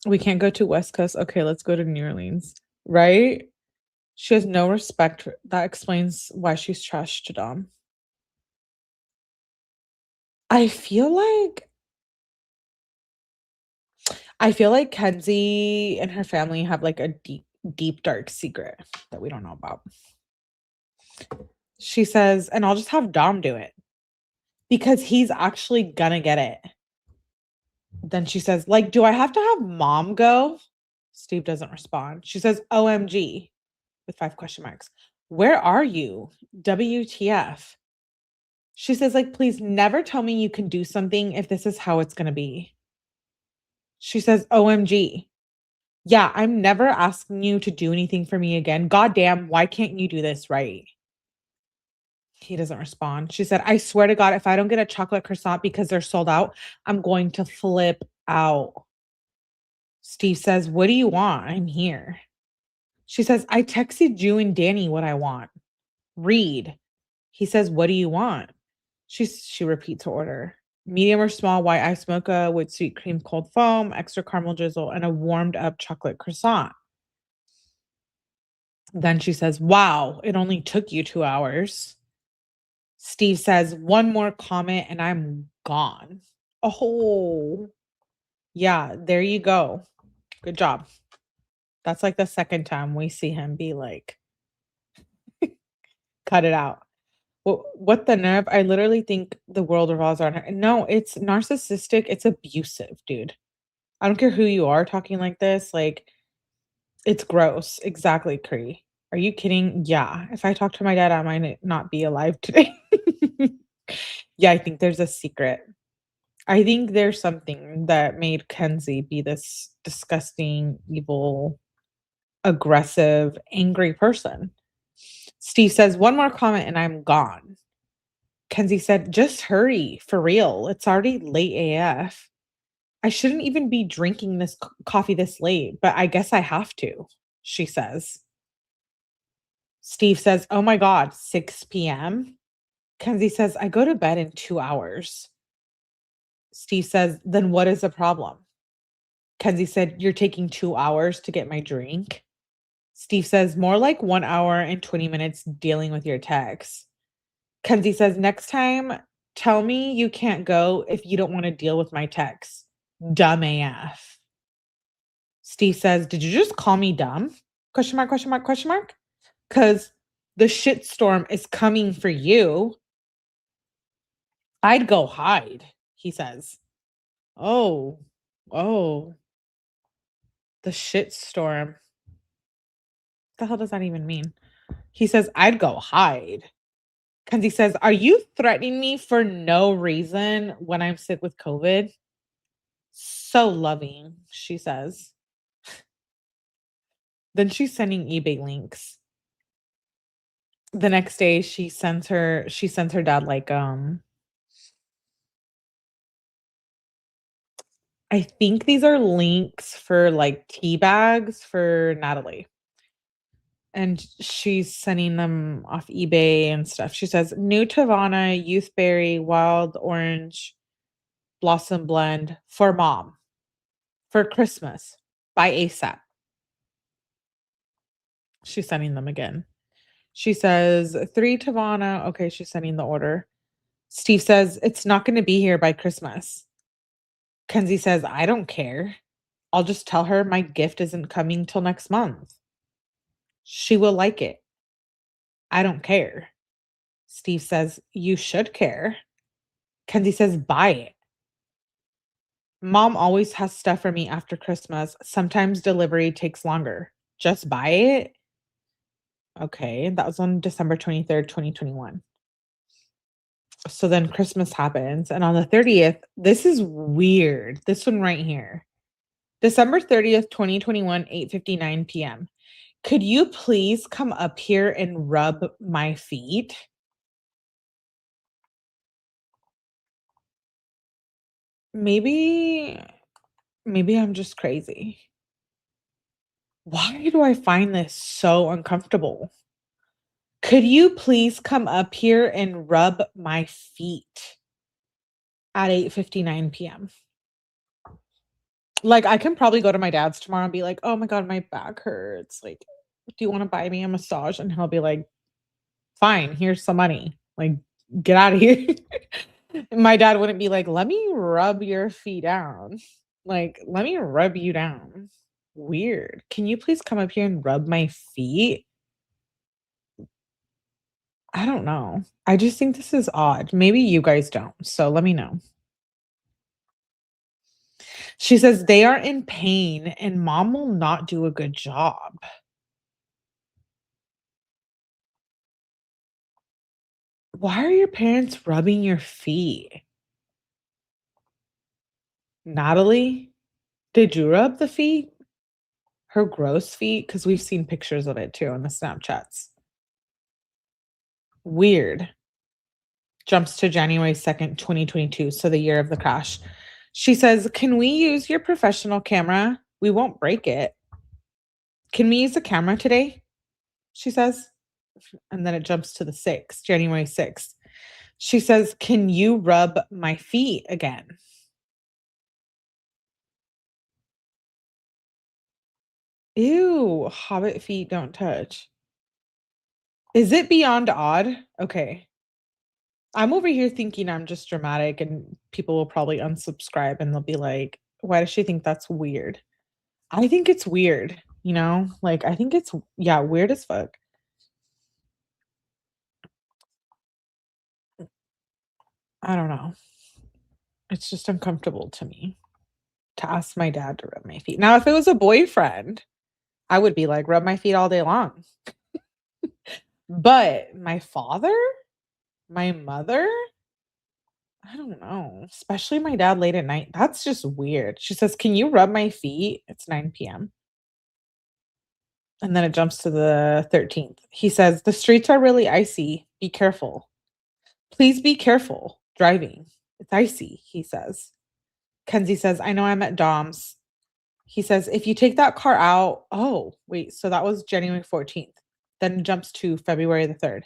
Speaker 1: We can't go to West Coast. Okay, let's go to New Orleans. Right? She has no respect. That explains why she's trashed to Dom. I feel like Kenzie and her family have like a deep, dark secret that we don't know about. She says, and I'll just have Dom do it because he's actually gonna get it. Then she says, like, do I have to have mom go? Steve doesn't respond. She says, OMG, with 5 question marks. Where are you? WTF. She says, like, please never tell me you can do something if this is how it's going to be. She says, OMG. Yeah, I'm never asking you to do anything for me again. Goddamn, why can't you do this right? He doesn't respond. She said, I swear to God, if I don't get a chocolate croissant because they're sold out, I'm going to flip out. Steve says, what do you want? I'm here. She says, I texted you and Danny what I want. Read. He says, what do you want? She repeats her order. Medium or small white iced mocha with sweet cream cold foam, extra caramel drizzle, and a warmed up chocolate croissant. Then she says, wow, it only took you 2 hours. Steve says, one more comment and I'm gone. Oh, yeah, there you go. Good job. That's like the second time we see him be like, cut it out. What the nerve? I literally think the world revolves around her. No, it's narcissistic. It's abusive, dude. I don't care who you are talking like this. Like, it's gross. Exactly, 𝗍𝗲. Are you kidding? Yeah. If I talk to my dad, I might not be alive today. Yeah, I think there's a secret. I think there's something that made Kenzie be this disgusting, evil, aggressive, angry person. Steve says, one more comment and I'm gone. Kenzie said, just hurry, for real. It's already late AF. I shouldn't even be drinking this coffee this late, but I guess I have to, she says. Steve says, oh my God, 6 p.m. Kenzie says, I go to bed in 2 hours. Steve says, then what is the problem? Kenzie said, you're taking 2 hours to get my drink. Steve says, more like 1 hour and 20 minutes dealing with your text. Kenzie says, next time, tell me you can't go if you don't want to deal with my text. Dumb AF. Steve says, did you just call me dumb? Question mark, question mark, question mark. Because the shitstorm is coming for you. I'd go hide, he says. Oh. The shitstorm. What the hell does that even mean? He says, I'd go hide. Kenzie says, are you threatening me for no reason when I'm sick with COVID? So loving, she says. Then she's sending eBay links. The next day she sends her dad like I think these are links for like tea bags for Natalie. And she's sending them off eBay and stuff. She says, new 𝗃𝗏𝗯𝗃 youthberry wild orange blossom blend for mom for Christmas by ASAP. She's sending them again. She says 3 𝗃𝗏𝗯𝗃. Okay, she's sending the order. Steve says it's not going to be here by Christmas. Kenzie says, I don't care. I'll just tell her my gift isn't coming till next month. She will like it. I don't care. Steve says, you should care. Kenzie says, buy it. Mom always has stuff for me after Christmas. Sometimes delivery takes longer. Just buy it. Okay, that was on December 23rd, 2021. So then Christmas happens. And on the 30th, this is weird. This one right here. December 30th, 2021, 8:59 p.m. Could you please come up here and rub my feet? Maybe I'm just crazy. Why do I find this so uncomfortable? Could you please come up here and rub my feet at 8:59 p.m.? Like, I can probably go to my dad's tomorrow and be like, oh my God, my back hurts. Like, do you want to buy me a massage? And he'll be like, fine, here's some money. Like, get out of here. My dad wouldn't be like, let me rub your feet down. Like, let me rub you down. Weird. Can you please come up here and rub my feet? I don't know. I just think this is odd. Maybe you guys don't. So let me know. She says they are in pain and mom will not do a good job. Why are your parents rubbing your feet? Natalie, did you rub the feet? Her gross feet? Because we've seen pictures of it too on the Snapchats. Weird. Jumps to January 2nd, 2022. So the year of the crash. She says, can we use your professional camera? We won't break it. Can we use the camera today? She says. And then it jumps to the 6th, January 6th. She says, can you rub my feet again? Ew, hobbit feet don't touch. Is it beyond odd? Okay. I'm over here thinking I'm just dramatic and people will probably unsubscribe and they'll be like, why does she think that's weird? I think it's weird, you know? Like, I think it's, yeah, weird as fuck. I don't know. It's just uncomfortable to me to ask my dad to rub my feet. Now, if it was a boyfriend, I would be like, rub my feet all day long. But my father, my mother, I don't know, especially my dad late at night. That's just weird. She says, can you rub my feet? It's 9 p.m. And then it jumps to the 13th. He says, the streets are really icy. Be careful. Please be careful driving. It's icy, he says. Kenzie says, I know I'm at Dom's. He says, if you take that car out, oh, wait, so that was January 14th. Then it jumps to February the 3rd.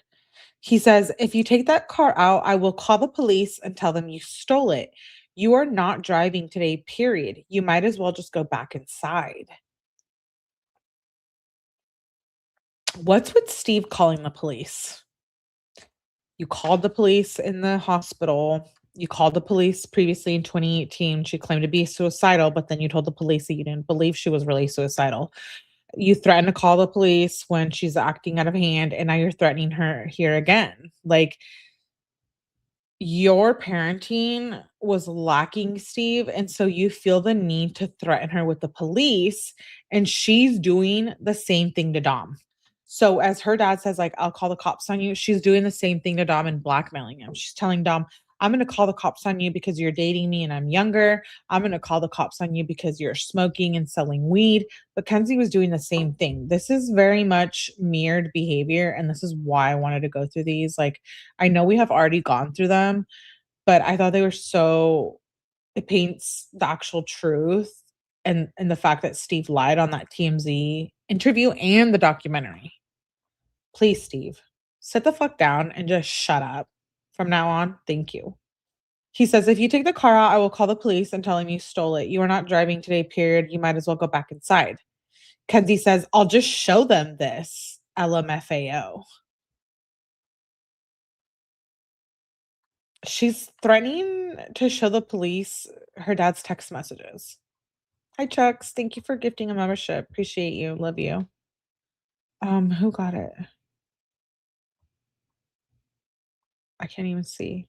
Speaker 1: He says, if you take that car out, I will call the police and tell them you stole it. You are not driving today, period. You might as well just go back inside. What's with Steve calling the police? You called the police in the hospital. You called the police previously in 2018. She claimed to be suicidal, but then you told the police that you didn't believe she was really suicidal. You threatened to call the police when she's acting out of hand, and now you're threatening her here again. Like, your parenting was lacking, Steve, and so you feel the need to threaten her with the police, and she's doing the same thing to Dom. So as her dad says, like, I'll call the cops on you, she's doing the same thing to Dom and blackmailing him. She's telling Dom, I'm going to call the cops on you because you're dating me and I'm younger. I'm going to call the cops on you because you're smoking and selling weed. But Kenzie was doing the same thing. This is very much mirrored behavior, and this is why I wanted to go through these. Like, I know we have already gone through them, but I thought they were so, it paints the actual truth and the fact that Steve lied on that TMZ interview and the documentary. Please, Steve, sit the fuck down and just shut up from now on. Thank you. He says, if you take the car out, I will call the police and tell them you stole it. You are not driving today, period. You might as well go back inside. Kenzie says, I'll just show them this. LMFAO. She's threatening to show the police her dad's text messages. Hi, Chucks. Thank you for gifting a membership. Appreciate you. Love you. Who got it? I can't even see.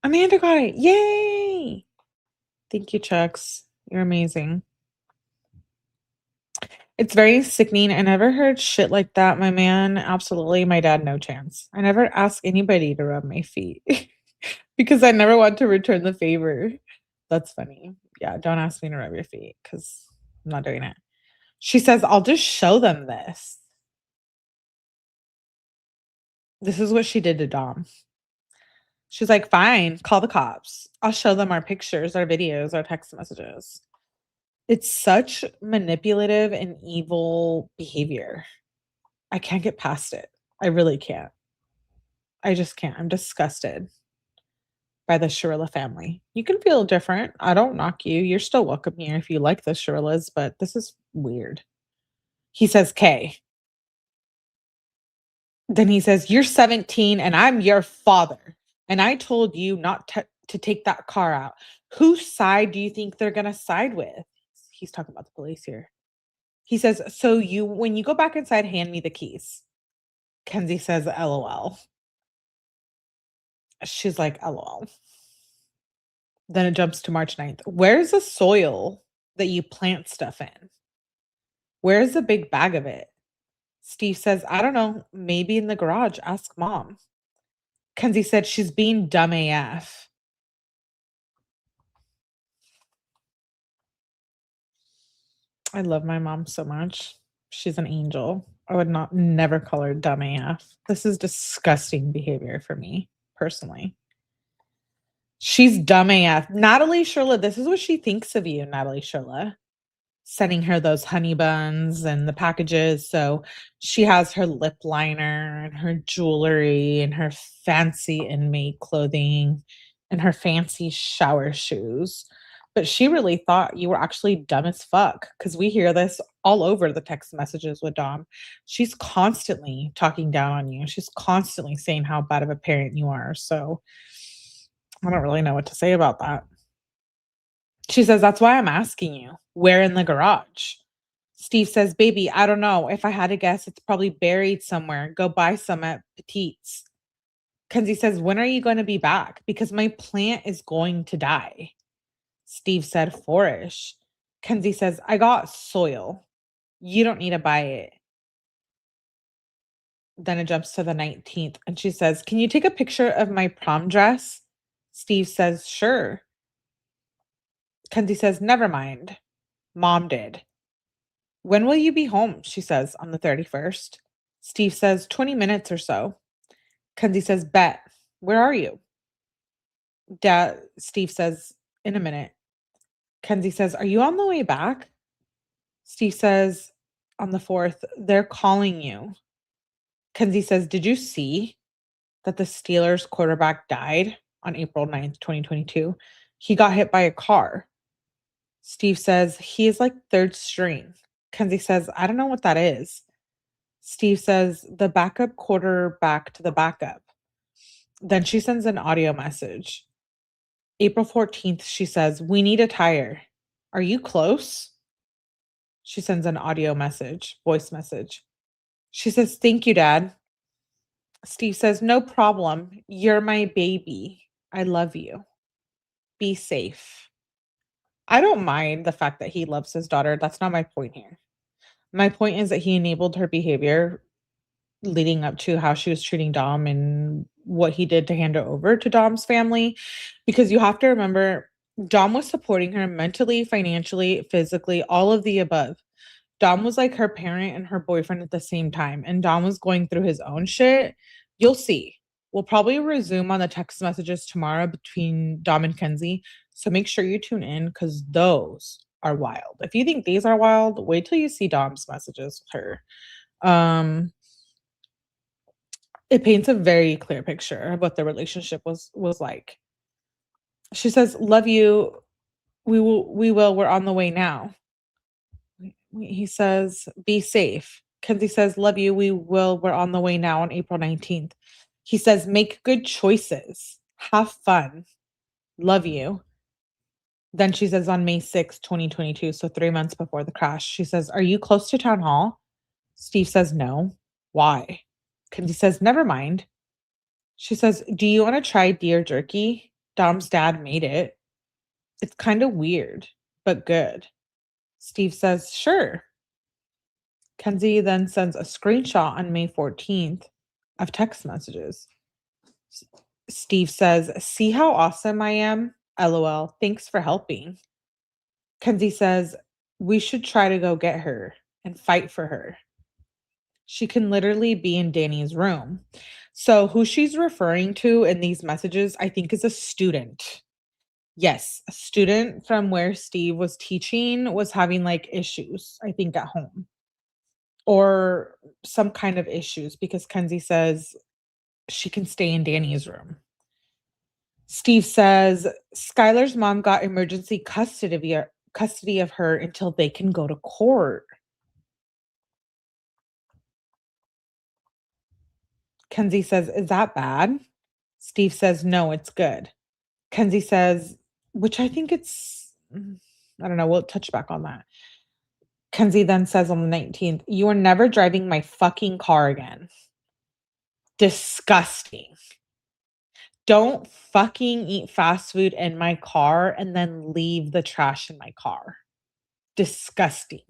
Speaker 1: Amanda got it. Yay! Thank you, Chucks. You're amazing. It's very sickening. I never heard shit like that, my man. Absolutely. My dad, no chance. I never ask anybody to rub my feet because I never want to return the favor. That's funny. Yeah, don't ask me to rub your feet because I'm not doing it. She says, I'll just show them this. This is what she did to Dom. She's like, fine, call the cops. I'll show them our pictures, our videos, our text messages. It's such manipulative and evil behavior. I can't get past it. I really can't. I just can't. I'm disgusted by the Shirilla family. You can feel different. I don't knock you. You're still welcome here if you like the Shirillas, but this is weird. He says, K. Then he says, you're 17 and I'm your father. And I told you not to take that car out. Whose side do you think they're going to side with? He's talking about the police here. He says, so when you go back inside, hand me the keys. Kenzie says, LOL. She's like, LOL. Then it jumps to March 9th. Where's the soil that you plant stuff in? Where's the big bag of it? Steve says, I don't know. Maybe in the garage. Ask mom. Kenzie said she's being dumb AF. I love my mom so much. She's an angel. I would never call her dumb AF. This is disgusting behavior for me, personally. She's dumb AF. Natalie Shirilla, this is what she thinks of you, Natalie Shirilla. Sending her those honey buns and the packages. So she has her lip liner and her jewelry and her fancy inmate clothing and her fancy shower shoes. But she really thought you were actually dumb as fuck, because we hear this all over the text messages with Dom. She's constantly talking down on you. She's constantly saying how bad of a parent you are. So I don't really know what to say about that. She says, that's why I'm asking you. Where in the garage? Steve says, baby, I don't know. If I had to guess, it's probably buried somewhere. Go buy some at Petite's. Kenzie says, when are you going to be back? Because my plant is going to die. Steve said, 4-ish. Kenzie says, I got soil. You don't need to buy it. Then it jumps to the 19th. And she says, can you take a picture of my prom dress? Steve says, sure. Kenzie says, never mind. Mom did. When will you be home? She says, on the 31st. Steve says, 20 minutes or so. Kenzie says, bet. Where are you? Steve says, in a minute. Kenzie says, are you on the way back? Steve says, on the 4th, they're calling you. Kenzie says, did you see that the Steelers quarterback died on April 9th, 2022? He got hit by a car. Steve says, he is like third string. Kenzie says, I don't know what that is. Steve says, the backup quarterback to the backup. Then she sends an audio message. April 14th, she says, we need a tire. Are you close? She sends an audio message, voice message. She says, thank you, Dad. Steve says, no problem. You're my baby. I love you. Be safe. I don't mind the fact that he loves his daughter. That's not my point here. My point is that he enabled her behavior leading up to how she was treating Dom and what he did to hand her over to Dom's family. Because you have to remember, Dom was supporting her mentally, financially, physically, all of the above. Dom was like her parent and her boyfriend at the same time. And Dom was going through his own shit. You'll see. We'll probably resume on the text messages tomorrow between Dom and Kenzie. So make sure you tune in because those are wild. If you think these are wild, wait till you see Dom's messages with her. It paints a very clear picture of what the relationship was like. She says, love you. We will. We're on the way now. He says, be safe. Kenzie says, love you. We will. We're on the way now on April 19th. He says, make good choices. Have fun. Love you. Then she says on May 6th, 2022, so 3 months before the crash, she says, are you close to town hall? Steve says, no. Why? Kenzie says, never mind. She says, do you want to try deer jerky? Dom's dad made it. It's kind of weird, but good. Steve says, sure. Kenzie then sends a screenshot on May 14th of text messages. Steve says, see how awesome I am? LOL. Thanks for helping. Kenzie says, we should try to go get her and fight for her. She can literally be in Danny's room. So who she's referring to in these messages, I think, is a student. Yes, a student from where Steve was teaching was having like issues, I think, at home. Or some kind of issues because Kenzie says she can stay in Danny's room. Steve says Skylar's mom got emergency custody of her until they can go to court. Kenzie says, is that bad? Steve says, no, it's good. Kenzie says, which I think it's, I don't know, we'll touch back on that. Kenzie then says on the 19th, you are never driving my fucking car again. Disgusting. Don't fucking eat fast food in my car and then leave the trash in my car. Disgusting.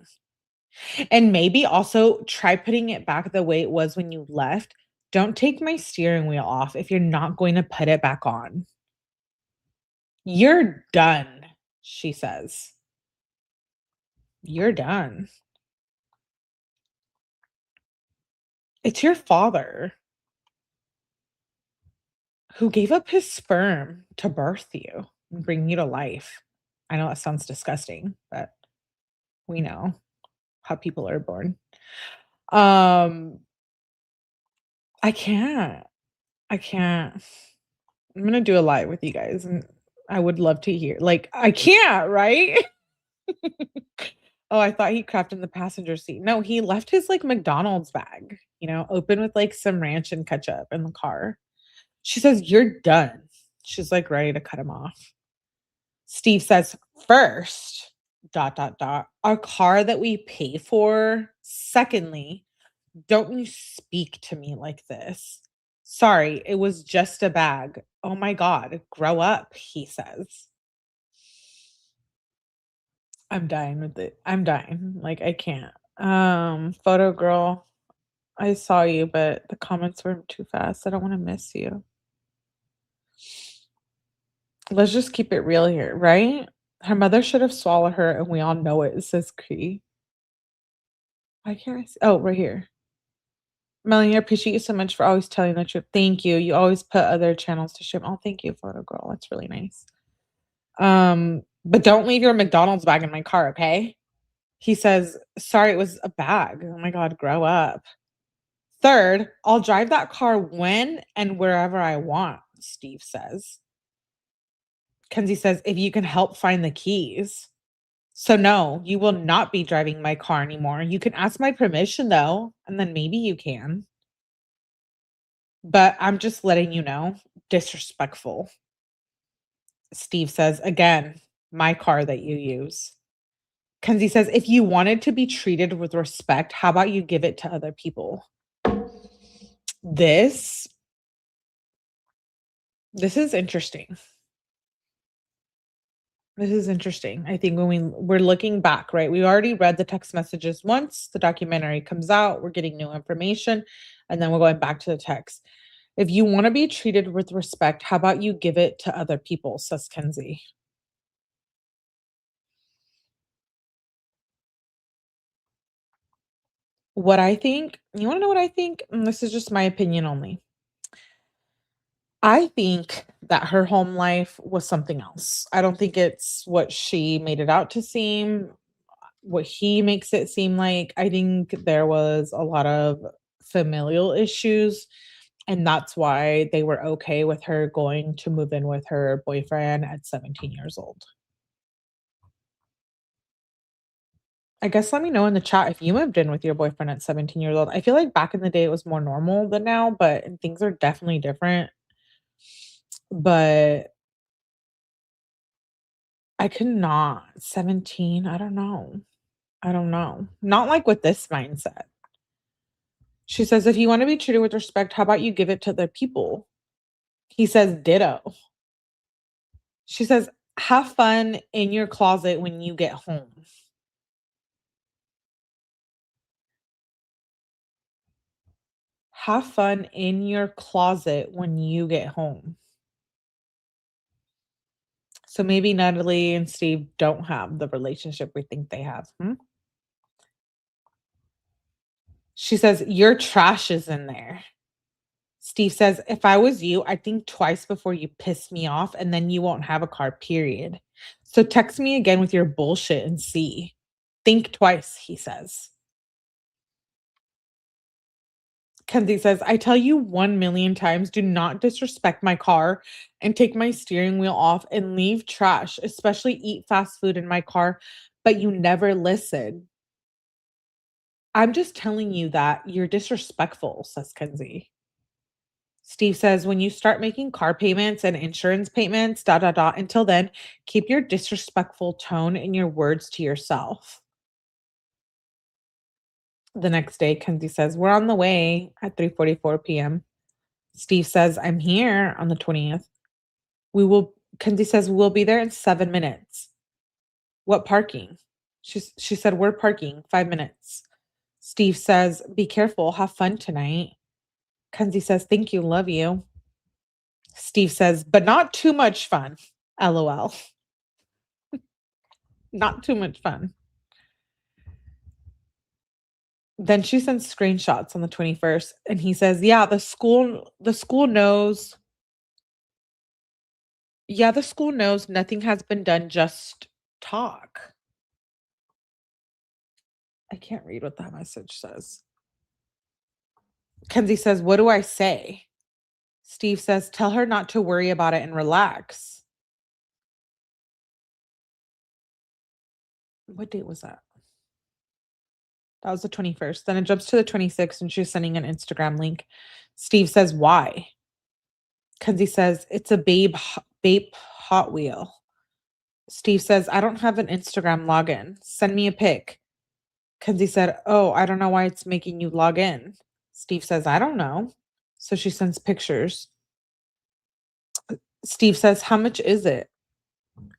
Speaker 1: And maybe also try putting it back the way it was when you left. Don't take my steering wheel off if you're not going to put it back on. You're done, she says. You're done. It's your father who gave up his sperm to birth you and bring you to life. I know that sounds disgusting, but we know how people are born. I can't. I'm going to do a live with you guys and I would love to hear. Like, I can't, right? Oh, I thought he crapped in the passenger seat. No, he left his like McDonald's bag, open with like some ranch and ketchup in the car. She says, you're done. She's like ready to cut him off. Steve says, first, ... our car that we pay for. Secondly, don't you speak to me like this. Sorry, it was just a bag. Oh my God, grow up, he says. I'm dying with it. I'm dying. Like, I can't. Photo girl, I saw you, but the comments were too fast. I don't want to miss you. Let's just keep it real here, right? Her mother should have swallowed her, and we all know it, says Cree. Why can't I see? Oh, right here. Melanie, I appreciate you so much for always telling the truth. Thank you. You always put other channels to shame. Oh, thank you, photo girl. That's really nice. But don't leave your McDonald's bag in my car, okay? He says, sorry, it was a bag. Oh my God, grow up. Third, I'll drive that car when and wherever I want, Steve says. Kenzie says, if you can help find the keys. So no, you will not be driving my car anymore. You can ask my permission though, and then maybe you can. But I'm just letting you know, disrespectful. Steve says, again, my car that you use. Kenzie says, if you wanted to be treated with respect, how about you give it to other people? This is interesting. This is interesting. I think when we're looking back, right? We already read the text messages once. The documentary comes out. We're getting new information. And then we're going back to the text. If you want to be treated with respect, how about you give it to other people, says Kenzie. What I think, you want to know what I think? And this is just my opinion only. I think that her home life was something else. I don't think it's what she made it out to seem, what he makes it seem like. I think there was a lot of familial issues, and that's why they were okay with her going to move in with her boyfriend at 17 years old. I guess let me know in the chat if you moved in with your boyfriend at 17 years old. I feel like back in the day it was more normal than now, but things are definitely different. But I could not. 17, I don't know. I don't know. Not like with this mindset. She says, if you want to be treated with respect, how about you give it to the people? He says, ditto. She says, have fun in your closet when you get home. Have fun in your closet when you get home. So maybe Natalie and Steve don't have the relationship we think they have. She says, your trash is in there. Steve says, if I was you, I'd think twice before you piss me off, and then you won't have a car, period. So text me again with your bullshit and see. Think twice, he says. Kenzie says, I tell you 1,000,000 times, do not disrespect my car and take my steering wheel off and leave trash, especially eat fast food in my car, but you never listen. I'm just telling you that you're disrespectful, says Kenzie. Steve says, when you start making car payments and insurance payments, until then, keep your disrespectful tone and your words to yourself. The next day, Kenzie says, we're on the way at 3:44 p.m. Steve says, I'm here on the 20th. Kenzie says, we'll be there in 7 minutes. What parking? She said, we're parking 5 minutes. Steve says, be careful, have fun tonight. Kenzie says, thank you, love you. Steve says, but not too much fun. LOL. Not too much fun. Then she sends screenshots on the 21st, and he says, yeah, the school knows. Yeah, the school knows nothing has been done, just talk. I can't read what that message says. Kenzie says, what do I say? Steve says, tell her not to worry about it and relax. What date was that? That was the 21st. Then it jumps to the 26th, and she's sending an Instagram link. Steve says, why? Kenzie says, it's a babe Hot Wheel. Steve says, I don't have an Instagram login. Send me a pic. Kenzie said, oh, I don't know why it's making you log in. Steve says, I don't know. So she sends pictures. Steve says, how much is it?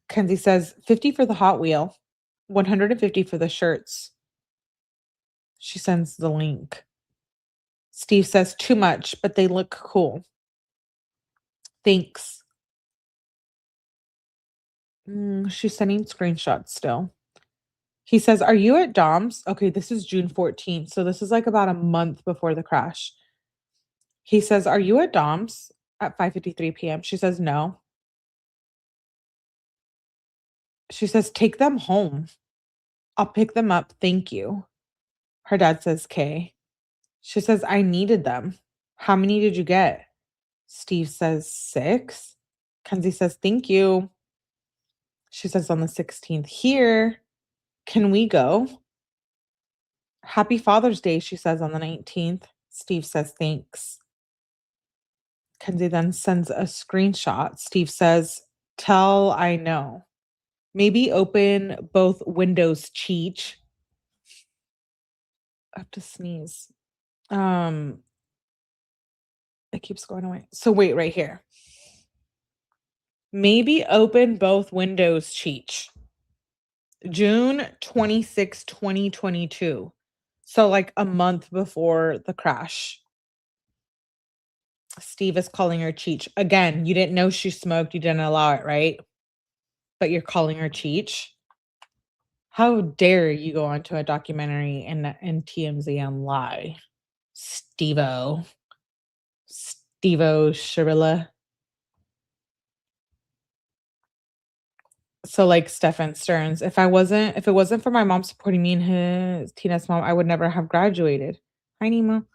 Speaker 1: Kenzie says, 50 for the Hot Wheel, 150 for the shirts. She sends the link. Steve says, too much, but they look cool. Thanks. She's sending screenshots still. He says, are you at Dom's? Okay, this is June 14th. So this is like about a month before the crash. He says, are you at Dom's at 5:53 p.m.? She says, no. She says, take them home. I'll pick them up. Thank you. Her dad says, K. She says, I needed them. How many did you get? Steve says 6. Kenzie says, thank you. She says on the 16th, here, can we go? Happy Father's Day, she says on the 19th. Steve says, thanks. Kenzie then sends a screenshot. Steve says, tell I know. Maybe open both windows, Cheech. I have to sneeze. It keeps going away. So wait, right here. Maybe open both windows, Cheech. June 26, 2022. So like a month before the crash. Steve is calling her Cheech. Again, you didn't know she smoked. You didn't allow it, right? But you're calling her Cheech. How dare you go onto a documentary in TMZ and lie? Steve-O Shirilla. So like Stefan Stearns, if it wasn't for my mom supporting me and Tina's mom, I would never have graduated. Hi, Nemo.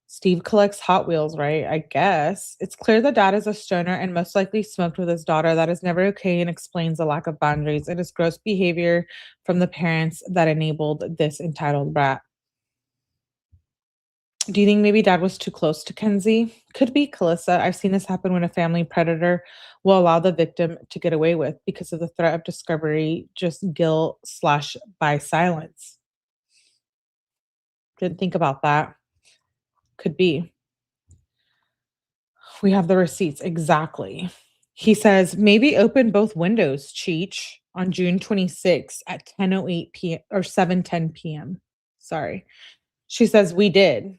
Speaker 1: Steve collects Hot Wheels, right? I guess. It's clear that dad is a stoner and most likely smoked with his daughter. That is never okay and explains the lack of boundaries. It is gross behavior from the parents that enabled this entitled brat. Do you think maybe dad was too close to Kenzie? Could be, Calissa. I've seen this happen when a family predator will allow the victim to get away with because of the threat of discovery, just guilt/by silence. Didn't think about that. Could be. We have the receipts. Exactly. He says, maybe open both windows, Cheech, on June 26th at 10:08 p.m. or 7:10 p.m. Sorry. She says, we did.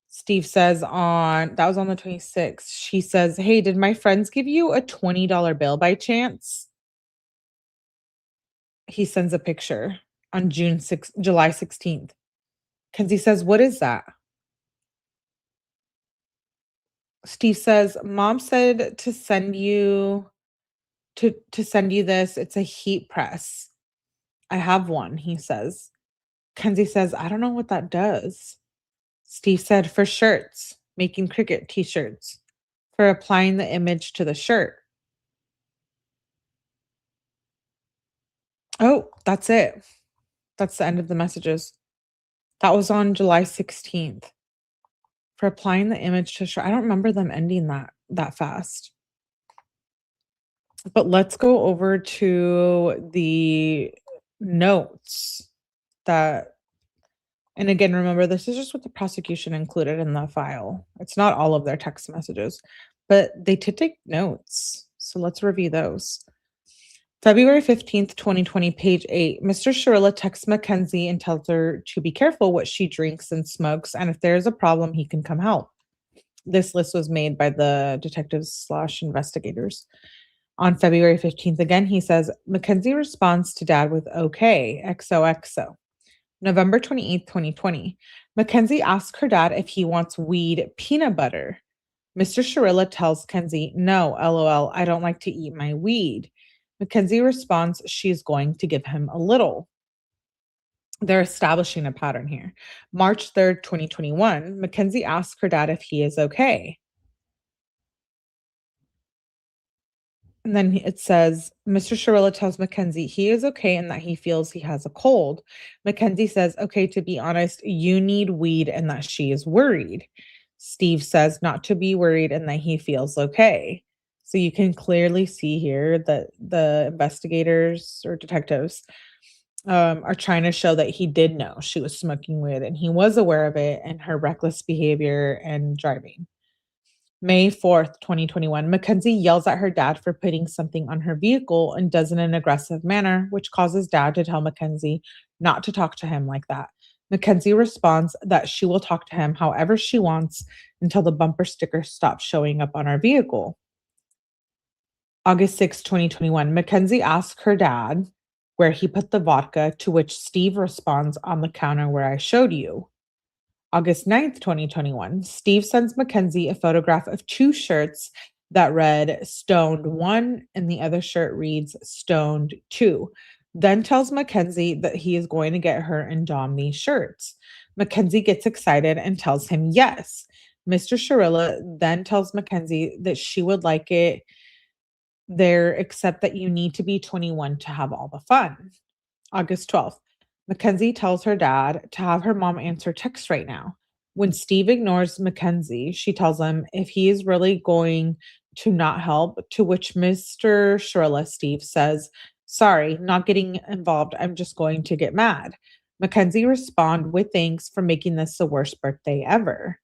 Speaker 1: Steve says that was on the 26th. She says, hey, did my friends give you a $20 bill by chance? He sends a picture on July 16th. Kenzie says, what is that? Steve says, mom said to send you this. It's a heat press. I have one, he says. Kenzie says, I don't know what that does. Steve said, for shirts, making cricket t-shirts, for applying the image to the shirt. Oh, that's it. That's the end of the messages. That was on July 16th. For applying the image to shirt. I don't remember them ending that fast. But let's go over to the notes and again, remember, this is just what the prosecution included in the file. It's not all of their text messages, but they did take notes. So let's review those. February 15th, 2020, page 8. Mr. Shirilla texts Mackenzie and tells her to be careful what she drinks and smokes, and if there's a problem, he can come help. This list was made by the detectives/investigators. On February 15th, again, he says, Mackenzie responds to dad with okay, XOXO. November 28th, 2020. Mackenzie asks her dad if he wants weed peanut butter. Mr. Shirilla tells Kenzie, no, LOL, I don't like to eat my weed. Mackenzie responds she's going to give him a little. They're establishing a pattern here. March 3rd, 2021, Mackenzie asks her dad if he is okay. And then it says, Mr. Shirilla tells Mackenzie he is okay and that he feels he has a cold. Mackenzie says, okay, to be honest, you need weed and that she is worried. Steve says not to be worried and that he feels okay. So you can clearly see here that the investigators or detectives are trying to show that he did know she was smoking weed and he was aware of it and her reckless behavior and driving. May 4th, 2021, Mackenzie yells at her dad for putting something on her vehicle and does it in an aggressive manner, which causes dad to tell Mackenzie not to talk to him like that. Mackenzie responds that she will talk to him however she wants until the bumper sticker stops showing up on her vehicle. August 6, 2021, Mackenzie asks her dad where he put the vodka, to which Steve responds, on the counter where I showed you. August 9th, 2021, Steve sends Mackenzie a photograph of 2 shirts that read Stoned 1 and the other shirt reads Stoned 2. Then tells Mackenzie that he is going to get her and Dom these shirts. Mackenzie gets excited and tells him yes. Mr. Shirilla then tells Mackenzie that she would like it there, except that you need to be 21 to have all the fun. August 12th, Mackenzie tells her dad to have her mom answer texts right now. When Steve ignores Mackenzie, she tells him if he is really going to not help, to which Mr. Shirilla, Steve, says, sorry, not getting involved. I'm just going to get mad. Mackenzie responds with thanks for making this the worst birthday ever.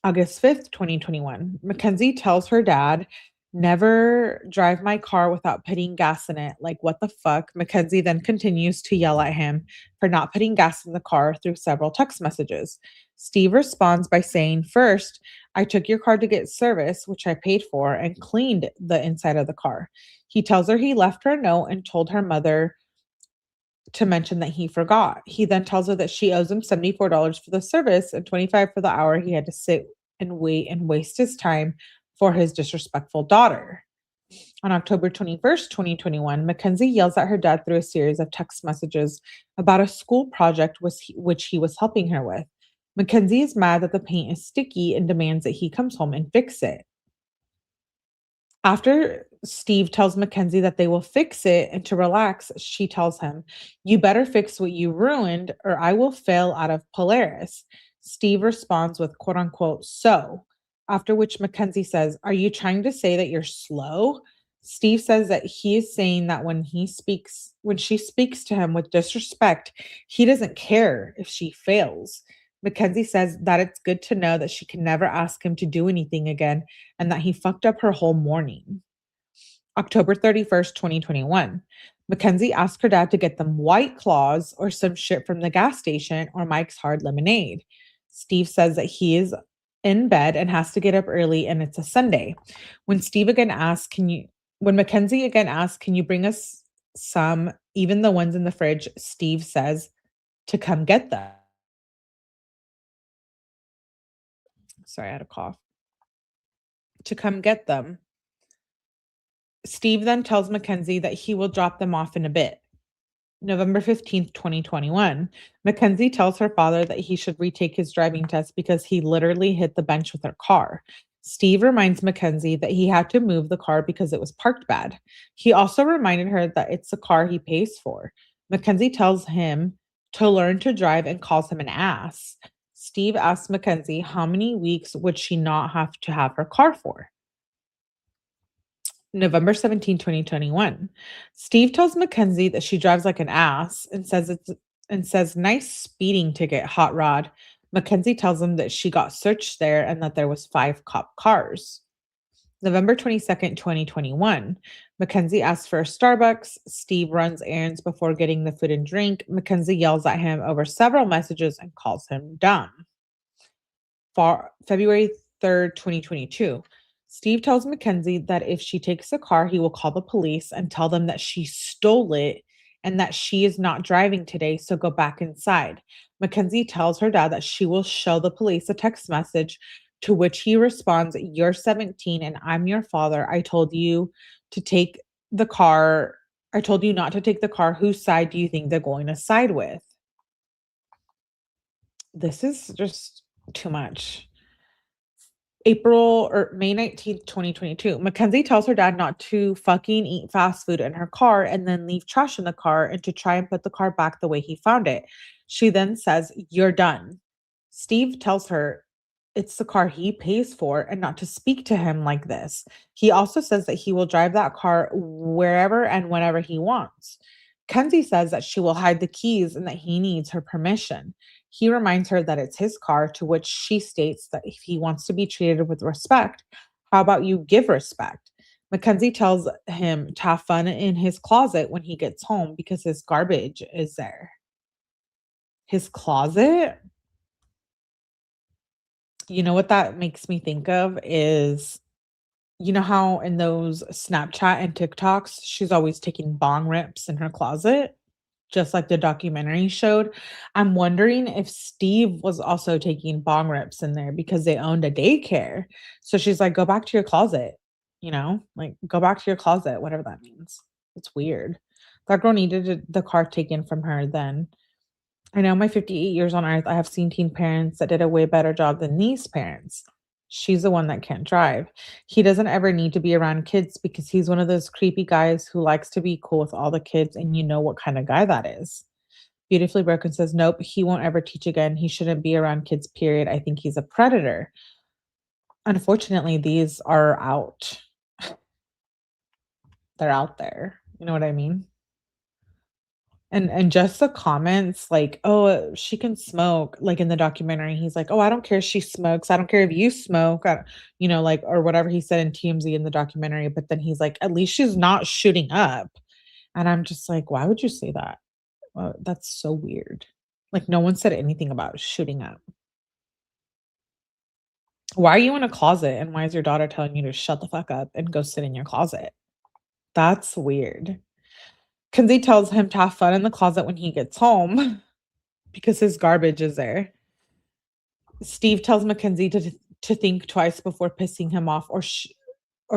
Speaker 1: August 5th, 2021, Mackenzie tells her dad, never drive my car without putting gas in it. Like, what the fuck? Mackenzie then continues to yell at him for not putting gas in the car through several text messages. Steve responds by saying, first, I took your car to get service, which I paid for, and cleaned the inside of the car. He tells her he left her a note and told her mother to mention that he forgot. He then tells her that she owes him $74 for the service and $25 for the hour he had to sit and wait and waste his time for his disrespectful daughter. On October 21st, 2021, Mackenzie yells at her dad through a series of text messages about a school project which he was helping her with. Mackenzie is mad that the paint is sticky and demands that he comes home and fix it. After Steve tells Mackenzie that they will fix it and to relax, she tells him, you better fix what you ruined or I will fail out of Polaris. Steve responds with quote unquote, so, after which Mackenzie says, are you trying to say that you're slow? Steve says that he is saying that when she speaks to him with disrespect, he doesn't care if she fails. Mackenzie says that it's good to know that she can never ask him to do anything again and that he fucked up her whole morning. October 31st, 2021. Mackenzie asked her dad to get them White Claws or some shit from the gas station or Mike's Hard Lemonade. Steve says that he is in bed and has to get up early and it's a Sunday. When Mackenzie again asks, can you bring us some, even the ones in the fridge? Steve says to come get them. Sorry, I had a cough. To come get them. Steve then tells Mackenzie that he will drop them off in a bit. November 15th, 2021, Mackenzie tells her father that he should retake his driving test because he literally hit the bench with her car. Steve reminds Mackenzie that he had to move the car because it was parked bad. He also reminded her that it's the car he pays for. Mackenzie tells him to learn to drive and calls him an ass. Steve asks Mackenzie how many weeks would she not have to have her car for. November 17, 2021. Steve tells Mackenzie that she drives like an ass and says nice speeding ticket, hot rod. Mackenzie tells him that she got searched there and that there was 5 cop cars. November 22nd, 2021. Mackenzie asks for a Starbucks. Steve runs errands before getting the food and drink. Mackenzie yells at him over several messages and calls him dumb. February 3rd, 2022. Steve tells Mackenzie that if she takes the car, he will call the police and tell them that she stole it and that she is not driving today, so go back inside. Mackenzie tells her dad that she will show the police a text message, to which he responds, you're 17 and I'm your father. I told you to take the car. I told you not to take the car. Whose side do you think they're going to side with? This is just too much. May 19th, 2022. Mackenzie tells her dad not to fucking eat fast food in her car and then leave trash in the car and to try and put the car back the way he found it. She then says, you're done. Steve tells her it's the car he pays for and not to speak to him like this. He also says that he will drive that car wherever and whenever he wants. Kenzie says that she will hide the keys and that he needs her permission. He reminds her that it's his car, to which she states that if he wants to be treated with respect, how about you give respect? Mackenzie tells him to have fun in his closet when he gets home because his garbage is there. His closet? You know what that makes me think of is, you know how in those Snapchat and TikToks, she's always taking bong rips in her closet? Just like the documentary showed. I'm wondering if Steve was also taking bong rips in there because they owned a daycare. So she's like, go back to your closet, like go back to your closet, whatever that means. It's weird. That girl needed the car taken from her then. I know my 58 years on earth, I have seen teen parents that did a way better job than these parents. She's the one that can't drive. He doesn't ever need to be around kids because he's one of those creepy guys who likes to be cool with all the kids, and you know what kind of guy that is. Beautifully Broken says, nope, he won't ever teach again. He shouldn't be around kids, period. I think he's a predator. Unfortunately, these are out. They're out there. You know what I mean? And just the comments like, oh, she can smoke. Like in the documentary, he's like, oh, I don't care if she smokes. I don't care if you smoke. You know, like, or whatever he said in TMZ in the documentary. But then he's like, at least she's not shooting up. And I'm just like, why would you say that? Well, that's so weird. Like no one said anything about shooting up. Why are you in a closet? And why is your daughter telling you to shut the fuck up and go sit in your closet? That's weird. Kenzie tells him to have fun in the closet when he gets home because his garbage is there. Steve tells Mackenzie to think twice before pissing him off or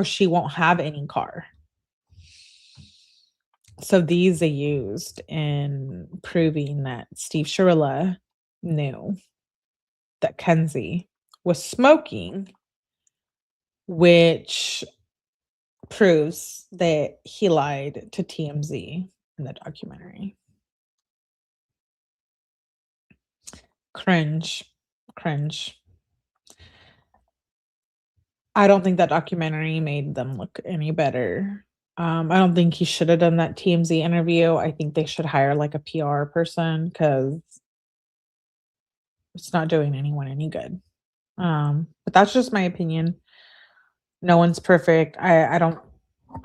Speaker 1: she won't have any car. So these are used in proving that Steve Shirilla knew that Kenzie was smoking, which proves that he lied to TMZ in the documentary. Cringe. I don't think that documentary made them look any better. I don't think he should have done that TMZ interview. I think they should hire like a PR person because it's not doing anyone any good. But that's just my opinion. No one's perfect. I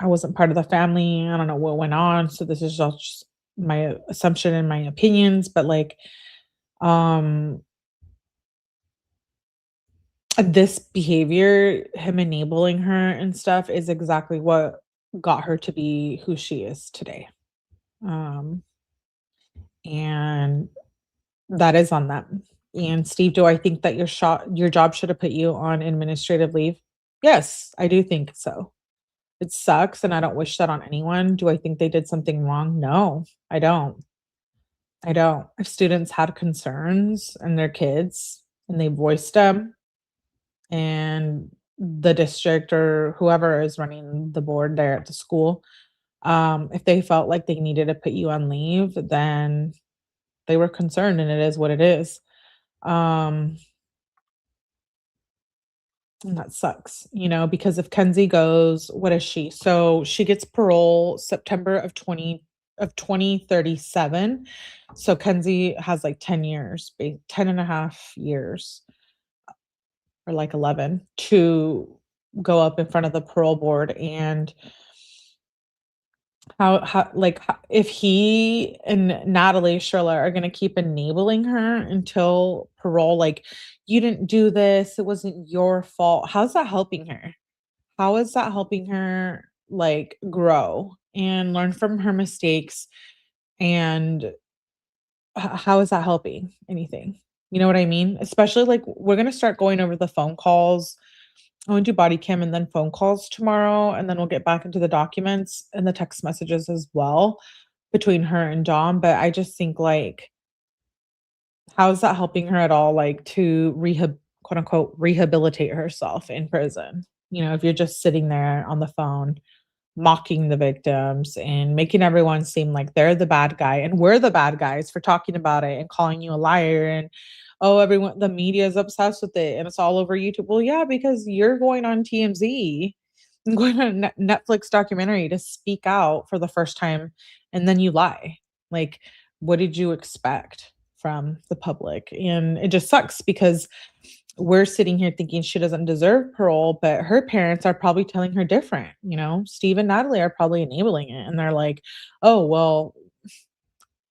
Speaker 1: wasn't part of the family. I don't know what went on. So this is just my assumption and my opinions. But like, this behavior, him enabling her and stuff, is exactly what got her to be who she is today. And that is on them. And Steve, do I think that your job should have put you on administrative leave? Yes, I do think so. It sucks, and I don't wish that on anyone. Do I think they did something wrong? No, I don't. If students had concerns and their kids and they voiced them, and the district or whoever is running the board there at the school, if they felt like they needed to put you on leave, then they were concerned, and it is what it is. And that sucks, you know, because if Kenzie goes, what is she? So she gets parole September of 2037. So Kenzie has like 10 years, 10 and a half years, or like 11, to go up in front of the parole board. And if he and Natalie Shirilla are going to keep enabling her until parole, like, you didn't do this, it wasn't your fault. How's that helping her? How is that helping her like grow and learn from her mistakes? And how is that helping anything? You know what I mean? Especially like we're going to start going over the phone calls. I want to do body cam and then phone calls tomorrow. And then we'll get back into the documents and the text messages as well between her and Dom. But I just think like, how is that helping her at all? Like to quote unquote, rehabilitate herself in prison? You know, if you're just sitting there on the phone, mocking the victims and making everyone seem like they're the bad guy and we're the bad guys for talking about it and calling you a liar, and oh, everyone, the media is obsessed with it and it's all over YouTube. Well, yeah, because you're going on TMZ and going on a Netflix documentary to speak out for the first time, and then you lie. Like, what did you expect from the public? And it just sucks because we're sitting here thinking she doesn't deserve parole, but her parents are probably telling her different. You know, Steve and Natalie are probably enabling it, and they're like, oh, well,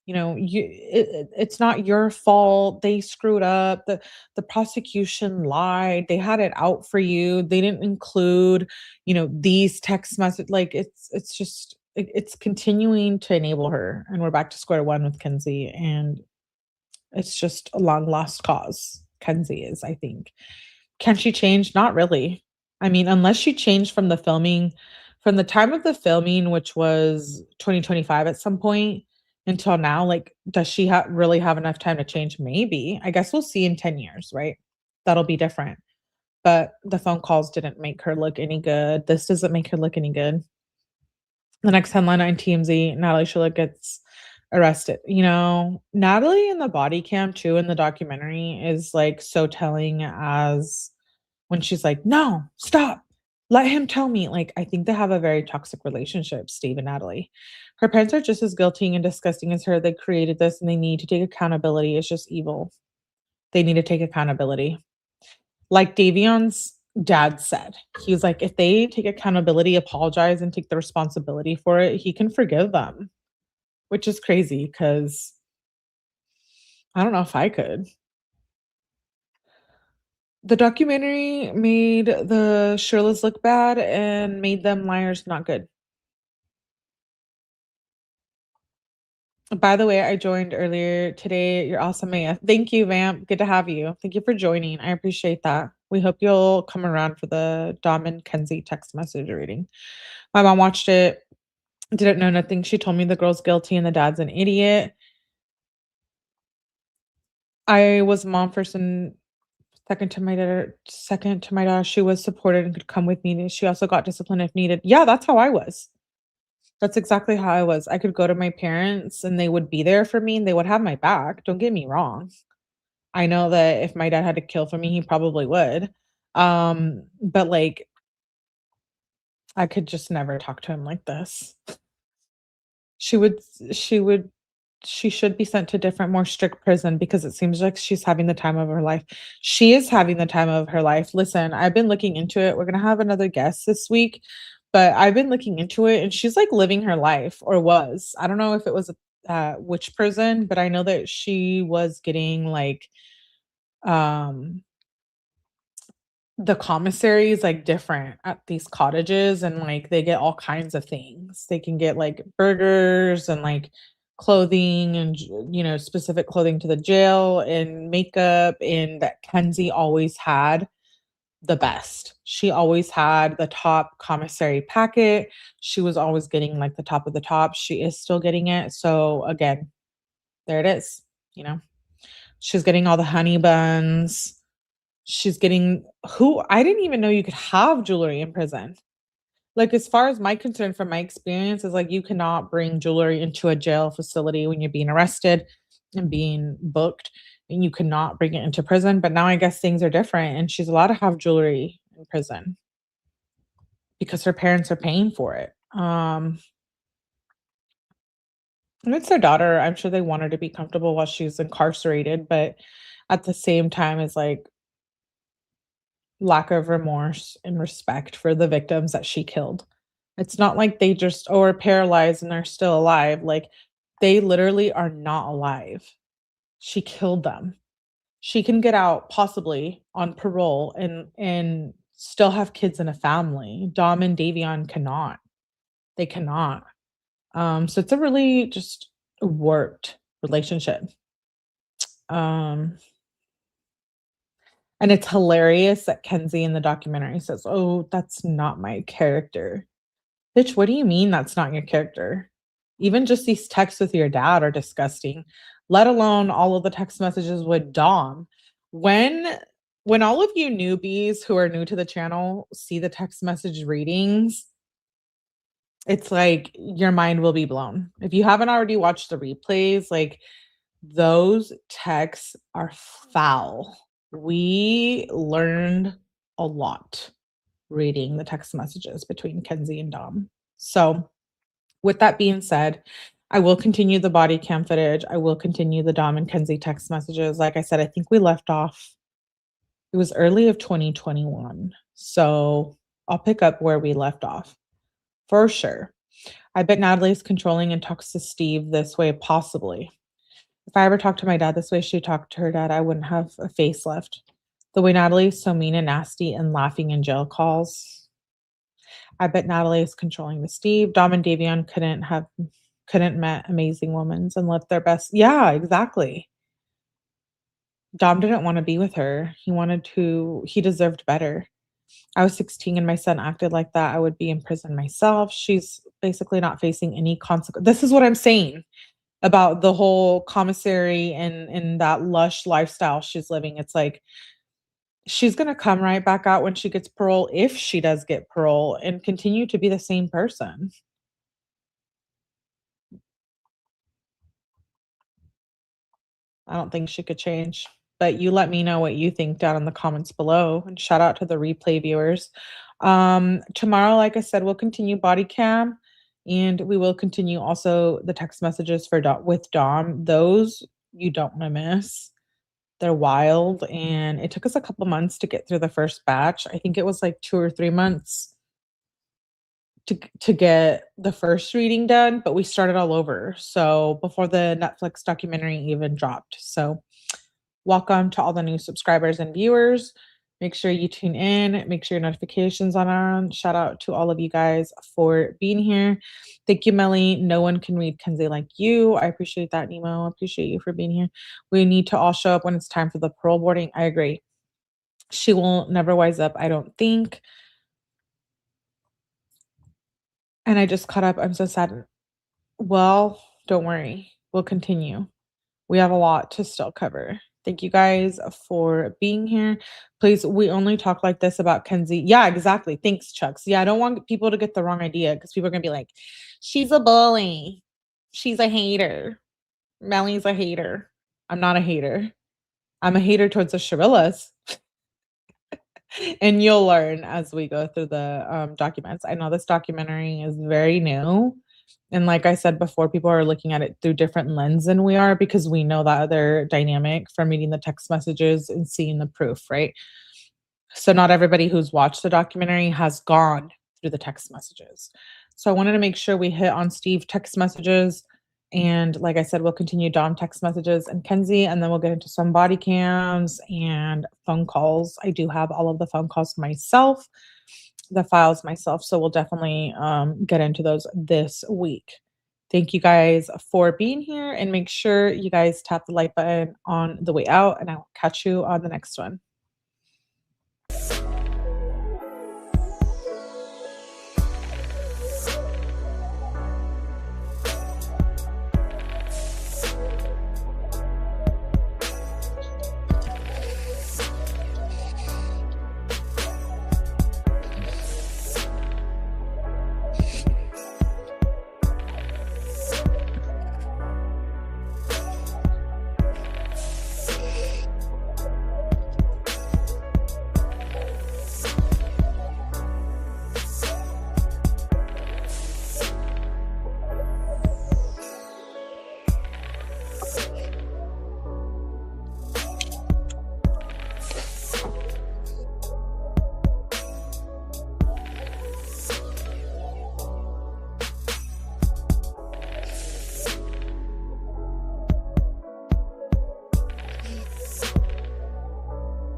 Speaker 1: you know, it's not your fault. They screwed up. The prosecution lied. They had it out for you. They didn't include, you know, these text messages. Like it's continuing to enable her, and we're back to square one with Kenzie, and it's just a long lost cause. Kenzie is, I think. Can she change? Not really. I mean, unless she changed from the time of the filming, which was 2025 at some point, until now. Like, does she really have enough time to change? Maybe. I guess we'll see in 10 years, right? That'll be different. But the phone calls didn't make her look any good. This doesn't make her look any good. The next headline on TMZ, Natalie Shirilla gets arrested. You know, Natalie in the body cam too in the documentary is like so telling, as when she's like, no, stop. Let him tell me. Like, I think they have a very toxic relationship, Steve and Natalie. Her parents are just as guilty and disgusting as her. They created this and they need to take accountability. It's just evil. They need to take accountability. Like Davion's dad said, he was like, if they take accountability, apologize, and take the responsibility for it, he can forgive them, which is crazy because I don't know if I could. The documentary made the Shirley's look bad and made them liars not good. By the way, I joined earlier today. You're awesome, Maya. Thank you, Vamp. Good to have you. Thank you for joining. I appreciate that. We hope you'll come around for the Dom and Kenzie text message reading. My mom watched it, didn't know nothing. She told me the girl's guilty and the dad's an idiot. I was a mom first and second to my daughter. She was supported and could come with me. She also got disciplined if needed. Yeah, that's how I was. That's exactly how I was. I could go to my parents and they would be there for me and they would have my back. Don't get me wrong. I know that if my dad had to kill for me, he probably would. But like, I could just never talk to him like this. She should be sent to a different, more strict prison because it seems like she's having the time of her life. She is having the time of her life. Listen, I've been looking into it. We're going to have another guest this week, but I've been looking into it and she's like living her life, or was. I don't know if it was which prison, but I know that she was getting like the commissary is like different at these cottages, and like they get all kinds of things. They can get like burgers and like clothing and, you know, specific clothing to the jail and makeup, and that Kenzie always had the best. She always had the top commissary packet. She was always getting like the top of the top. She is still getting it. So again, there it is. You know, she's getting all the honey buns. She's getting I didn't even know you could have jewelry in prison. Like, as far as my concern from my experience is like, you cannot bring jewelry into a jail facility when you're being arrested and being booked, and you cannot bring it into prison. But now I guess things are different and she's allowed to have jewelry in prison because her parents are paying for it. And it's their daughter. I'm sure they want her to be comfortable while she's incarcerated, but at the same time, it's like, lack of remorse and respect for the victims that she killed. It's not like they just are paralyzed and they're still alive. Like, they literally are not alive. She killed them. She can get out possibly on parole and still have kids and a family. Dom and Davion cannot. They cannot. So it's a really just warped relationship. And it's hilarious that Kenzie in the documentary says, oh, that's not my character. Bitch, what do you mean that's not your character? Even just these texts with your dad are disgusting, let alone all of the text messages with Dom. When all of you newbies who are new to the channel see the text message readings, it's like your mind will be blown. If you haven't already watched the replays, like, those texts are foul. We learned a lot reading the text messages between Kenzie and Dom. So with that being said, I will continue the body cam footage. I will continue the Dom and Kenzie text messages. Like I said, I think we left off, it was early of 2021. So I'll pick up where we left off for sure. I bet Natalie's controlling and talks to Steve this way, possibly. If I ever talked to my dad this way she talked to her dad, I wouldn't have a face left. The way Natalie's so mean and nasty and laughing in jail calls. I bet Natalie is controlling the Steve. Dom and Davion couldn't met amazing women and lived their best. Yeah, exactly. Dom didn't want to be with her. He deserved better. I was 16 and my son acted like that. I would be in prison myself. She's basically not facing any consequence. This is what I'm saying. about the whole commissary and that lush lifestyle she's living. It's like she's going to come right back out when she gets parole, if she does get parole, and continue to be the same person. I don't think she could change. But you let me know what you think down in the comments below. And shout out to the replay viewers. Tomorrow, like I said, we'll continue body cam, and we will continue also the text messages for with Dom. Those you don't want to miss. They're wild, and it took us a couple months to get through the first batch. I think it was like 2 or 3 months to get the first reading done, but we started all over. So before the Netflix documentary even dropped. So welcome to all the new subscribers and viewers. Make sure you tune in. Make sure your notifications are on. Shout out to all of you guys for being here. Thank you, Melly. No one can read Kenzie like you. I appreciate that, Nemo. I appreciate you for being here. We need to all show up when it's time for the parole boarding. I agree. She will never wise up, I don't think. And I just caught up. I'm so sad. Well, don't worry. We'll continue. We have a lot to still cover. Thank you guys for being here. Please, we only talk like this about Kenzie. Yeah, exactly. Thanks, Chucks. Yeah, I don't want people to get the wrong idea, because people are going to be like, she's a bully. She's a hater. Melly's a hater. I'm not a hater. I'm a hater towards the Shirillas. And you'll learn as we go through the documents. I know this documentary is very new. And like I said before, people are looking at it through different lens than we are, because we know that other dynamic from reading the text messages and seeing the proof, right? So not everybody who's watched the documentary has gone through the text messages. So I wanted to make sure we hit on Steve text messages. And like I said, we'll continue Dom text messages and Kenzie, and then we'll get into some body cams and phone calls. I do have all of the phone calls myself, the files myself. So we'll definitely get into those this week. Thank you guys for being here, and make sure you guys tap the like button on the way out, and I will catch you on the next one.